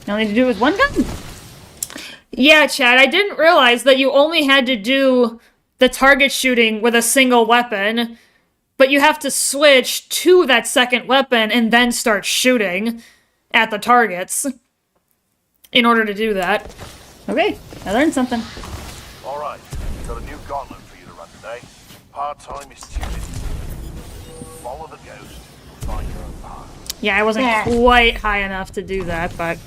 I only need to do it with one gun? Yeah, Chad, I didn't realize that you only had to do the target shooting with a single weapon, but you have to switch to that second weapon and then start shooting at the targets in order to do that. Okay, I learned something. Alright, got a new gauntlet for you to run today. Part-time is student. Follow the ghost, find your own path. Yeah, I wasn't quite high enough to do that, but...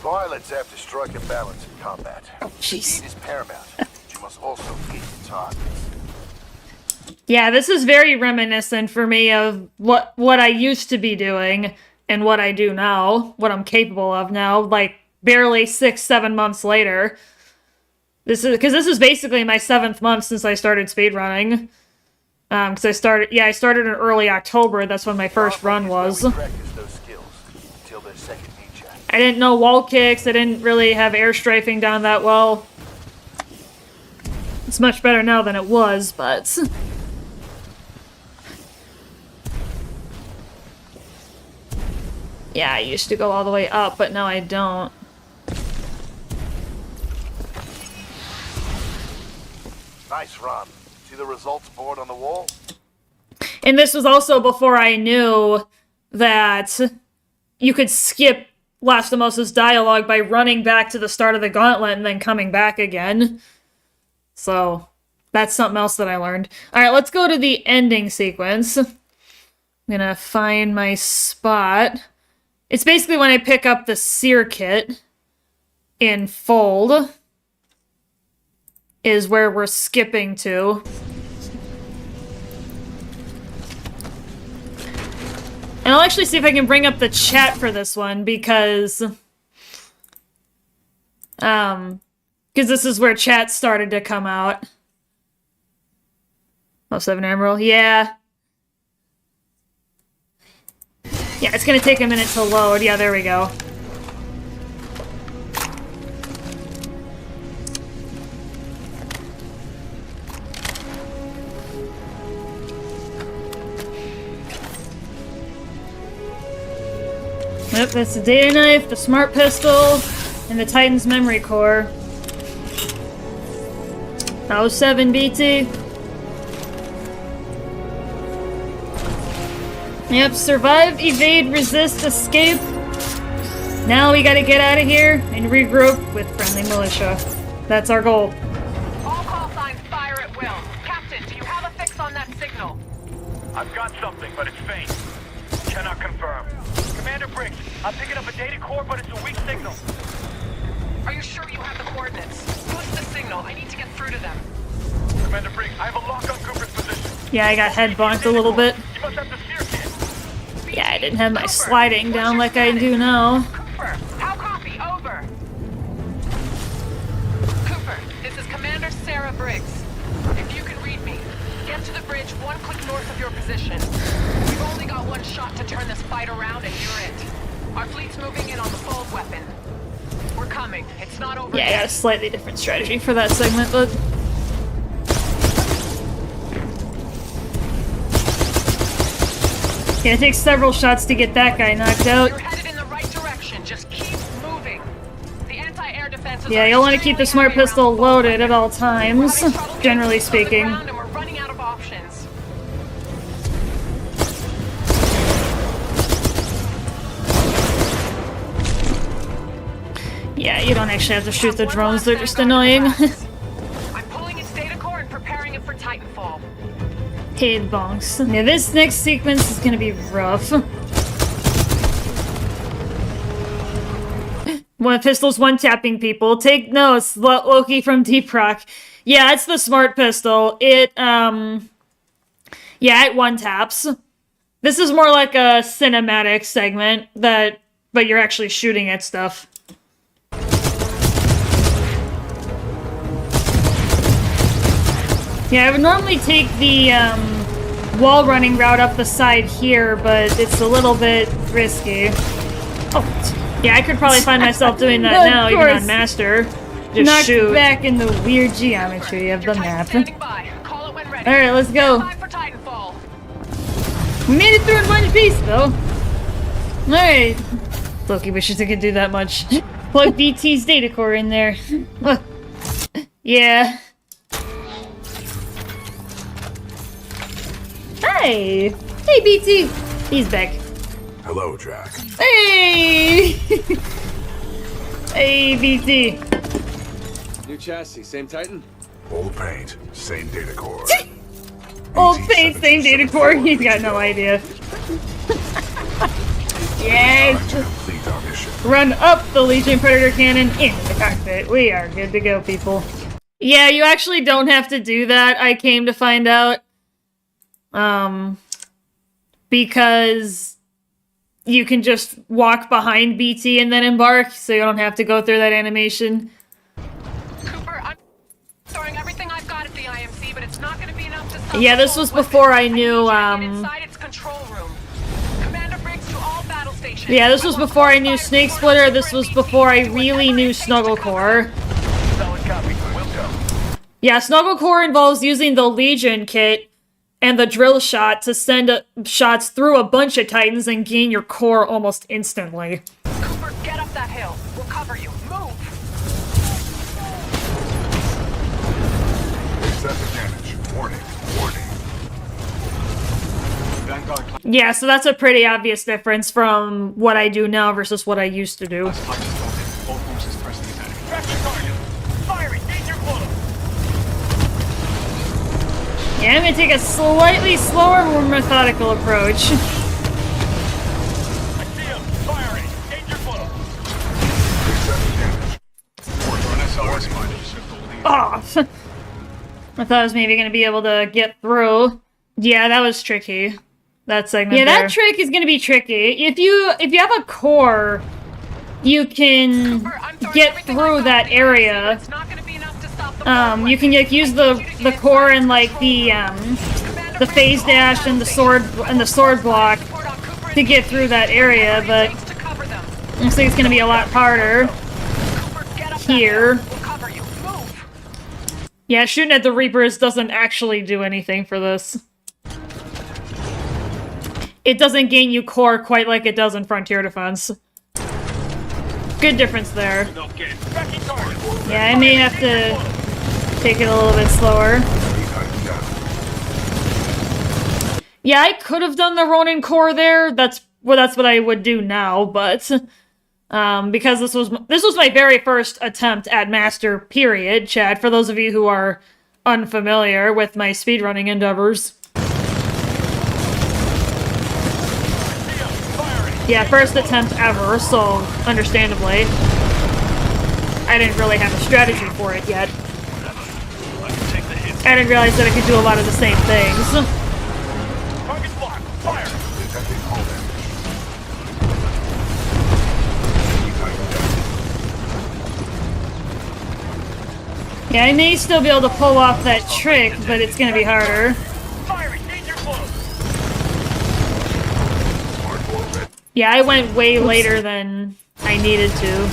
Pilots have to strike a balance in combat. Jeez. Speed is paramount, but you must also hit your targets. Yeah, this is very reminiscent for me of what I used to be doing and what I do now, what I'm capable of now, like barely 6-7 months later. This is basically my 7th month since I started speedrunning. Because I started in early October. That's when my first run was. Practice those skills until they're second nature. I didn't know wall kicks. I didn't really have air strafing down that well. It's much better now than it was, but... Yeah, I used to go all the way up, but now I don't. Nice run. See the results board on the wall? And this was also before I knew that you could skip Lastimosa's dialogue by running back to the start of the gauntlet and then coming back again. So, that's something else that I learned. Alright, let's go to the ending sequence. I'm gonna find my spot. It's basically when I pick up the Seer Kit in Fold is where we're skipping to. And I'll actually see if I can bring up the chat for this one, because this is where chat started to come out. Oh, 7 Emerald. Yeah. Yeah, it's gonna take a minute to load. Yeah, there we go. Yep, that's the data knife, the smart pistol, and the Titan's memory core. Oh, 7 BT. Yep, survive, evade, resist, escape. Now we gotta get out of here and regroup with friendly militia. That's our goal. All call signs fire at will. Captain, do you have a fix on that signal? I've got something, but it's faint. Cannot confirm. Commander Briggs, I'm picking up a data core, but it's a weak signal. Are you sure you have the coordinates? Boost the signal. I need to get through to them. Commander Briggs, I have a lock on Cooper's position. Yeah, I got head bonked a little bit. You must have the steer kit. Yeah, I didn't have my sliding down like I do now. Cooper, how copy? Over. Cooper, this is Commander Sarah Briggs. If you can read me, get to the bridge 1 click north of your position. We've only got 1 shot to turn this fight around and you're it. Our fleet's moving in on the fold weapon. We're coming. It's not over Yeah, I yet. got a slightly different strategy for that segment, but... Yeah, it takes several shots to get that guy knocked out. You're headed in the right direction. Just keep moving. The anti-air defenses Yeah, you'll want to keep the smart pistol loaded at all times, generally speaking. and we're running out of options. Yeah, you don't actually have to shoot the drones, they're just annoying. I'm pulling its data core and preparing it for Titanfall. Hey, bonks. Yeah, this next sequence is gonna be rough. One pistols, one tapping people. Take notes, Loki from Deep Rock. Yeah, it's the smart pistol. It, yeah, it one taps. This is more like a cinematic segment but you're actually shooting at stuff. Yeah, I would normally take the wall running route up the side here, but it's a little bit risky. Oh, yeah, I could probably find myself doing that now, even on Master. Just knocked shoot. Back in the weird geometry of the map. Alright, let's go. We made it through in one piece, though. Alright. Loki wishes I could do that much. Plug BT's data core in there. Yeah. Hey! Hey, BT! He's back. Hello, Jack. Hey! Hey, BT. New chassis, same Titan? Old paint, same data core. Old paint, same data core. He's got no idea. Yes! Run up the Legion Predator cannon into the cockpit. We are good to go, people. Yeah, you actually don't have to do that, I came to find out. Because you can just walk behind BT and then embark, so you don't have to go through that animation. Cooper, I'm throwing everything I've got at the IMC, but it's not going to be enough to stop. Yeah, this was before I knew, inside its control room. Commander Briggs to all battle stations. Yeah, this was before I knew Snake Splitter, this was before I really knew Snugglecore. Yeah, Snugglecore involves using the Legion kit and the drill shot to send shots through a bunch of Titans and gain your core almost instantly. Cooper, get up that hill. We'll cover you. Move! Excessive damage. Warning. Yeah, so that's a pretty obvious difference from what I do now versus what I used to do. Yeah, I'm gonna take a slightly slower, more methodical approach. Oh! I thought I was maybe gonna be able to get through. Yeah, that was tricky. That segment. Yeah, that trick is gonna be tricky. If you have a core, you can get through that area. You can like use the core and like the the phase dash and the sword block to get through that area, but looks like it's gonna be a lot harder here. Yeah, shooting at the Reapers doesn't actually do anything for this. It doesn't gain you core quite like it does in Frontier Defense. Good difference there. Yeah, I may have to take it a little bit slower. Yeah, I could have done the Ronin core there. That's what I would do now, but because this was my very first attempt at Master, period, Chad, for those of you who are unfamiliar with my speedrunning endeavors. Yeah, first attempt ever, so understandably. I didn't really have a strategy for it yet. I didn't realize that I could do a lot of the same things. Yeah, I may still be able to pull off that trick, but it's gonna be harder. Yeah, I went way later than I needed to.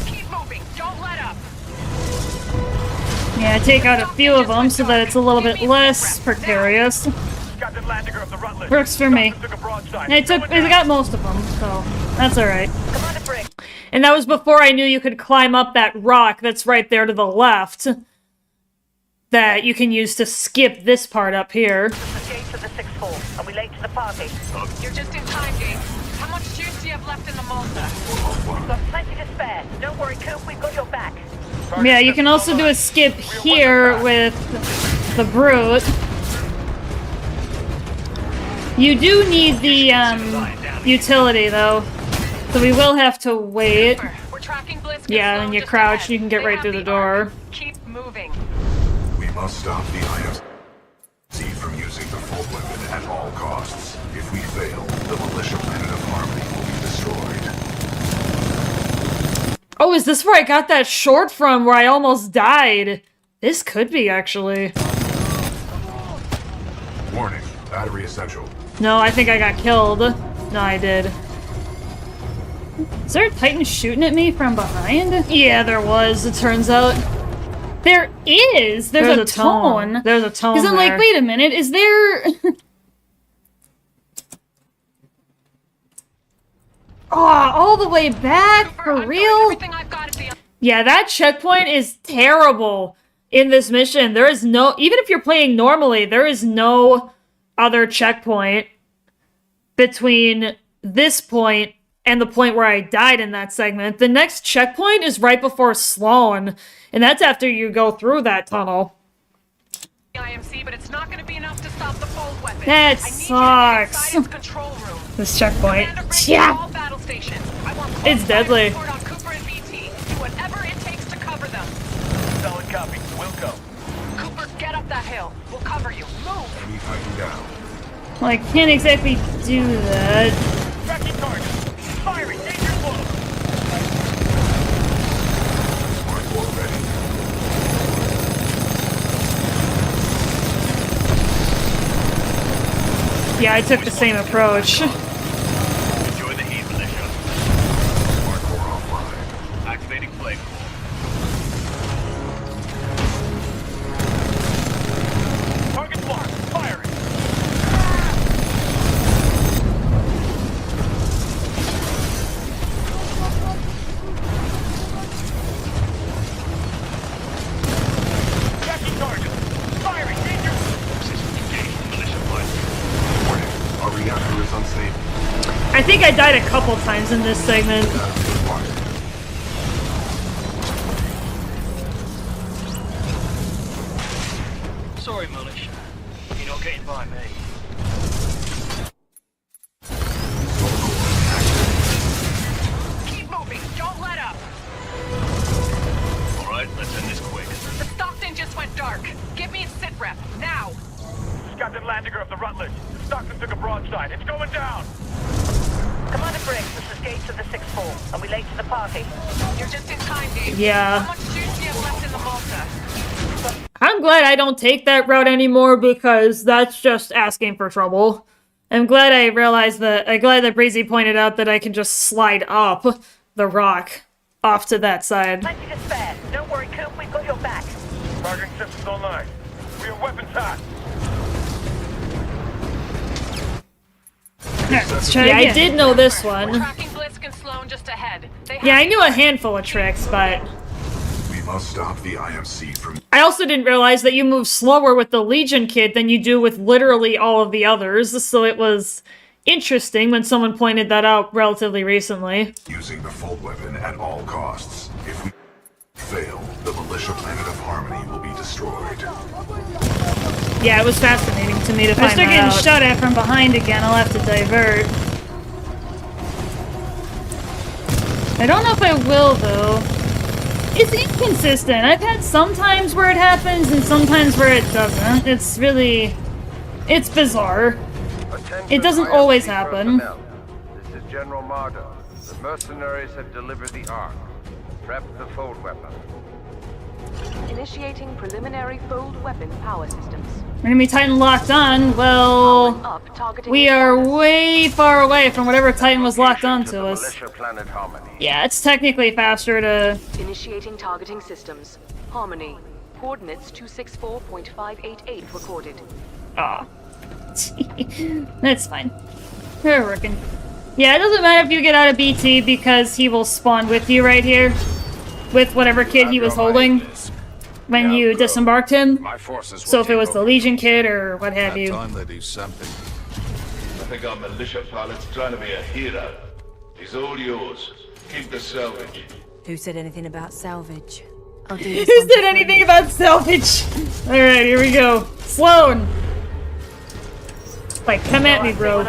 Keep moving. Don't let up. Yeah, take out a few of them so that it's a little bit less precarious. Works for me. I got most of them, so that's alright. And that was before I knew you could climb up that rock that's right there to the left that you can use to skip this part up here. Are we late to the party? You're just in time, Gabe. How much juice do you have left in the Malta? Got plenty to spare. Don't worry, Coop, we've got your back. Yeah, you can also do a skip here with the Brute. You do need the utility, though. So we will have to wait. Yeah, and you crouch and you can get right through the door. Keep moving. We must stop the IMC from using the full weapon at all costs. If we fail, the militia planet of Harmony will be destroyed. Oh, is this where I got that short from where I almost died? This could be, actually. Warning, battery essential. No, I think I got killed. No, I did. Is there a Titan shooting at me from behind? Yeah, there was, it turns out. There is! There's a tone. There's a tone. Because I'm like, wait a minute, is there... Oh, all the way back? For real? Yeah, that checkpoint is terrible in this mission. There is no... Even if you're playing normally, there is no other checkpoint between this point and the point where I died in that segment. The next checkpoint is right before Sloan, and that's after you go through that tunnel. IMC, but it's not going to be enough to stop the fold weapon. That sucks. This checkpoint. Yeah. It's deadly. Whatever it takes to cover them. Solid copy. We'll go. Cooper, get up that hill. We'll cover you. Move. Enemy fighting down. Well, I can't exactly do that. Tracking target. Firing. Danger close. Smart ball ready. Yeah, I took the same approach. Enjoy the heat, militia. Smart core offline. Activating flame core. Target blocked. Firing. Tracking target. Firing. Danger. Engaged militia flight. Warning. Our reactor is unsafe. I think I died a couple times in this segment. Sorry, militia. You're not getting by me. Keep moving. Don't let up. Alright, let's end this quick. The Stockton just went dark. Give me a sit rep. Now. Captain Landiger of the Rutledge. Stockton took a broadside. It's going down. Commander Briggs, this is Gates of the 6-4. Are we late to the party? You're just in time, Gates. Yeah. How much juice do you have left in the Malta? I'm glad I don't take that route anymore because that's just asking for trouble. I'm glad I realized that. I'm glad that Breezy pointed out that I can just slide up the rock off to that side. Plenty to spare. Don't worry, Coop, we've got your back. Targeting systems online. We are weapons hot. Let's try again. I did know this one. Tracking Blisk and Sloan just ahead. Yeah, I knew a handful of tricks, but We must stop the IMC from... I also didn't realize that you move slower with the Legion kit than you do with literally all of the others, so it was interesting when someone pointed that out relatively recently. Using the Fold weapon at all costs. If we fail, the militia planet of Harmony will be destroyed. Yeah, it was fascinating to me to find that out. I start getting shot at from behind again, I'll have to divert. I don't know if I will, though. It's inconsistent. I've had some times where it happens and sometimes where it doesn't. It's really... it's bizarre. It doesn't always happen. This is General Mardo. The mercenaries have delivered the Ark. Prep the Fold weapon. Initiating preliminary Fold weapon power systems. Enemy Titan locked on. Well, we are way far away from whatever Titan was locked on to us. Yeah, it's technically faster to... Initiating targeting systems. Harmony. Coordinates 264.588 recorded. Ah. That's fine. We're working. Yeah, it doesn't matter if you get out of BT because he will spawn with you right here. With whatever kid he was holding when you disembarked him. So if it was the Legion kid or what have you. Time they do something. I think our militia pilot's trying to be a hero. He's all yours. Keep the salvage. Who said anything about salvage? Who said anything about salvage? Alright, here we go. Sloan! Like, come at me, bro.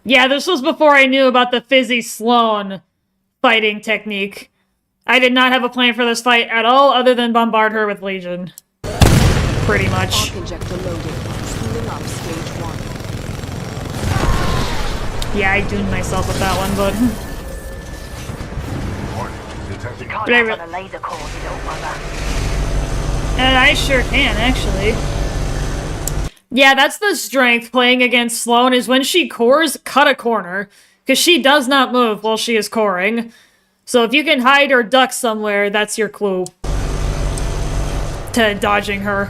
Yeah, this was before I knew about the Fizzy Sloan fighting technique. I did not have a plan for this fight at all, other than bombard her with Legion. Pretty much. Yeah, I doomed myself with that one, but... I sure can, actually. Yeah, that's the strength playing against Sloan, is when she cores, cut a corner. Because she does not move while she is coring. So if you can hide or duck somewhere, that's your clue to dodging her.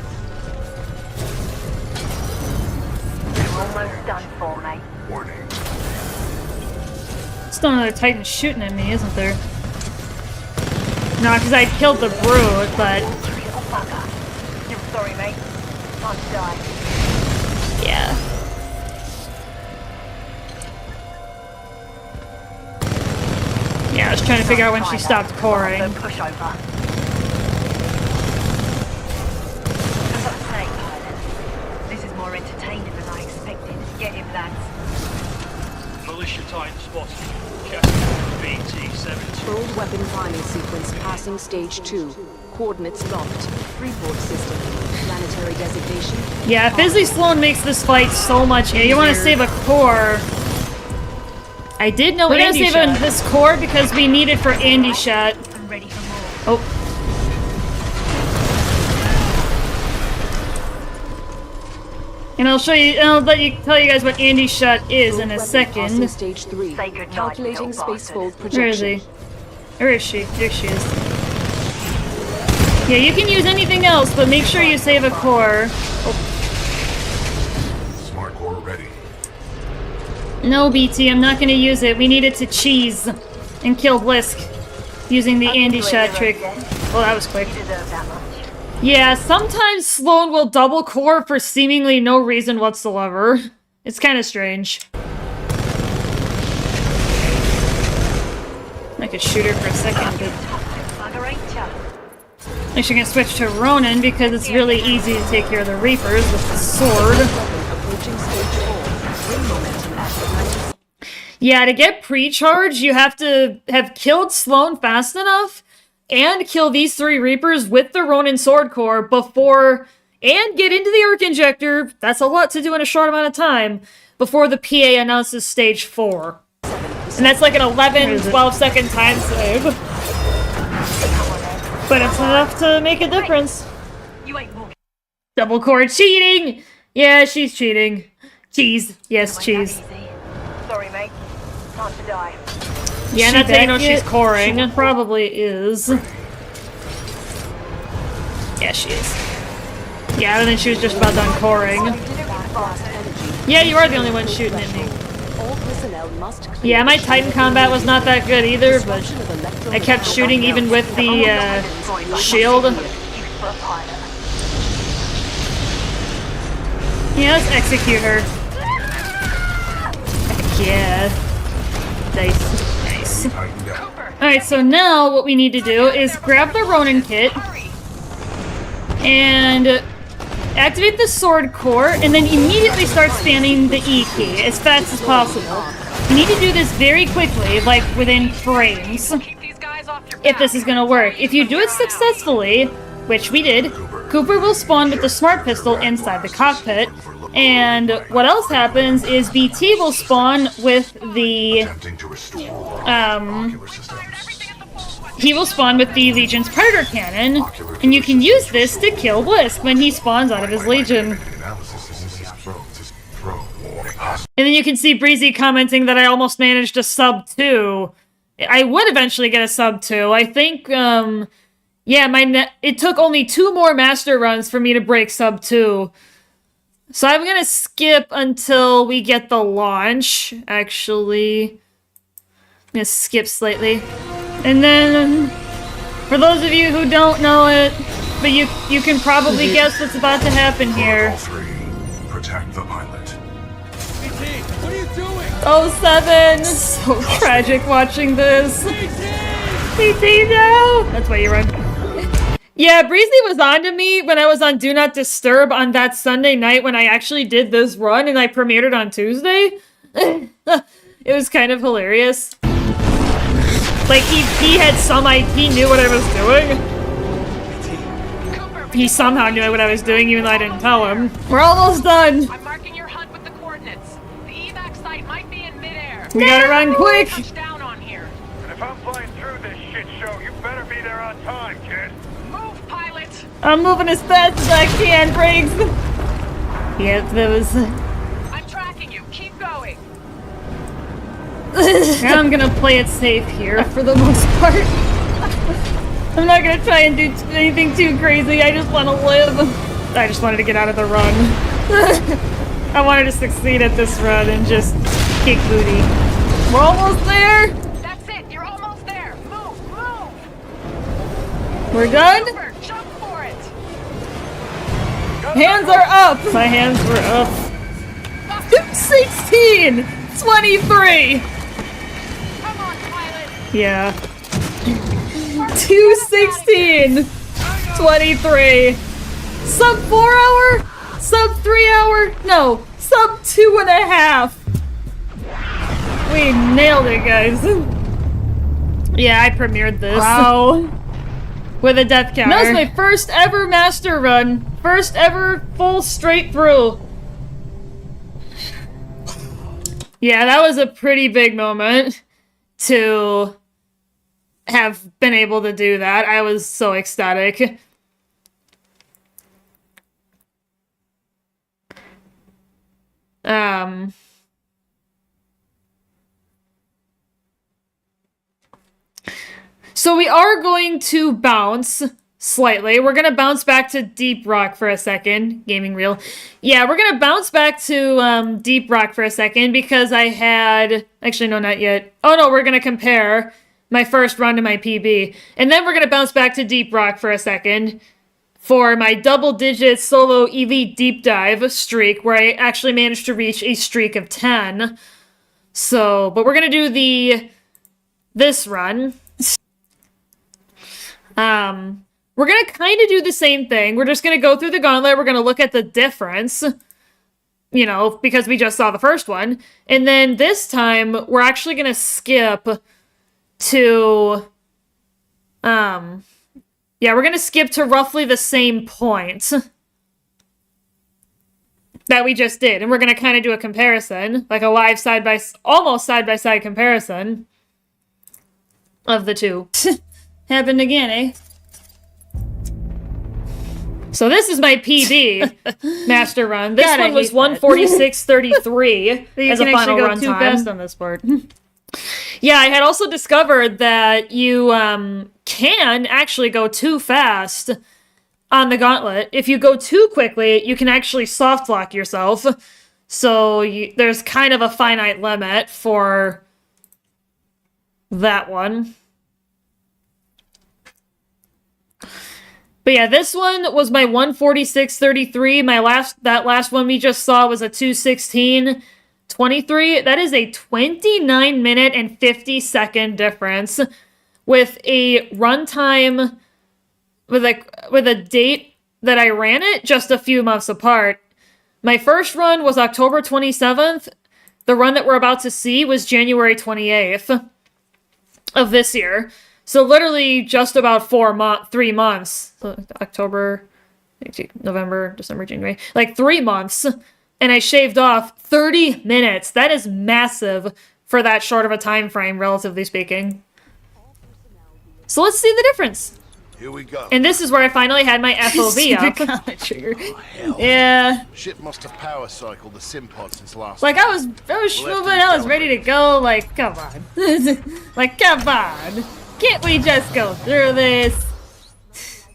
You're almost done for, mate. Warning. Still another Titan shooting at me, isn't there? No, because I killed the Brood, but... You're sorry, mate. Time to die. Yeah. Yeah, I was trying to figure out when she stopped coring. This is more entertaining than I expected. Get him, lads. Militia Titan spotted. Chassis BT-17. Fold weapon priming sequence passing stage 2. Coordinates locked. Report system. Planetary designation. Yeah, Fizzy Sloan makes this fight so much easier. You want to save a core. I did know we're gonna save this core because we need it for Andy Shot. I'm ready for more. Oh. And I'll show you, and I'll tell you guys what Andy Shot is in a second. Stage 3. Calculating space fold projection. Where is he? Where is she? There she is. Yeah, you can use anything else, but make sure you save a core. Oh. Smart core ready. No, BT, I'm not gonna use it. We need it to cheese and kill Blisk using the Andy Shot trick. Well, that was quick. Yeah, sometimes Sloan will double core for seemingly no reason whatsoever. It's kind of strange. I could shoot her for a second, but... Actually, I'm gonna switch to Ronin because it's really easy to take care of the Reapers with the sword. Yeah, to get pre-charge, you have to have killed Sloan fast enough and kill these 3 Reapers with the Ronin sword core before... and get into the Arc Injector, that's a lot to do in a short amount of time, before the PA announces stage 4. And that's like an 11, 12 second time save. But it's enough to make a difference. Double core cheating! Yeah, she's cheating. Cheese. Yes, cheese. Sorry, mate. Time to die. Yeah, that's how you know she's coring. She probably is. Yeah, she is. Yeah, and then she was just about done coring. Yeah, you are the only one shooting at me. Yeah, my Titan combat was not that good either, but I kept shooting even with the shield. Yeah, let's execute her. Heck yeah. Nice. Alright, so now what we need to do is grab the Ronin kit and activate the sword core, and then immediately start spamming the E key as fast as possible. You need to do this very quickly, like within frames, if this is gonna work. If you do it successfully, which we did, Cooper will spawn with the smart pistol inside the cockpit, and what else happens is BT will spawn with the, he will spawn with the Legion's Predator Cannon, and you can use this to kill Blisk when he spawns out of his Legion. And then you can see Breezy commenting that I almost managed a sub 2. I would eventually get a sub 2. I think, yeah, it took only 2 more master runs for me to break sub 2. So I'm gonna skip until we get the launch, actually. I'm gonna skip slightly. And then, for those of you who don't know it, but you can probably guess what's about to happen here. Protect the pilot. What are you doing? Oh, 7! So tragic watching this. PT, no! That's why you run. Yeah, Breezy was on to me when I was on Do Not Disturb on that Sunday night when I actually did this run and I premiered it on Tuesday. It was kind of hilarious. Like, he had some idea, he knew what I was doing. He somehow knew what I was doing even though I didn't tell him. We're almost done! I'm marking your hunt with the coordinates. The evac site might be in midair. We gotta run quick! Down on here. And if I'm flying through this shit show, you better be there on time, kid. Move, pilot! I'm moving as fast as I can, Briggs! Yep, that was... I'm tracking you. Keep going. I'm gonna play it safe here for the most part. I'm not gonna try and do anything too crazy. I just want to live. I just wanted to get out of the run. I wanted to succeed at this run and just kick booty. We're almost there. That's it. You're almost there. Move, move. We're done. Cooper, jump for it. Hands are up. My hands were up. 16, 23. Come on, pilot. Yeah. 216, 23. Sub 4 hour? Sub 3 hour? No, sub 2.5. We nailed it, guys. Yeah, I premiered this. Wow. With a death counter. That was my first ever master run. First ever full straight through. Yeah, that was a pretty big moment to have been able to do that. I was so ecstatic. So we are going to bounce slightly. We're going to bounce back to Deep Rock for a second. Gaming Reel. Yeah, we're going to bounce back to Deep Rock for a second because I had... Actually, no, not yet. Oh, no, we're going to compare my first run to my PB. And then we're going to bounce back to Deep Rock for a second for my double-digit solo Elite Deep Dive streak where I actually managed to reach a streak of 10. So, but we're going to do this run. We're going to kind of do the same thing. We're just going to go through the gauntlet. We're going to look at the difference, you know, because we just saw the first one. And then this time, we're actually going to skip to, yeah, we're going to skip to roughly the same point that we just did. And we're going to kind of do a comparison, like a live almost side-by-side comparison of the two. Happened again, eh? So this is my PB master run. This God, I one was hate that. 146.33 as a final run too time. fast on this part. Yeah, I had also discovered that you can actually go too fast on the gauntlet. If you go too quickly, you can actually soft lock yourself. So there's kind of a finite limit for that one. But yeah, this one was my 146.33. That last one we just saw was a 216.23. That is a 29 minute and 50 second difference with a runtime with a date that I ran it just a few months apart. My first run was October 27th. The run that we're about to see was January 28th of this year. So literally just about 3 months. So October, November, December, January. Like 3 months. And I shaved off 30 minutes. That is massive for that short of a time frame, relatively speaking. So let's see the difference. Here we go. And this is where I finally had my FOV up. Trigger. Yeah. Ship must have power cycled the sim pod since last. Like I was moving, I was ready to go. Like, come on. Like, come on. Can't we just go through this? Does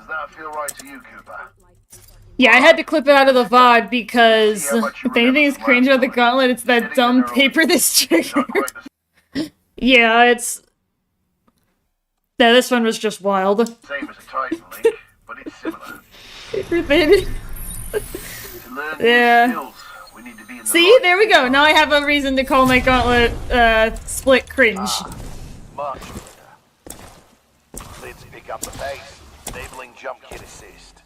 that feel right to you, Cooper? Yeah, I had to clip it out of the VOD because if anything is cringe about the gauntlet, it's that dumb paper this triggered. Yeah, it's... Yeah, this one was just wild. Same as a Titan link, but it's similar. Everything. To learn Yeah. new skills, we need to be in the See, there we go. Now I have a reason to call my gauntlet split cringe. Much better. Let's pick up the pace. Enabling jump kit assist.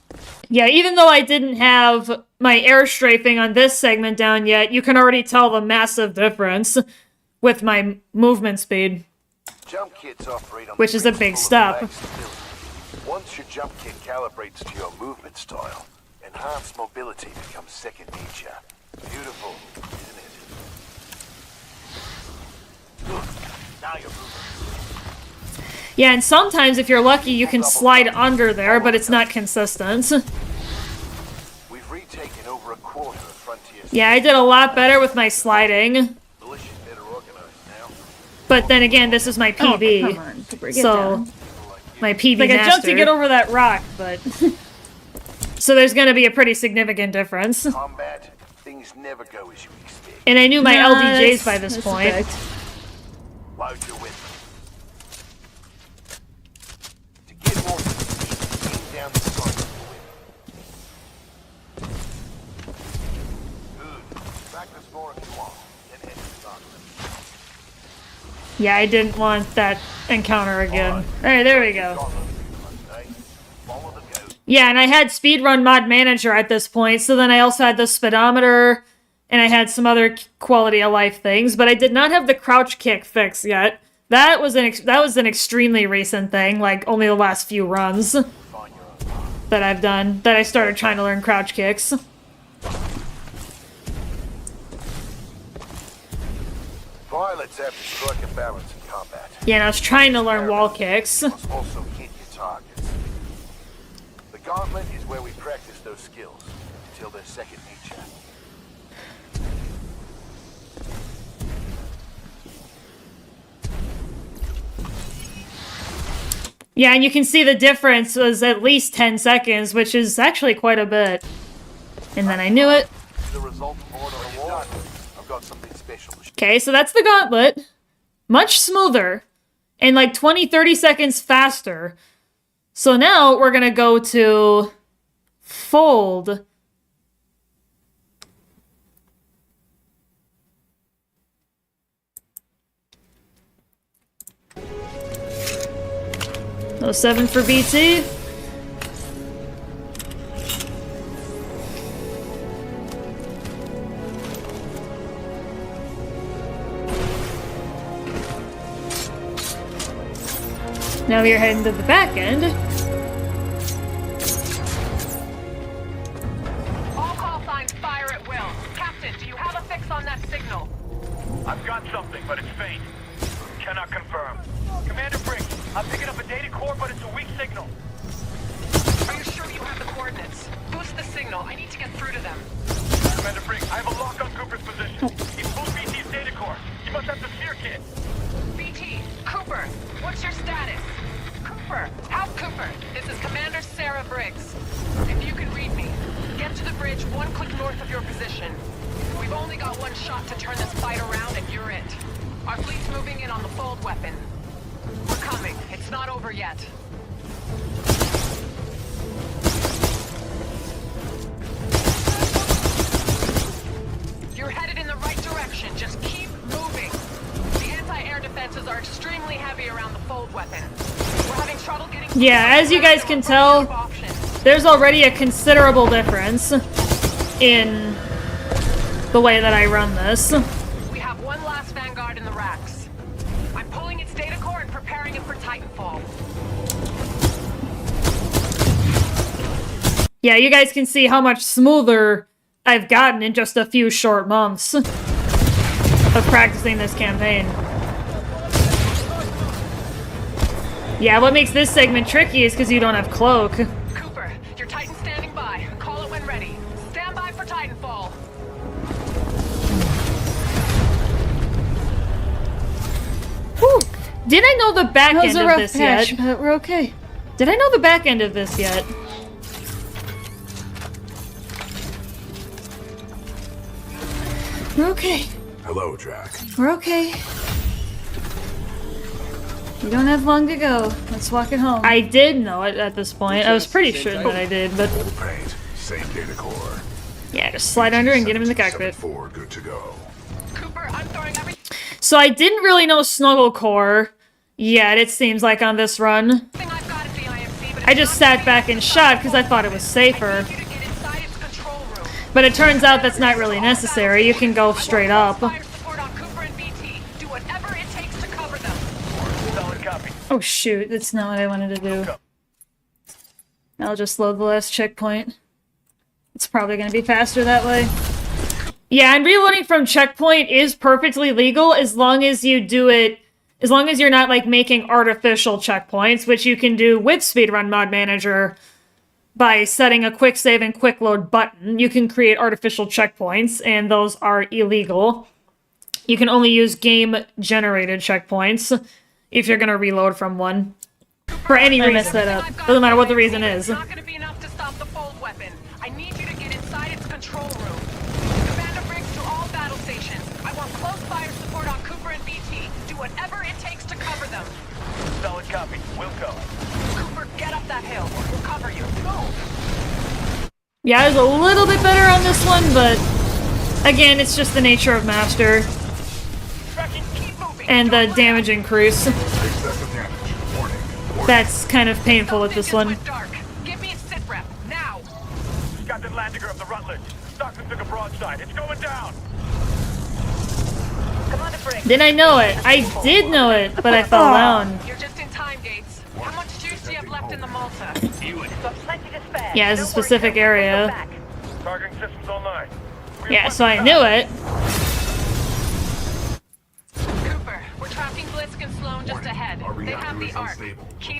Yeah, even though I didn't have my air strafing on this segment down yet, you can already tell the massive difference with my movement speed. Jump kits operate on Which is a big step. Once your jump kit calibrates to your movement style, enhanced mobility becomes second nature. Beautiful, isn't it? Good. Now you're moving. Yeah, and sometimes if you're lucky, you can slide under there, but it's not consistent. We've retaken over a quarter of Frontier. Yeah, I did a lot better with my sliding. But then again, this is my PB. Oh, come on. Bring it So, down. my PB Like I master. jumped to get over that rock, but So there's going to be a pretty significant difference. Combat, things never go as you expect. And I knew my Nah, LDJs that's- by this that's point. a fact. Load your weapon. To get more speed, aim down the sight of the weapon. Good. Practice more if you want. Then head to the gauntlet. Yeah, I didn't want that encounter again. Alright, there we go. Okay? Follow the goat. Yeah, and I had Speedrun Mod Manager at this point, so then I also had the speedometer, and I had some other quality of life things, but I did not have the crouch kick fix yet. That was an extremely recent thing, like only the last few runs that I've done, that I started trying to learn crouch kicks. Pilots have to strike a balance in combat. Yeah, and I was trying to learn wall kicks. Must also hit your targets. The gauntlet is where we practice those skills until they're second nature. Yeah, and you can see the difference was at least 10 seconds, which is actually quite a bit. And then I knew it. The result board on the wall. I've got something special. Okay, so that's the gauntlet. Much smoother. And like 20-30 seconds faster. So now we're gonna go to fold. Oh, 7 for BT. Now we're heading to the back end. All call signs fire at will. Captain, do you have a fix on that signal? I've got something, but it's faint. Cannot confirm. Commander Briggs, I'm picking up a data core, but it's a weak signal. Sarah Briggs. If you can read me, get to the bridge one click north of your position. We've only got one shot to turn this fight around and you're it. Our fleet's moving in on the fold weapon. We're coming. It's not over yet. You're headed in the right direction. Just keep moving. The anti-air defenses are extremely heavy around the fold weapon. We're having trouble getting... Yeah, as you guys can tell, there's already a considerable difference in the way that I run this. We have one last Vanguard in the racks. I'm pulling its data core and preparing it for Titanfall. Yeah, you guys can see how much smoother I've gotten in just a few short months of practicing this campaign. Yeah, what makes this segment tricky is because you don't have cloak. Cooper, your Titan's standing by. Call it when ready. Stand by for Titanfall. Whew. Did I know the back end of this patch, yet? but we're okay. Did I know the back end of this yet? We're okay. Hello, Jack. We're okay. We don't have long to go. Let's walk it home. I did know it at this point. I was pretty sure that I did, but Paint, same data core. yeah, just slide under and get him in the cockpit. 74, good to go. Cooper, I'm throwing everything So I didn't really know Snuggle Core yet, it seems like, on this run. I've got at the IMC, but I just sat back and shot because I thought it was safer. But it turns out that's not really necessary. You can go straight up. Oh shoot, that's not what I wanted to do. I'll just load the last checkpoint. It's probably going to be faster that way. Yeah, and reloading from checkpoint is perfectly legal as long as you do it, as long as you're not like making artificial checkpoints, which you can do with Speedrun Mod Manager by setting a quick save and quick load button. You can create artificial checkpoints, and those are illegal. You can only use game-generated checkpoints if you're going to reload from one. For any reason. I messed that up. Doesn't matter what the reason is. Not going to be enough to stop the fold weapon. I need you to get inside its control room. Commander Briggs to all battle stations. I want close fire support on Cooper and BT. Do whatever it takes to cover them. Solid copy. We'll go. Cooper, get up that hill. We'll cover you. Go. Yeah, I was a little bit better on this one, but again, it's just the nature of Master. And the damage increase. That's kind of painful at this one. Give me a sit rep, now! Captain Landiger of the Rutledge. Stockton took a broadside. It's going down! Didn't I know it? I did know it, but I fell down. You're just in time, Gates. How much juice do you have left in the Malta? Got plenty to spare. Yeah, it's a specific area. Targeting systems online. Yeah, so I knew it. Cooper, we're tracking Blisk and Sloan just ahead. They have the arc.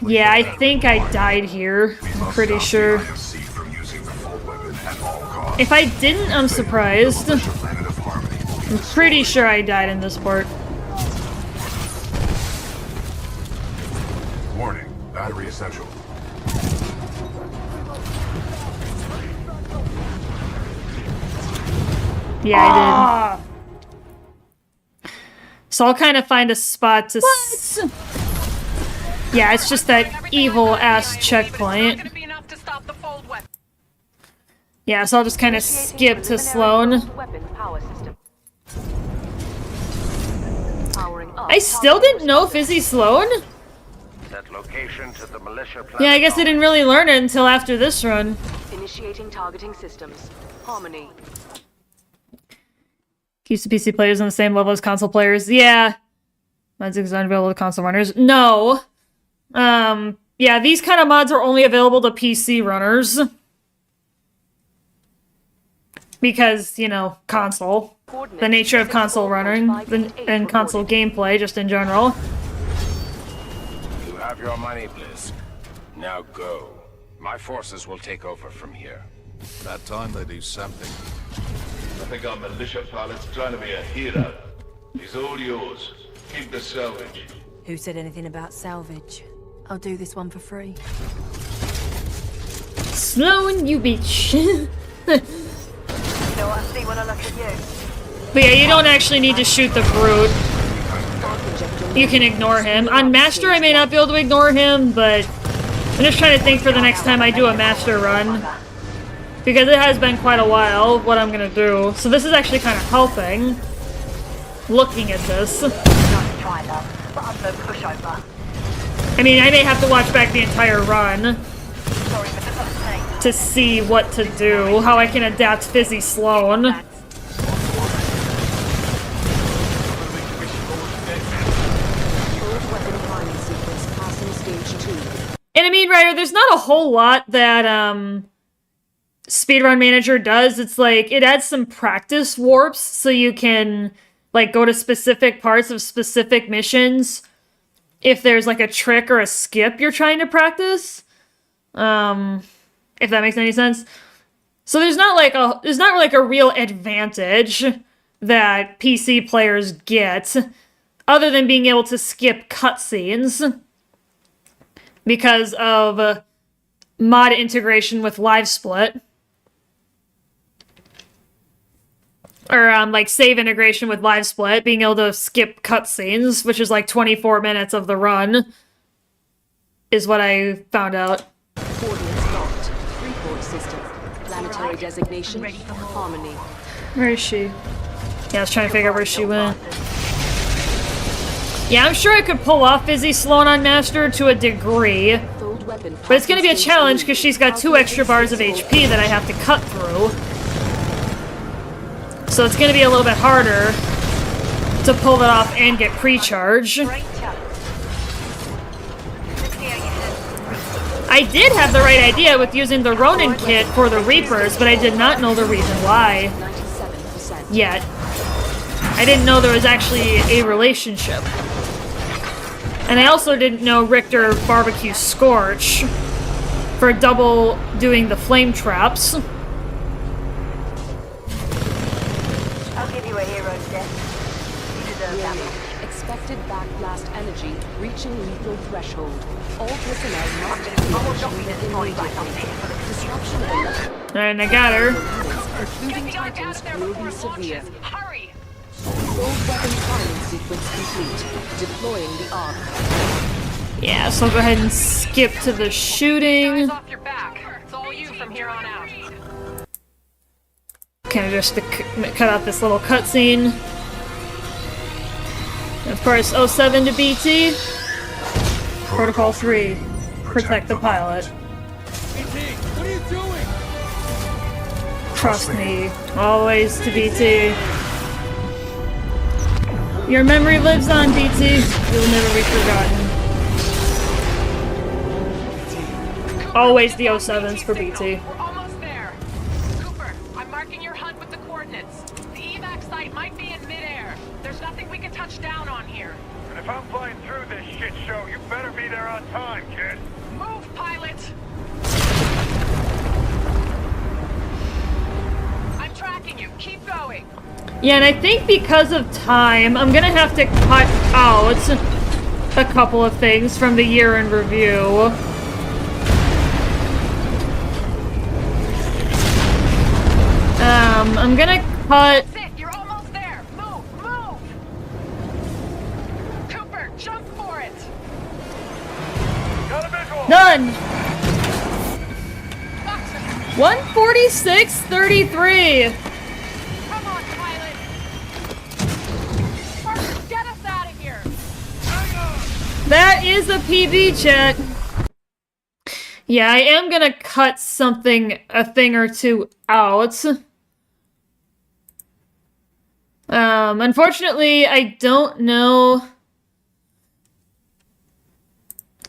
Yeah, I think I died here. I'm pretty sure. If I didn't, I'm surprised. I'm pretty sure I died in this part. Warning, battery essential. Yeah, I did. So I'll kind of find a spot to... Yeah, it's just that evil-ass checkpoint. Yeah, so I'll just kind of skip to Sloan. I still didn't know Fizzy Sloan? Yeah, I guess I didn't really learn it until after this run. Initiating targeting systems. Harmony. Keeps the PC players on the same level as console players. Yeah. Mods are unavailable to console runners. No. Yeah, these kind of mods are only available to PC runners. Because, you know, console. The nature of console running and console gameplay, just in general. You have your money, Blisk. Now go. My forces will take over from here. That time they do something. I think our militia pilot's trying to be a hero. He's all yours. Keep the salvage. Who said anything about salvage? I'll do this one for free. Sloan, you bitch. You know what I see when I look at you? But yeah, you don't actually need to shoot the brute. You can ignore him. On Master, I may not be able to ignore him, but I'm just trying to think for the next time I do a Master run. Because it has been quite a while, what I'm gonna do. So this is actually kind of helping. Looking at this. I mean, I may have to watch back the entire run to see what to do, how I can adapt Fizzy Sloan. And I mean, Ryder, there's not a whole lot that Speedrun Manager does. It's like, it adds some practice warps so you can like go to specific parts of specific missions if there's like a trick or a skip you're trying to practice. If that makes any sense. So there's not like a real advantage that PC players get other than being able to skip cutscenes because of mod integration with LiveSplit. Or, like, save integration with LiveSplit, being able to skip cutscenes, which is like 24 minutes of the run, is what I found out. Coordinates locked. Report system. Planetary designation. Harmony. Where is she? Yeah, I was trying to figure out where she went. Yeah, I'm sure I could pull off Fizzy Sloan on Master to a degree. But it's gonna be a challenge because she's got 2 extra bars of HP that I have to cut through. So it's gonna be a little bit harder to pull that off and get pre-charge. I did have the right idea with using the Ronin kit for the Reapers, but I did not know the reason why yet. I didn't know there was actually a relationship. And I also didn't know Richter Barbecue Scorch for double doing the flame traps. I'll give you a hero's death. You deserve that. Expected backblast energy reaching lethal threshold. All personnel must be immediately. Disruption of And I got her. including Titans will be severe. Hurry! Assault weapon timing sequence complete. Deploying the arc. Yeah, so I'll go ahead and skip to the shooting. Off your back. It's all you from here on out. Kind of just to cut out this little cutscene. Of course, 07 to BT. Protocol 3. Protect the pilot. BT, what are you doing? Trust me. Always to BT. Your memory lives on, BT. You'll never be forgotten. Always the 07s for BT. We're almost there. Cooper, I'm marking your HUD with the coordinates. The evac site might be in midair. There's nothing we can touch down on here. And if I'm flying through this shit show, you better be there on time, kid. Move, pilot! I'm tracking you. Keep going. Yeah, and I think because of time, I'm gonna have to cut out a couple of things from the year in review. I'm gonna cut... That's it. You're almost there. Move, move! Cooper, jump for it! Got a visual! Done! 146.33! Come on, pilot! Parker, get us out of here! That is a PB, chat. Yeah, I am gonna cut a thing or two out. Unfortunately, I don't know.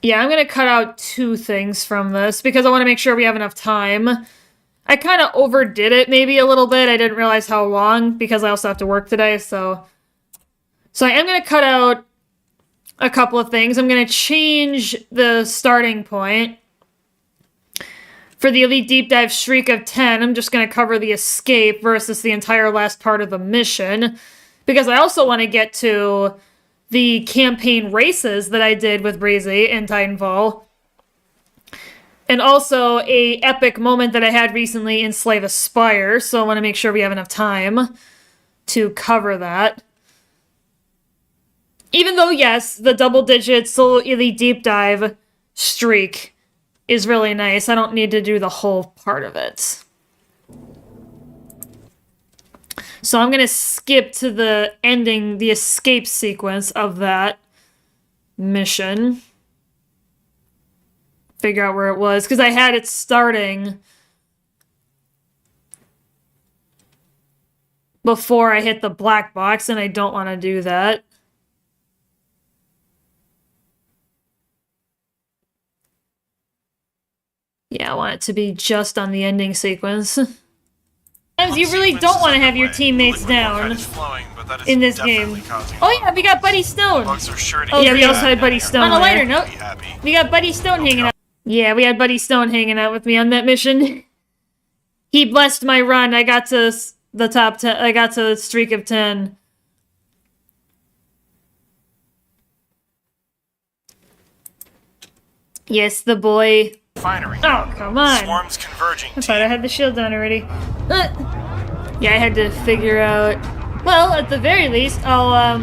Yeah, I'm gonna cut out 2 things from this because I want to make sure we have enough time. I kind of overdid it maybe a little bit. I didn't realize how long because I also have to work today, so I am gonna cut out a couple of things. I'm gonna change the starting point. For the Elite Deep Dive Shriek of 10, I'm just going to cover the escape versus the entire last part of the mission. Because I also want to get to the campaign races that I did with Breezy in Titanfall. And also a epic moment that I had recently in Slay the Spire, so I want to make sure we have enough time to cover that. Even though, yes, the double-digit Solo Elite Deep Dive streak is really nice, I don't need to do the whole part of it. So I'm going to skip to the ending, the escape sequence of that mission. Figure out where it was, because I had it starting before I hit the black box, and I don't want to do that. Yeah, I want it to be just on the ending sequence. You really don't want to have your teammates down in this game. Oh yeah, we got Buddy Stone. Oh yeah, we also had Buddy Stone. On a lighter note, we got Buddy Stone hanging out. Yeah, we had Buddy Stone hanging out with me on that mission. He blessed my run. I got to the top 10. I got to the streak of 10. Yes, the boy. Refinery. Oh, come on. Swarms converging. I thought I had the shield down already. Yeah, I had to figure out... Well, at the very least, I'll,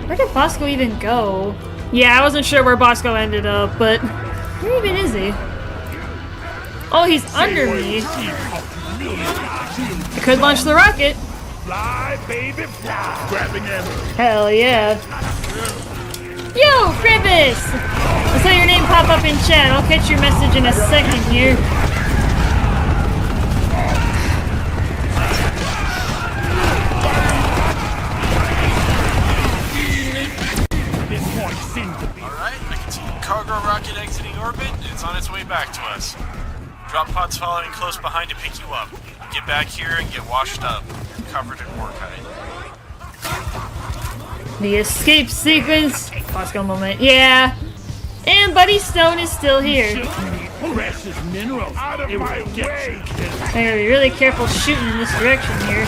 where did Bosco even go? Yeah, I wasn't sure where Bosco ended up, but... Where even is he? Oh, he's under me. I could launch the rocket. Fly, baby, fly. Grabbing ammo. Hell yeah. Yo, Krampus! I saw your name pop up in chat. I'll catch your message in a second here. Alright, I can see the cargo rocket exiting orbit. It's on its way back to us. Drop pod's following close behind to pick you up. Get back here and get washed up. Covered in Warkite. The escape sequence. Bosco moment. Yeah. And Buddy Stone is still here. Precious minerals. Out of my way. I gotta be really careful shooting in this direction here.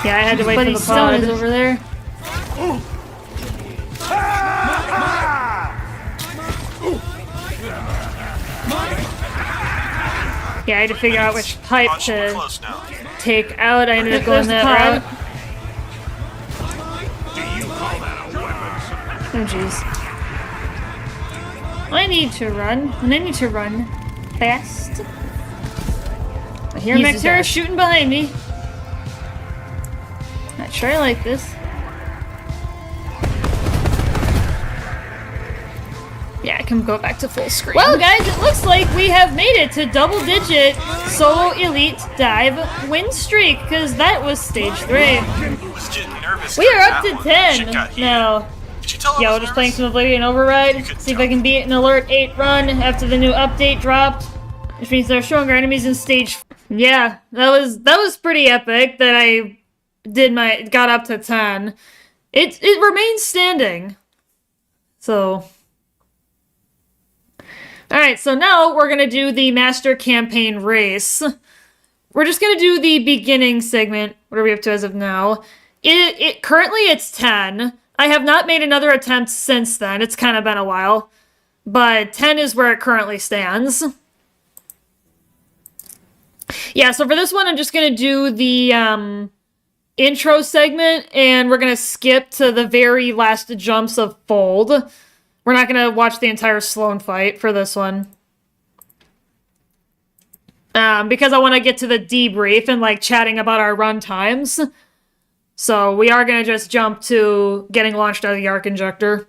Yeah, I had to wait for the pod. Buddy Stone is over there. Yeah, I had to figure out which pipe to take out. I ended up going that route. Oh jeez. I need to run, and I need to run fast. I hear Mectera shooting behind me. Not sure I like this. Yeah, I can go back to full screen. Well, guys, it looks like we have made it to double-digit Solo Elite Dive win streak, because that was stage 3. We are up to 10 now. Yeah, we're just playing some Oblivion Override. See if I can beat an Alert 8 run after the new update dropped. Which means there are stronger enemies in stage... Yeah, that was pretty epic that I got up to 10. It remains standing. So... Alright, so now we're gonna do the Master Campaign race. We're just gonna do the beginning segment. What are we up to as of now? Currently it's 10. I have not made another attempt since then. It's kind of been a while. But 10 is where it currently stands. Yeah, so for this one, I'm just going to do the intro segment, and we're going to skip to the very last jumps of Fold. We're not going to watch the entire Sloan fight for this one. Because I want to get to the debrief and, like, chatting about our run times. So we are going to just jump to getting launched out of the Arc Injector.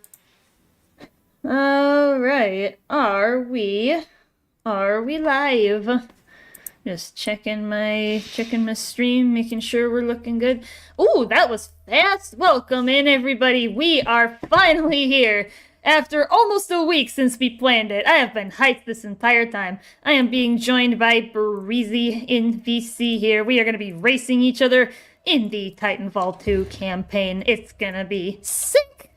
Alright. Are we live? Just checking my stream, making sure we're looking good. Ooh, that was fast. Welcome in, everybody. We are finally here. After almost a week since we planned it, I have been hyped this entire time. I am being joined by Breezy in VC here. We are going to be racing each other in the Titanfall 2 campaign. It's going to be sick.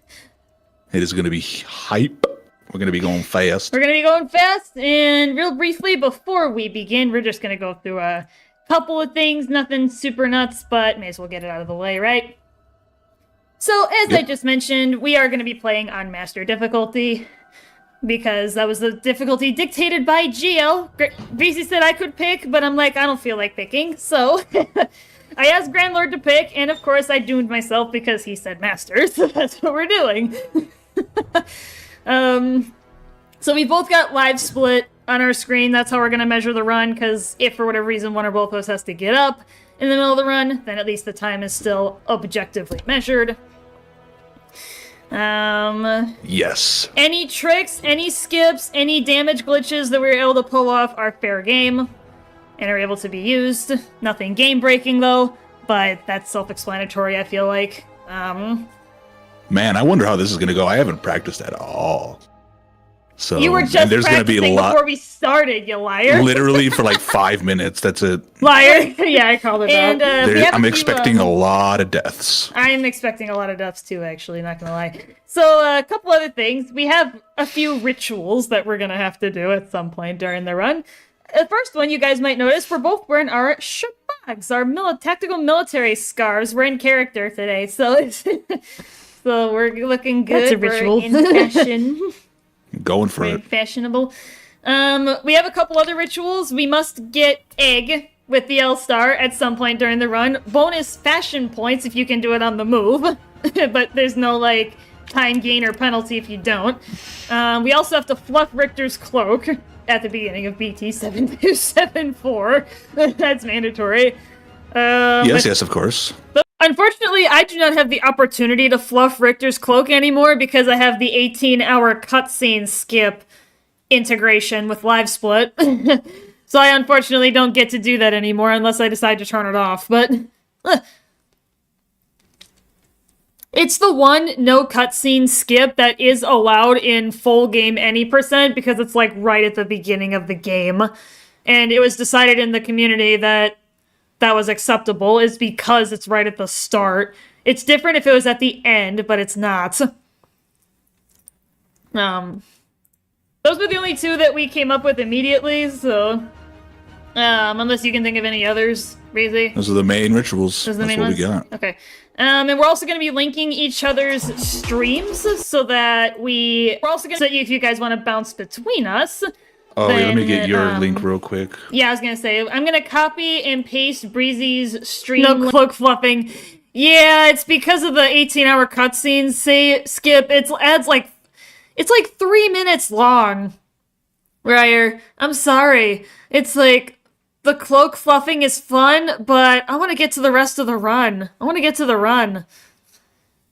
It is going to be hype. We're going to be going fast. We're going to be going fast, and real briefly, before we begin, we're just going to go through a couple of things. Nothing super nuts, but may as well get it out of the way, right? So, as I just mentioned, we are going to be playing on Master difficulty. because that was the difficulty dictated by GL. Breezy said I could pick, but I'm like, I don't feel like picking, so I asked Grandlord to pick, and of course I doomed myself because he said Master, so that's what we're doing. So we both got live split on our screen. That's how we're going to measure the run, because if for whatever reason one or both of us has to get up in the middle of the run, then at least the time is still objectively measured. Yes. Any tricks, any skips, any damage glitches that we were able to pull off are fair game and are able to be used. Nothing game-breaking, though, but that's self-explanatory, I feel like. Man, I wonder how this is going to go. I haven't practiced at all. So you were just there's gonna be a lot before we started, you liar. Literally for like 5 minutes. That's it. Liar. Yeah, I called it that. I'm expecting a lot of deaths. I'm expecting a lot of deaths too, actually, not gonna lie. So, a couple other things. We have a few rituals that we're gonna have to do at some point during the run. The first one, you guys might notice, we're both wearing our shabags, our tactical military scarves. We're in character today, so so we're looking good. That's a ritual. We're in fashion. Going for it. Fashionable. We have a couple other rituals. We must get egg with the L-Star at some point during the run. Bonus fashion points if you can do it on the move. But there's no, like, time gain or penalty if you don't. We also have to fluff Richter's cloak at the beginning of BT 7274. That's mandatory. Yes, of course. Unfortunately, I do not have the opportunity to fluff Richter's cloak anymore because I have the 18-hour cutscene skip integration with Live Split. So I unfortunately don't get to do that anymore unless I decide to turn it off, but it's the one no cutscene skip that is allowed in full game any % because it's like right at the beginning of the game. And it was decided in the community that was acceptable is because it's right at the start. It's different if it was at the end, but it's not. Those were the only two that we came up with immediately, so unless you can think of any others, Breezy. Those are the main rituals. Those are the That's main what ones? we got. Okay. And we're also going to be linking each other's streams so that we're also going to, if you guys want to bounce between us. Oh, wait, let me get your link real quick. Yeah, I was gonna say, I'm gonna copy and paste Breezy's stream. No cloak fluffing. Yeah, it's because of the 18-hour cutscenes skip. It's like 3 minutes long. Ryer, I'm sorry. It's like, the cloak fluffing is fun, but I want to get to the rest of the run.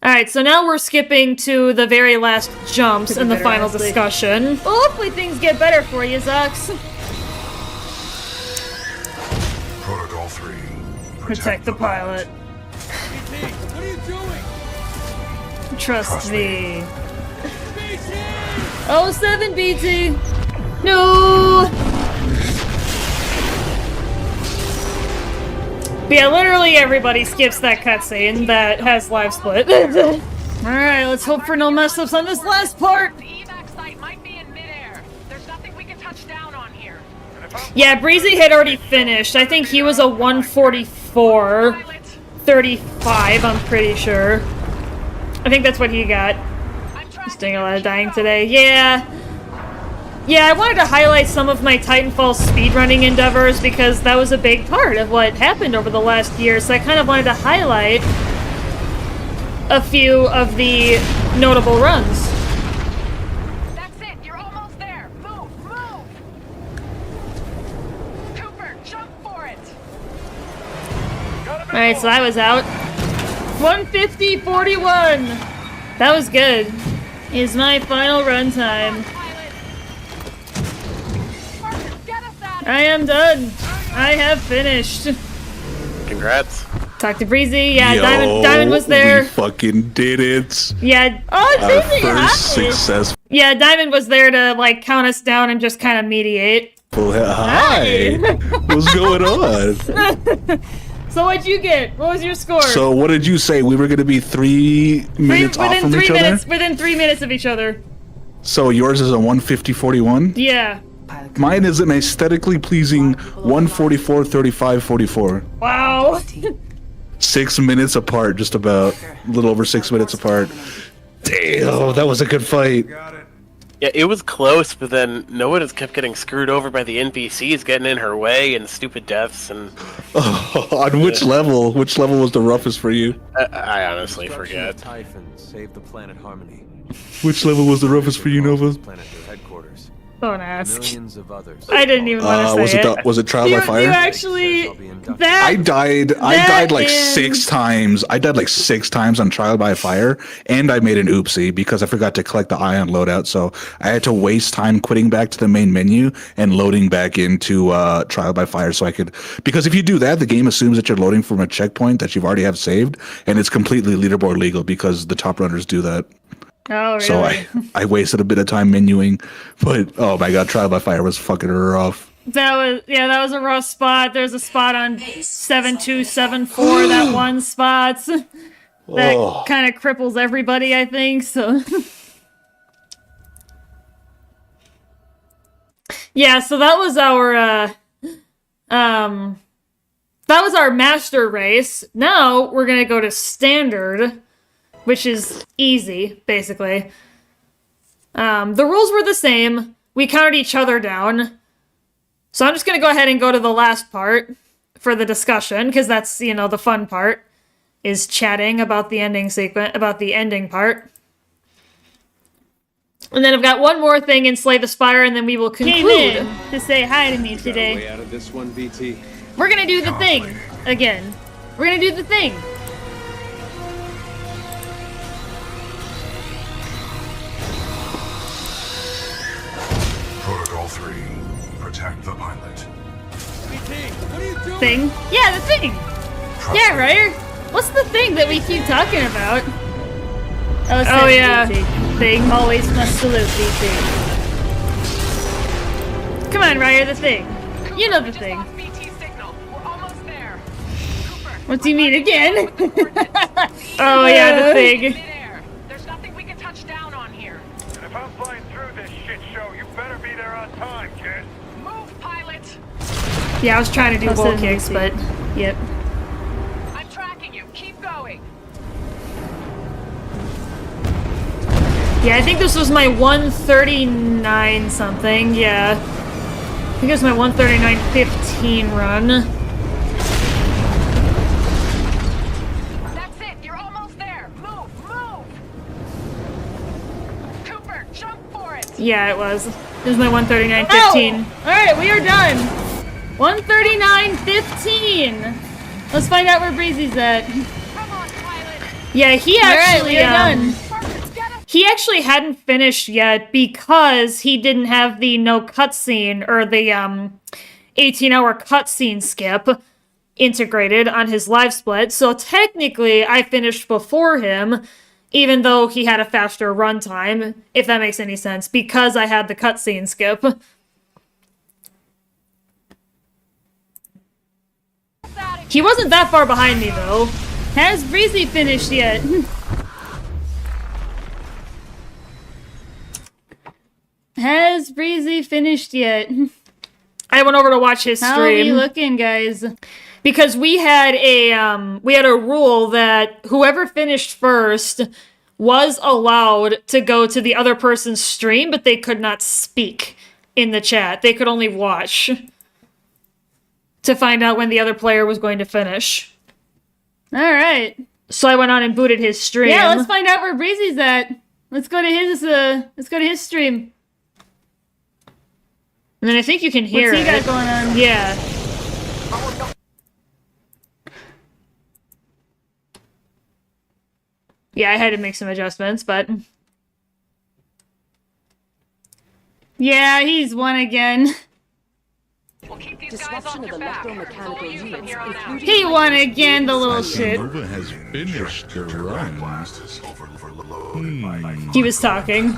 Alright, so now we're skipping to the very last jumps in the final discussion. Well, hopefully things get better for you, Zux. Protocol 3. Protect the pilot. What are you doing? Trust me. 07 BT! No! But yeah, literally everybody skips that cutscene that has Live Split. Alright, let's hope for no mess-ups on this last part! The evac site might be in midair. There's nothing we can touch down on here. Yeah, Breezy had already finished. I think he was a 144. 35, I'm pretty sure. I think that's what he got. He's doing a lot of dying today. Yeah, I wanted to highlight some of my Titanfall speedrunning endeavors because that was a big part of what happened over the last year, so I kind of wanted to highlight a few of the notable runs. That's it. You're almost there. Move. Cooper, jump for it. Alright, so I was out. 150.41! That was good. Is my final run time. I am done. I have finished. Congrats. Talk to Breezy. Yeah, Yo, Diamond was there. We fucking did it. Yeah. Our Breezy, first successful. Yeah, Diamond was there to like count us down and just kind of mediate. Hi. What's going on? So what'd you get? What was your score? So what did you say? We were going to be 3 minutes off from each other? Within 3 minutes of each other. So yours is a 150.41? Yeah. Mine is an aesthetically pleasing 144.35.44. Wow. 6 minutes apart, just about. A little over 6 minutes apart. Damn, that was a good fight. Yeah, it was close, but then Noah just kept getting screwed over by the NPCs getting in her way and stupid deaths and... On which level? Which level was the roughest for you? I honestly forget. Typhon saved the planet Harmony. Which level was the roughest for you, Nova? Planet their headquarters. Don't ask. Millions of others. I didn't even want to say it. Was it Trial by Fire? You actually... I died like 6 times. I died like 6 times on Trial by Fire, and I made an oopsie because I forgot to collect the ion loadout, so I had to waste time quitting back to the main menu and loading back into Trial by Fire so I could... Because if you do that, the game assumes that you're loading from a checkpoint that you've already have saved, and it's completely leaderboard legal because the top runners do that. Oh, really? So I wasted a bit of time menuing, but oh my god, Trial by Fire was fucking rough. That was a rough spot. There's a spot on 7274, that one spot. That kind of cripples everybody, I think, so... Yeah, so that was our master race. Now we're gonna go to standard, which is easy, basically. The rules were the same. We counted each other down. So I'm just going to go ahead and go to the last part for the discussion, because that's, you know, the fun part, is chatting about the ending sequence, about the ending part. And then I've got one more thing in Slay the Spire, and then we will conclude to say hi to me today. Way out of this one, BT. We're going to do the thing again. We're going to do the thing. Protocol 3. Protect the pilot. Thing? Yeah, the thing! Yeah, right? What's the thing that we keep talking about? Oh yeah. BT. Thing. Always must salute, BT. Come on, Ryer, the thing. You know the thing. What do you mean, again? Oh yeah, the thing. There's nothing we can touch down on here. And if I'm flying through this shit show, you better be there on time, kid. Move, pilot. Yeah, I was trying to do bull kicks, but yep. I'm tracking you. Keep going. Yeah, I think this was my 139 something. Yeah, I think it was my 139.15 run. That's it. You're almost there. Move, move. Cooper, jump for it. Yeah, it was. It was my 139.15. All right, we are done. 139.15. Let's find out where Breezy's at. Come on, pilot. Yeah, he actually we are done. He actually hadn't finished yet because he didn't have the no cutscene or the 18-hour cutscene skip integrated on his live split. So technically, I finished before him, even though he had a faster runtime, if that makes any sense, because I had the cutscene skip. He wasn't that far behind me, though. Has Breezy finished yet? Has Breezy finished yet? I went over to watch his stream. How are you looking, guys? Because we had a rule that whoever finished first was allowed to go to the other person's stream, but they could not speak in the chat. They could only watch to find out when the other player was going to finish. All right. So I went on and booted his stream. Yeah, let's find out where Breezy's at. Let's go to his stream. And then I think you can hear it. What's he got going on? Yeah. Yeah, I had to make some adjustments, but... Yeah, he's won again. Disruption of electromechanical units, including... He won again, the little shit. Nova has finished the run. He was talking.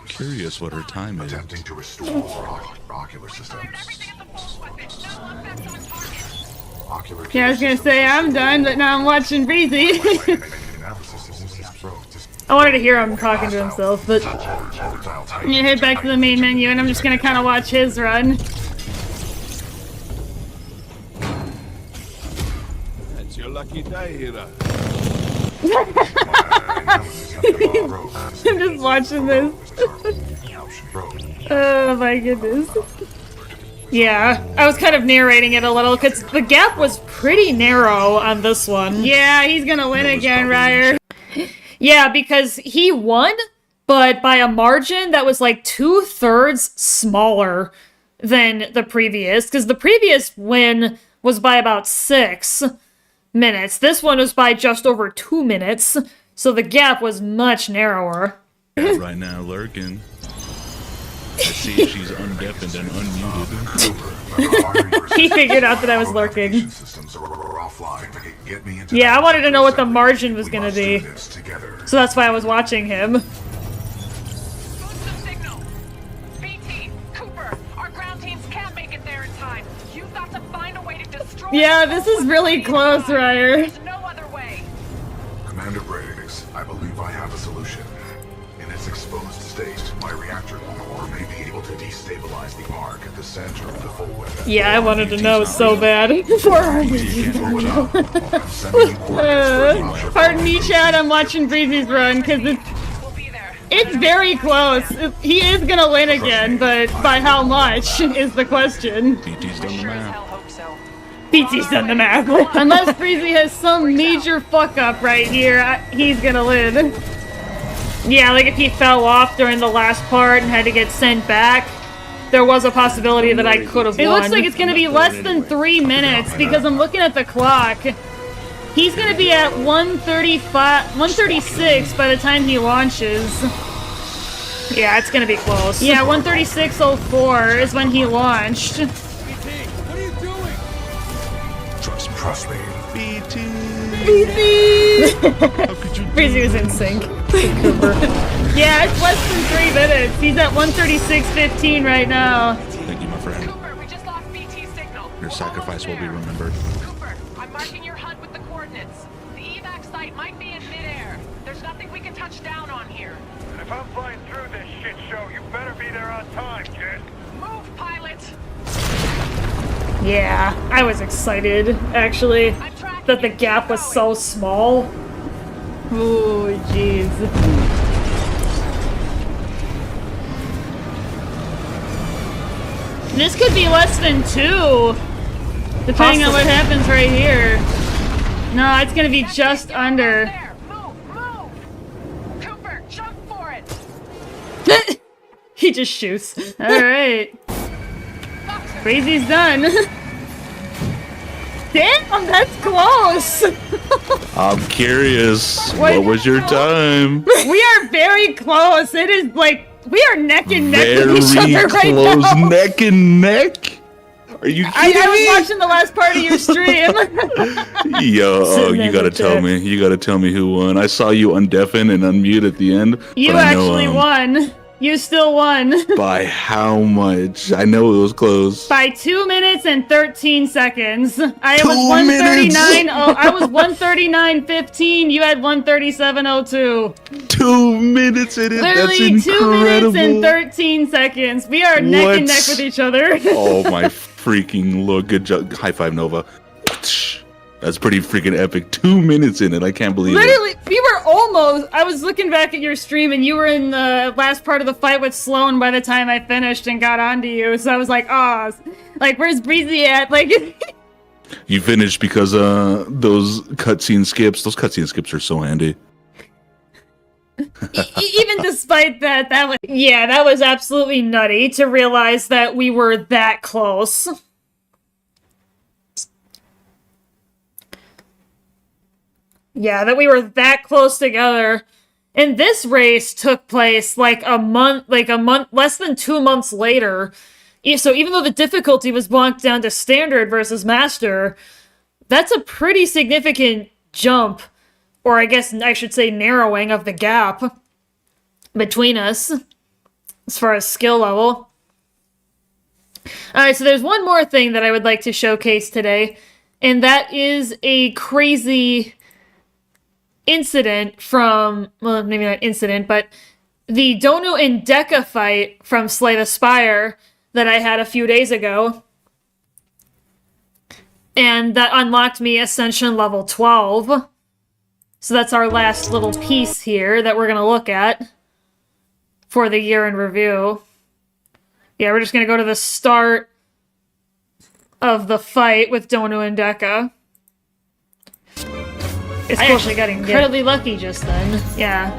Curious what her time is. Attempting to restore ocular systems. Yeah, I was gonna say I'm done, but now I'm watching Breezy. I wanted to hear him talking to himself, but I'm gonna head back to the main menu and I'm just gonna kind of watch his run. That's your lucky day, Hira. I'm just watching this. Oh my goodness. Yeah, I was kind of narrating it a little because the gap was pretty narrow on this one. Yeah, he's gonna win again, Ryer. Yeah, because he won, but by a margin that was like 2/3 smaller than the previous, because the previous win was by about 6 minutes. This one was by just over 2 minutes, so the gap was much narrower. Right now, lurking. I see she's undeafened and unmuted. He figured out that I was lurking. Yeah, I wanted to know what the margin was gonna be. So that's why I was watching him. Yeah, this is really close, Ryer. Commander Briggs, I believe I have a solution. In its exposed state, my reactor core may be able to destabilize the arc at the center of the full weapon. Yeah, I wanted to know so bad. Pardon me, Chad, I'm watching Breezy's run, because it's very close. He is gonna win again, but by how much is the question. PT's done the math. PT's done the math. Unless Breezy has some major fuck up right here, he's gonna win. Yeah, like if he fell off during the last part and had to get sent back, there was a possibility that I could have won. It looks like it's gonna be less than 3 minutes because I'm looking at the clock. He's gonna be at 136 by the time he launches. Yeah, it's gonna be close. Yeah, 136.04 is when he launched. Trust me. BT! Breezy was in sync. Yeah, it's less than 3 minutes. He's at 136.15 right now. Thank you, my friend. Your sacrifice will be remembered. Cooper, I'm marking your HUD with the coordinates. The evac site might be in midair. There's nothing we can touch down on here. And if I'm flying through this shit show, you better be there on time, kid. Move, pilot! Yeah, I was excited, actually, that the gap was so small. Ooh, jeez. This could be less than 2, depending on what happens right here. No, it's gonna be just under. Move! Cooper, jump for it! He just shoots. Alright. Crazy's done. Damn, that's close. I'm curious. What was your time? We are very close. It is like we are neck and neck with each other Very right close, now. neck and neck. Are you kidding I was me? watching the last part of your stream. Yo, Sitting you in gotta the tell chat. me. You gotta tell me who won. I saw you undeafen and unmute at the end. You but I know, actually won. You still won. By how much? I know it was close. By 2 minutes and 13 seconds. I 2 was 139. minutes? Oh, I was 139.15. You had 137.02. 2 minutes in it. Literally That's 2 incredible. minutes and 13 seconds. We are neck and neck What? with each other. Oh my freaking lord. Good job. High five, Nova. That's pretty freaking epic. 2 minutes in it. I can't believe it. Literally, we were almost. I was looking back at your stream, and you were in the last part of the fight with Sloan by the time I finished and got onto you. So I was like, oh, like, where's Breezy at? Like, You finished because those cutscene skips. Those cutscene skips are so handy. even despite that, that was absolutely nutty to realize that we were that close. Yeah, that we were that close together. And this race took place like a month, less than 2 months later. So even though the difficulty was bumped down to standard versus master, that's a pretty significant jump, or I guess I should say narrowing of the gap between us as far as skill level. Alright, so there's one more thing that I would like to showcase today, and that is a crazy incident from, well, maybe not incident, but the Donu and Deka fight from Slay the Spire that I had a few days ago. And that unlocked me Ascension level 12. So that's our last little piece here that we're going to look at. for the year in review. Yeah, we're just gonna go to the start of the fight with Donu and Deka. I actually got incredibly lucky just then. Yeah.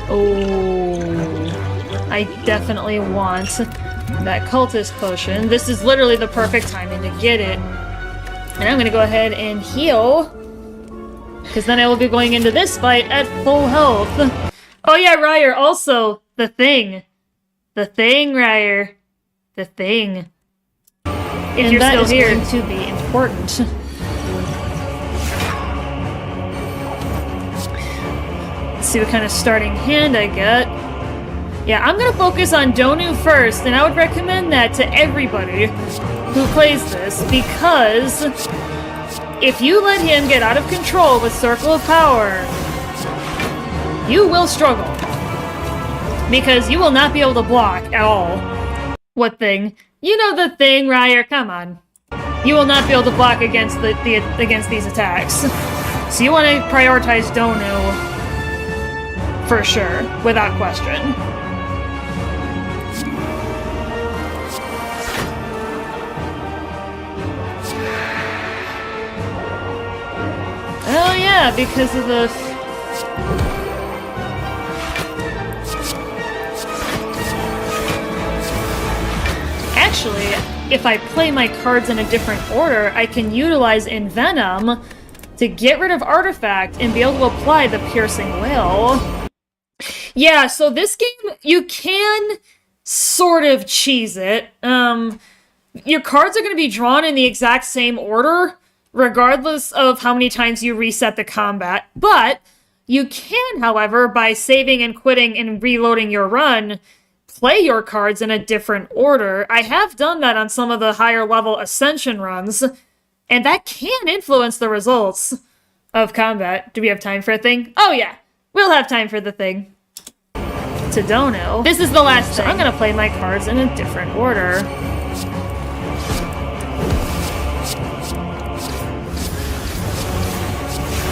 Oh, I definitely want that cultist potion. This is literally the perfect timing to get it. And I'm gonna go ahead and heal, because then I will be going into this fight at full health. Oh yeah, Ryer, also, the thing. The thing, Ryer. The thing. If you're still here, going to be important. Let's see what kind of starting hand I get. Yeah, I'm gonna focus on Donu first, and I would recommend that to everybody who plays this, because if you let him get out of control with Circle of Power, you will struggle. Because you will not be able to block at all. What thing? You know the thing, Ryer, come on. You will not be able to block against against these attacks. So you want to prioritize Donu for sure, without question. Oh yeah, because of the... Actually, if I play my cards in a different order, I can utilize Envenom to get rid of Artifact and be able to apply the Piercing Wail. Yeah, so this game, you can sort of cheese it. Your cards are going to be drawn in the exact same order, regardless of how many times you reset the combat. But you can, however, by saving and quitting and reloading your run, play your cards in a different order. I have done that on some of the higher level Ascension runs, and that can influence the results of combat. Do we have time for a thing? Oh yeah, we'll have time for the thing. To Donu. This is the last thing. I'm gonna play my cards in a different order.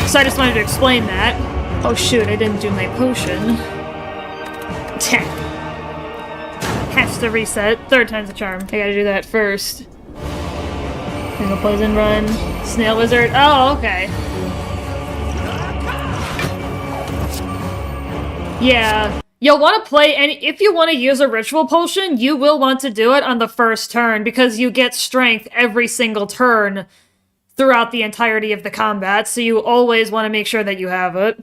So I just wanted to explain that. Oh shoot, I didn't do my potion. Has to reset. Third time's the charm. I gotta do that first. Single poison run. Snail wizard. Oh, okay. Yeah. You'll want to play any... If you want to use a ritual potion, you will want to do it on the first turn, because you get strength every single turn throughout the entirety of the combat, so you always want to make sure that you have it.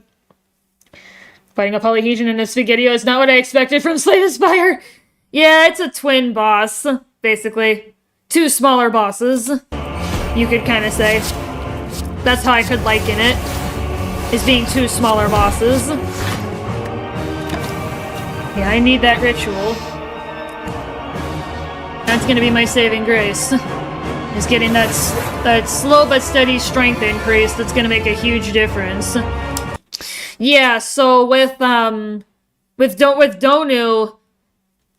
Fighting a Polyhedron in a Spaghettio is not what I expected from Slay the Spire. Yeah, it's a twin boss, basically. Two smaller bosses, you could kind of say. That's how I could liken it, is being two smaller bosses. Yeah, I need that ritual. That's gonna be my saving grace. Is getting that slow but steady strength increase that's gonna make a huge difference. Yeah, so with Donu,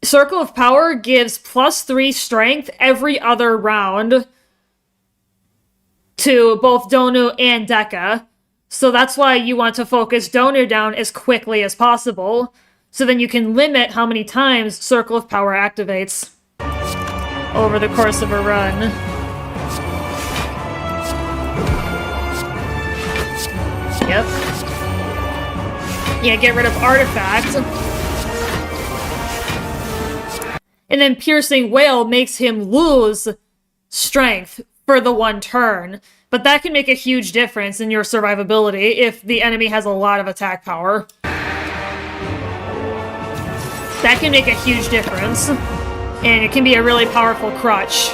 Circle of Power gives +3 strength every other round to both Donu and Deka. So that's why you want to focus Donu down as quickly as possible, so then you can limit how many times Circle of Power activates over the course of a run. Yep. Yeah, get rid of Artifact. And then Piercing Wail makes him lose strength for the one turn. But that can make a huge difference in your survivability if the enemy has a lot of attack power. That can make a huge difference. And it can be a really powerful crutch.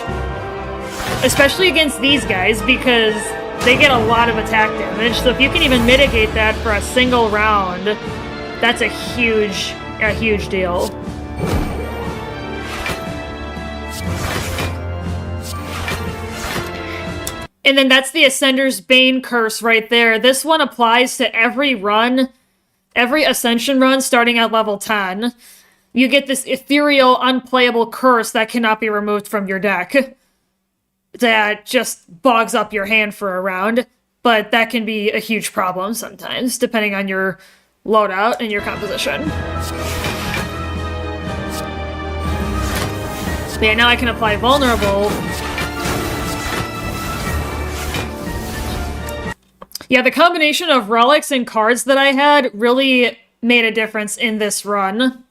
Especially against these guys, because they get a lot of attack damage. So if you can even mitigate that for a single round, that's a huge deal. And then that's the Ascender's Bane curse right there. This one applies to every run, every Ascension run starting at level 10. You get this ethereal, unplayable curse that cannot be removed from your deck. That just bogs up your hand for a round, but that can be a huge problem sometimes, depending on your loadout and your composition. But yeah, now I can apply vulnerable. Yeah, the combination of relics and cards that I had really made a difference in this run.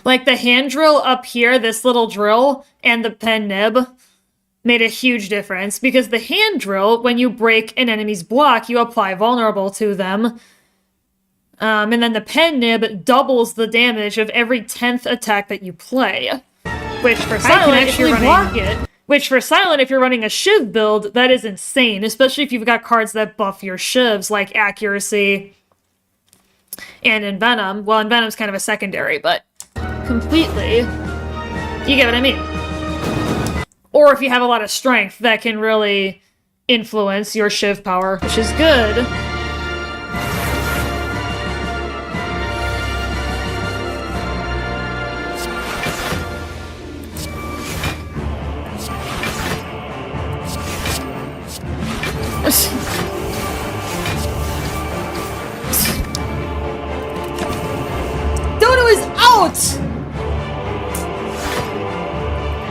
Like the hand drill up here, this little drill, and the pen nib made a huge difference. Because the hand drill, when you break an enemy's block, you apply vulnerable to them. And then the pen nib doubles the damage of every 10th attack that you play. Which for Silent, if you're running... Which for Silent, if you're running a Shiv build, that is insane. Especially if you've got cards that buff your Shivs, like Accuracy and Envenom. Well, Envenom's kind of a secondary, but completely. You get what I mean. Or if you have a lot of strength, that can really influence your Shiv power, which is good. Dono is out!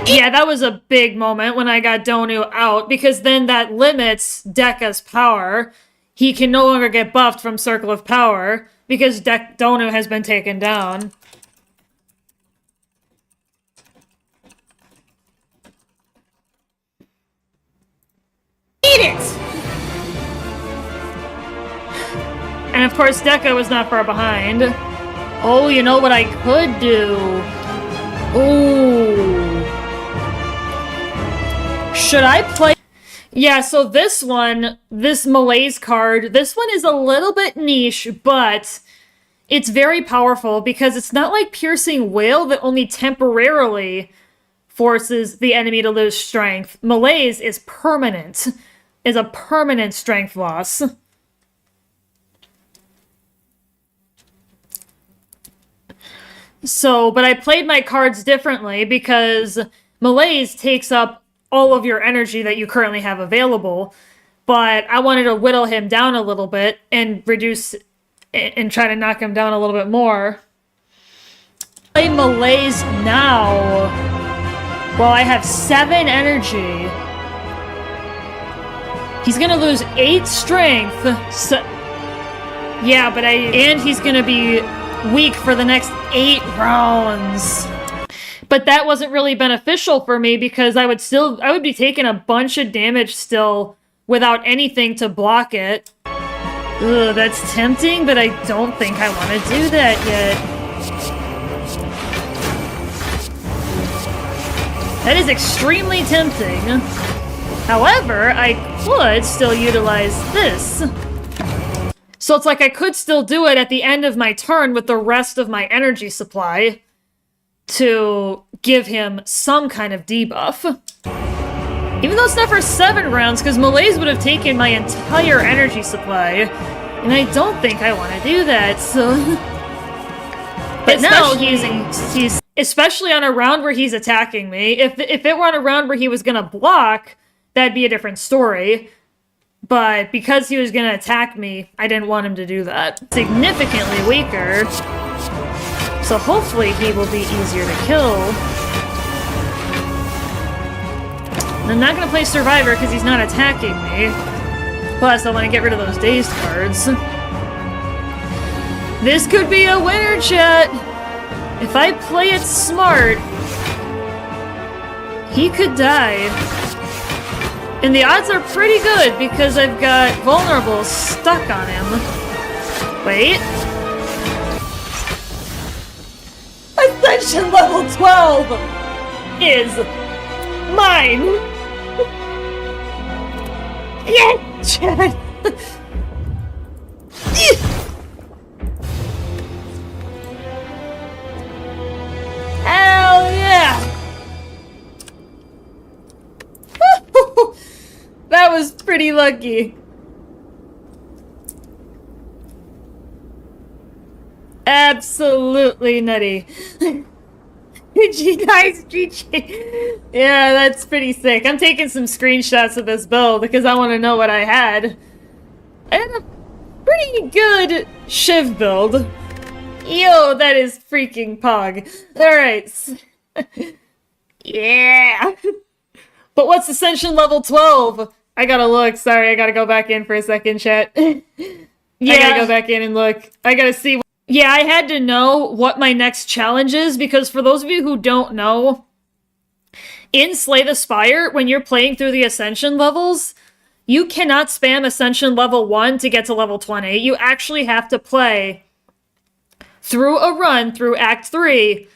Yeah, that was a big moment when I got Donu out, because then that limits Dekka's power. He can no longer get buffed from Circle of Power, because Donu has been taken down. Eat it! And of course, Dekka was not far behind. Oh, you know what I could do? Ooh. Should I play? Yeah, so this one, this Malaise card, this one is a little bit niche, but it's very powerful because it's not like Piercing Wail that only temporarily forces the enemy to lose strength. Malaise is permanent, is a permanent strength loss. So, but I played my cards differently because Malaise takes up all of your energy that you currently have available, but I wanted to whittle him down a little bit and reduce and try to knock him down a little bit more. Play Malaise now. Well, I have 7 energy. He's gonna lose 8 strength. So, yeah, but and he's gonna be weak for the next 8 rounds. But that wasn't really beneficial for me because I would be taking a bunch of damage still without anything to block it. Ugh, that's tempting, but I don't think I want to do that yet. That is extremely tempting. However, I could still utilize this. So it's like I could still do it at the end of my turn with the rest of my energy supply to give him some kind of debuff. Even though it's not for 7 rounds, because Malaise would have taken my entire energy supply, and I don't think I want to do that, so... But now he's especially on a round where he's attacking me. If it were on a round where he was gonna block, that'd be a different story. But because he was gonna attack me, I didn't want him to do that. Significantly weaker. So hopefully he will be easier to kill. And I'm not gonna play Survivor because he's not attacking me. Plus, I want to get rid of those dazed cards. This could be a winner, chat! If I play it smart, he could die. And the odds are pretty good because I've got Vulnerable stuck on him. Wait. Ascension level 12 is mine! Yeah, Chad! Hell yeah! That was pretty lucky. Absolutely nutty. Nice, GG. Yeah, that's pretty sick. I'm taking some screenshots of this build because I want to know what I had. I had a pretty good Shiv build. Yo, that is freaking pog. Alright. Yeah! But what's Ascension level 12? I gotta look. Sorry, I gotta go back in for a second, chat. Yeah. I gotta go back in and look. I gotta see. Yeah, I had to know what my next challenge is, because for those of you who don't know, in Slay the Spire, when you're playing through the Ascension levels, you cannot spam Ascension level 1 to get to level 20. You actually have to play through a run through Act 3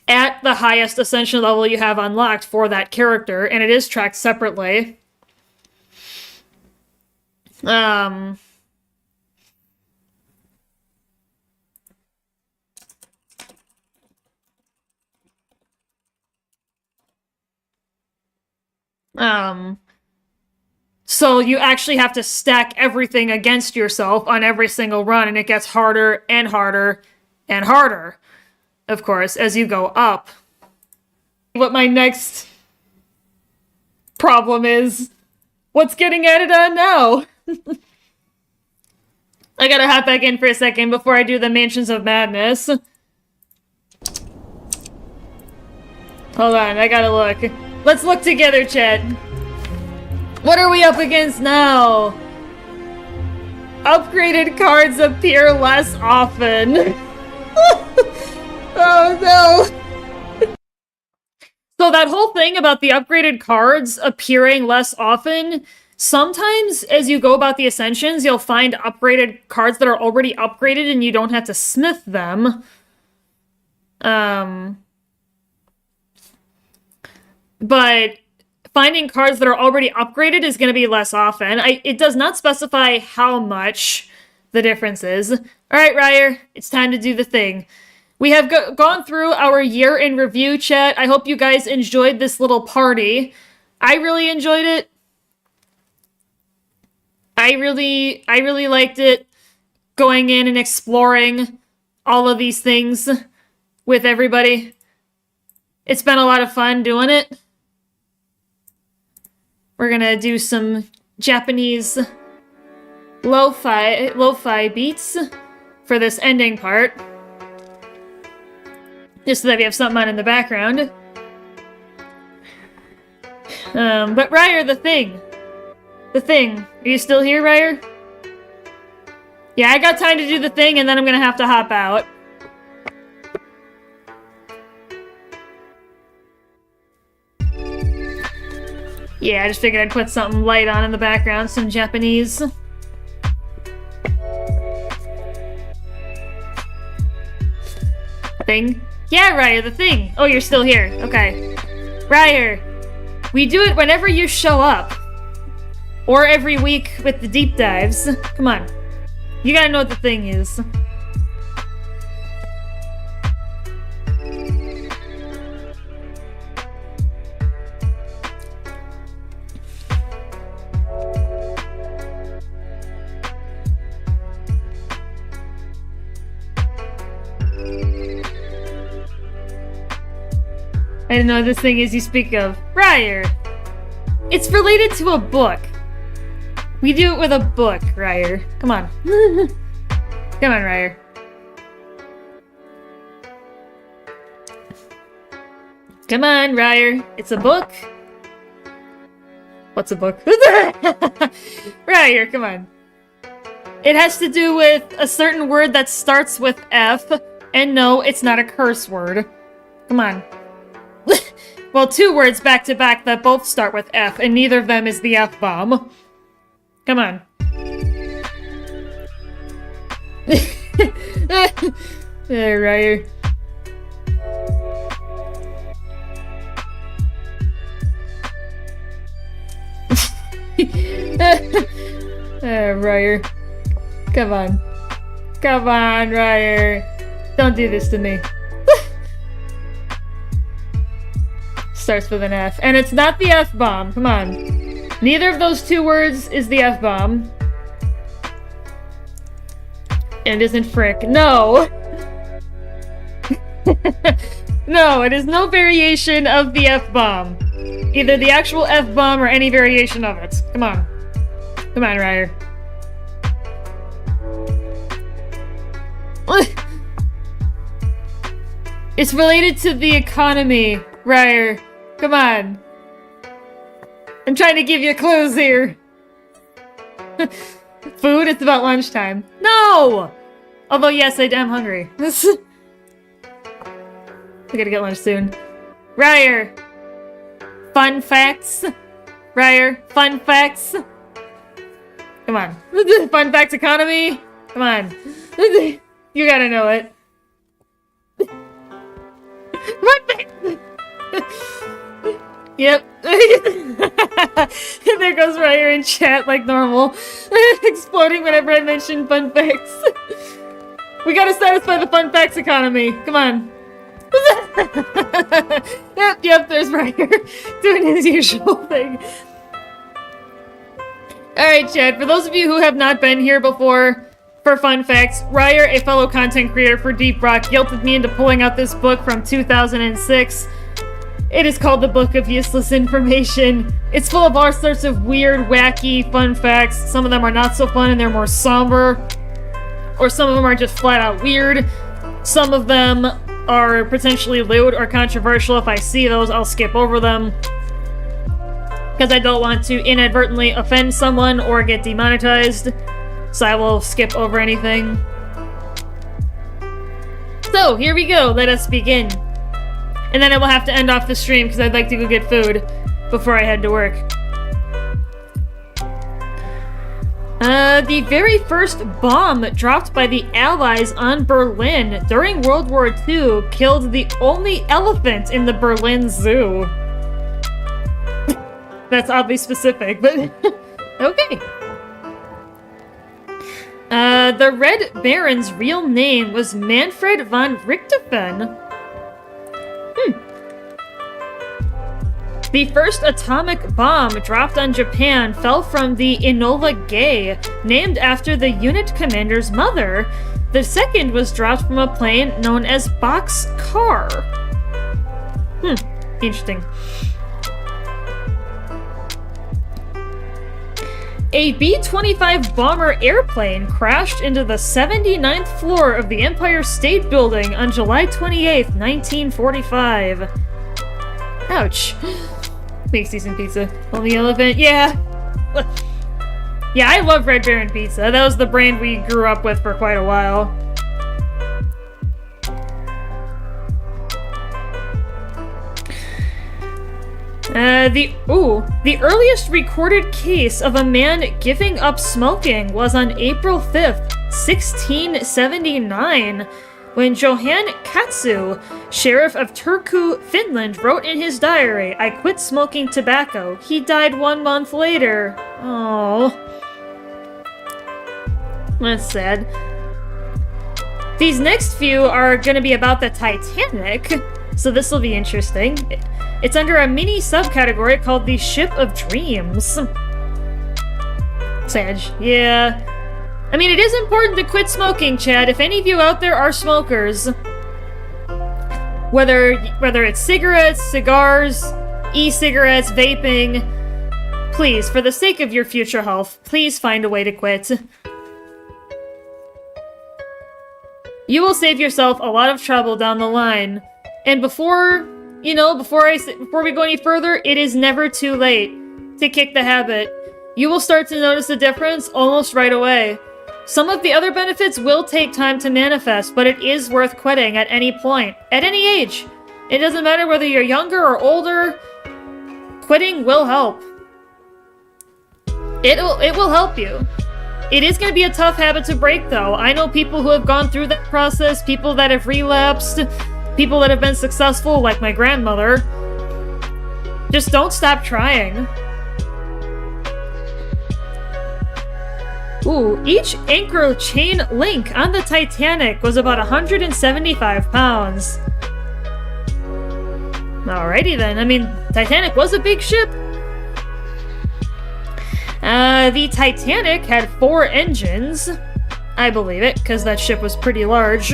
at the highest Ascension level you have unlocked for that character, and it is tracked separately. So you actually have to stack everything against yourself on every single run, and it gets harder and harder and harder, of course, as you go up. What my next problem is, what's getting added on now? I gotta hop back in for a second before I do the Mansions of Madness. Hold on, I gotta look. Let's look together, chat. What are we up against now? Upgraded cards appear less often. Oh no. So that whole thing about the upgraded cards appearing less often, sometimes as you go about the Ascensions, you'll find upgraded cards that are already upgraded and you don't have to smith them. But finding cards that are already upgraded is going to be less often. It does not specify how much the difference is. Alright, Ryer, it's time to do the thing. We have gone through our year in review, chat. I hope you guys enjoyed this little party. I really enjoyed it. I really liked it, going in and exploring all of these things with everybody. It's been a lot of fun doing it. We're gonna do some Japanese lo-fi beats for this ending part. Just so that we have something on in the background. But Ryer, the thing. Are you still here, Ryer? Yeah, I got time to do the thing, and then I'm gonna have to hop out. Yeah, I just figured I'd put something light on in the background, some Japanese. Thing? Yeah, Ryer, the thing. Oh, you're still here. Okay. Ryer, we do it whenever you show up. Or every week with the deep dives. Come on. You gotta know what the thing is. I don't know what this thing is you speak of. Ryer! It's related to a book. We do it with a book, Ryer. Come on. Come on, Ryer. Come on, Ryer. It's a book. What's a book? Ryer, come on. It has to do with a certain word that starts with F, and no, it's not a curse word. Come on. Well, two words back to back that both start with F, and neither of them is the F-bomb. Come on. There, Ryer. Ryer. Come on. Come on, Ryer. Don't do this to me. Starts with an F. And it's not the F-bomb. Come on. Neither of those two words is the F-bomb. And isn't frick. No! No, it is no variation of the F-bomb. Either the actual F-bomb or any variation of it. Come on. Come on, Ryer. It's related to the economy, Ryer. Come on. I'm trying to give you clues here. Food, it's about lunchtime. No! Although, yes, I am hungry. I gotta get lunch soon. Ryer. Fun facts. Ryer, fun facts. Come on. Fun facts economy. Come on. You gotta know it. Fun facts. Yep. There goes Ryer in chat like normal. Exploding whenever I mention fun facts. We gotta satisfy the fun facts economy. Come on. Yep, there's Ryer doing his usual thing. Alright, chat, for those of you who have not been here before, for fun facts, Ryer, a fellow content creator for Deep Rock, guilted me into pulling out this book from 2006. It is called The Book of Useless Information. It's full of all sorts of weird, wacky, fun facts. Some of them are not so fun and they're more somber. Or some of them are just flat out weird. Some of them are potentially lewd or controversial. If I see those, I'll skip over them. Because I don't want to inadvertently offend someone or get demonetized. So I will skip over anything. So, here we go. Let us begin. And then I will have to end off the stream because I'd like to go get food before I head to work. The very first bomb dropped by the Allies on Berlin during World War II killed the only elephant in the Berlin Zoo. That's oddly specific, but okay. The Red Baron's real name was Manfred von Richthofen. The first atomic bomb dropped on Japan fell from the Enola Gay, named after the unit commander's mother. The second was dropped from a plane known as Boxcar. Interesting. A B-25 bomber airplane crashed into the 79th floor of the Empire State Building on July 28, 1945. Ouch. Makes decent pizza. Only elephant? Yeah. Yeah, I love Red Baron pizza. That was the brand we grew up with for quite a while. The earliest recorded case of a man giving up smoking was on April 5th, 1679, when Johan Katsu, sheriff of Turku, Finland, wrote in his diary, "I quit smoking tobacco." He died 1 month later. Oh, that's sad. These next few are going to be about the Titanic, so this will be interesting. It's under a mini subcategory called the Ship of Dreams. Sag, yeah. I mean, it is important to quit smoking, Chad. If any of you out there are smokers, whether it's cigarettes, cigars, e-cigarettes, vaping, please, for the sake of your future health, please find a way to quit. You will save yourself a lot of trouble down the line. And before we go any further, it is never too late to kick the habit. You will start to notice a difference almost right away. Some of the other benefits will take time to manifest, but it is worth quitting at any point, at any age. It doesn't matter whether you're younger or older, quitting will help. It will help you. It is going to be a tough habit to break, though. I know people who have gone through that process, people that have relapsed, people that have been successful, like my grandmother. Just don't stop trying. Ooh, each anchor chain link on the Titanic was about 175 pounds. Alrighty then. I mean, Titanic was a big ship. The Titanic had 4 engines. I believe it, because that ship was pretty large.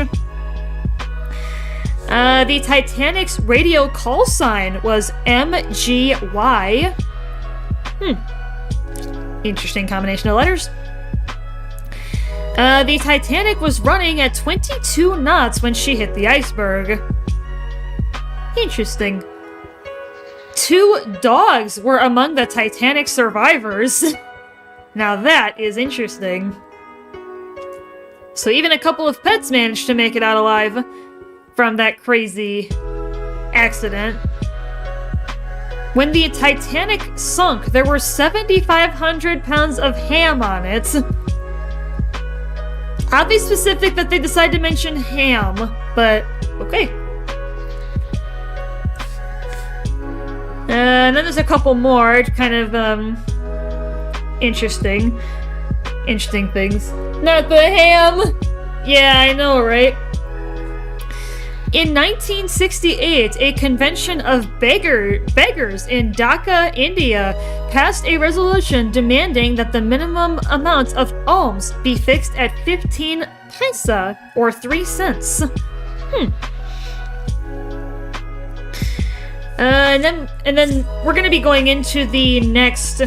The Titanic's radio call sign was MGY. Interesting combination of letters. The Titanic was running at 22 knots when she hit the iceberg. Interesting. 2 dogs were among the Titanic survivors. Now that is interesting. So even a couple of pets managed to make it out alive from that crazy accident. When the Titanic sunk, there were 7,500 pounds of ham on it. Oddly specific that they decided to mention ham, but okay. And then there's a couple more kind of interesting things. Not the ham! Yeah, I know, right? In 1968, a convention of beggars in Dhaka, India, passed a resolution demanding that the minimum amount of alms be fixed at 15 paisa, or 3 cents. And then we're gonna be going into the next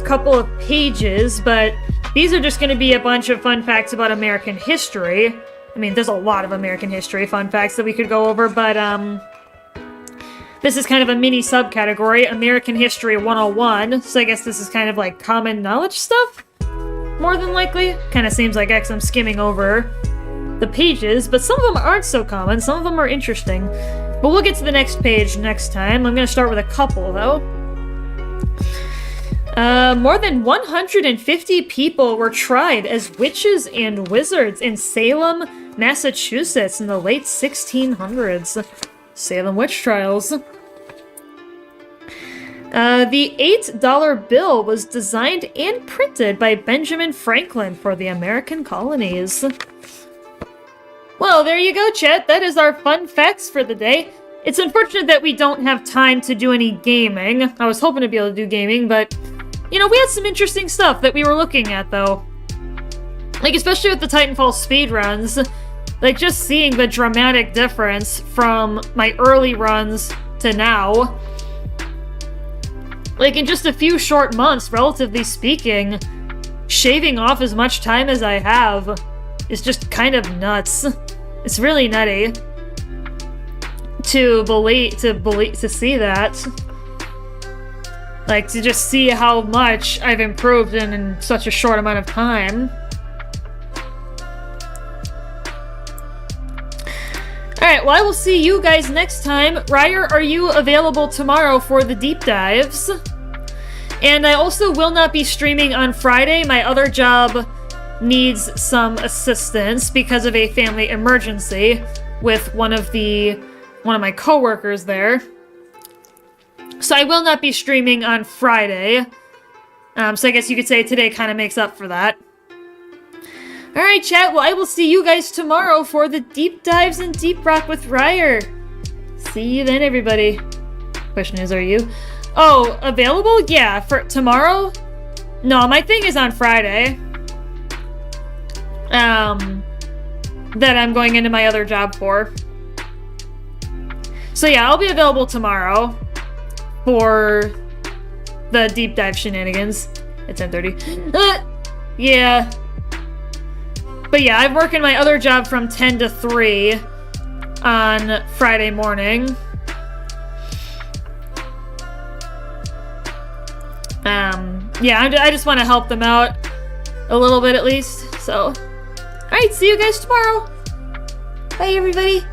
couple of pages, but these are just gonna be a bunch of fun facts about American history. I mean, there's a lot of American history fun facts that we could go over, but this is kind of a mini subcategory, American History 101, so I guess this is kind of like common knowledge stuff, more than likely. Kind of seems like I'm skimming over the pages, but some of them aren't so common, some of them are interesting. But we'll get to the next page next time. I'm gonna start with a couple, though. More than 150 people were tried as witches and wizards in Salem, Massachusetts in the late 1600s. Salem witch trials. The $8 bill was designed and printed by Benjamin Franklin for the American colonies. Well, there you go, chat. That is our fun facts for the day. It's unfortunate that we don't have time to do any gaming. I was hoping to be able to do gaming, but, you know, we had some interesting stuff that we were looking at, though. Like, especially with the Titanfall speedruns, like, just seeing the dramatic difference from my early runs to now. Like, in just a few short months, relatively speaking, shaving off as much time as I have is just kind of nuts. It's really nutty to see that. Like, to just see how much I've improved in such a short amount of time. Alright, well, I will see you guys next time. Ryer, are you available tomorrow for the deep dives? And I also will not be streaming on Friday. My other job needs some assistance because of a family emergency with one of my coworkers there. So I will not be streaming on Friday. So I guess you could say today kind of makes up for that. Alright, chat, well, I will see you guys tomorrow for the deep dives in Deep Rock with Ryer. See you then, everybody. Question is, are you? Oh, available? Yeah, for tomorrow? No, my thing is on Friday. That I'm going into my other job for. So yeah, I'll be available tomorrow for the deep dive shenanigans at 10:30. Yeah. But yeah, I'm working my other job from 10 to 3 on Friday morning. Yeah, I just want to help them out a little bit at least, so. Alright, see you guys tomorrow. Bye, everybody.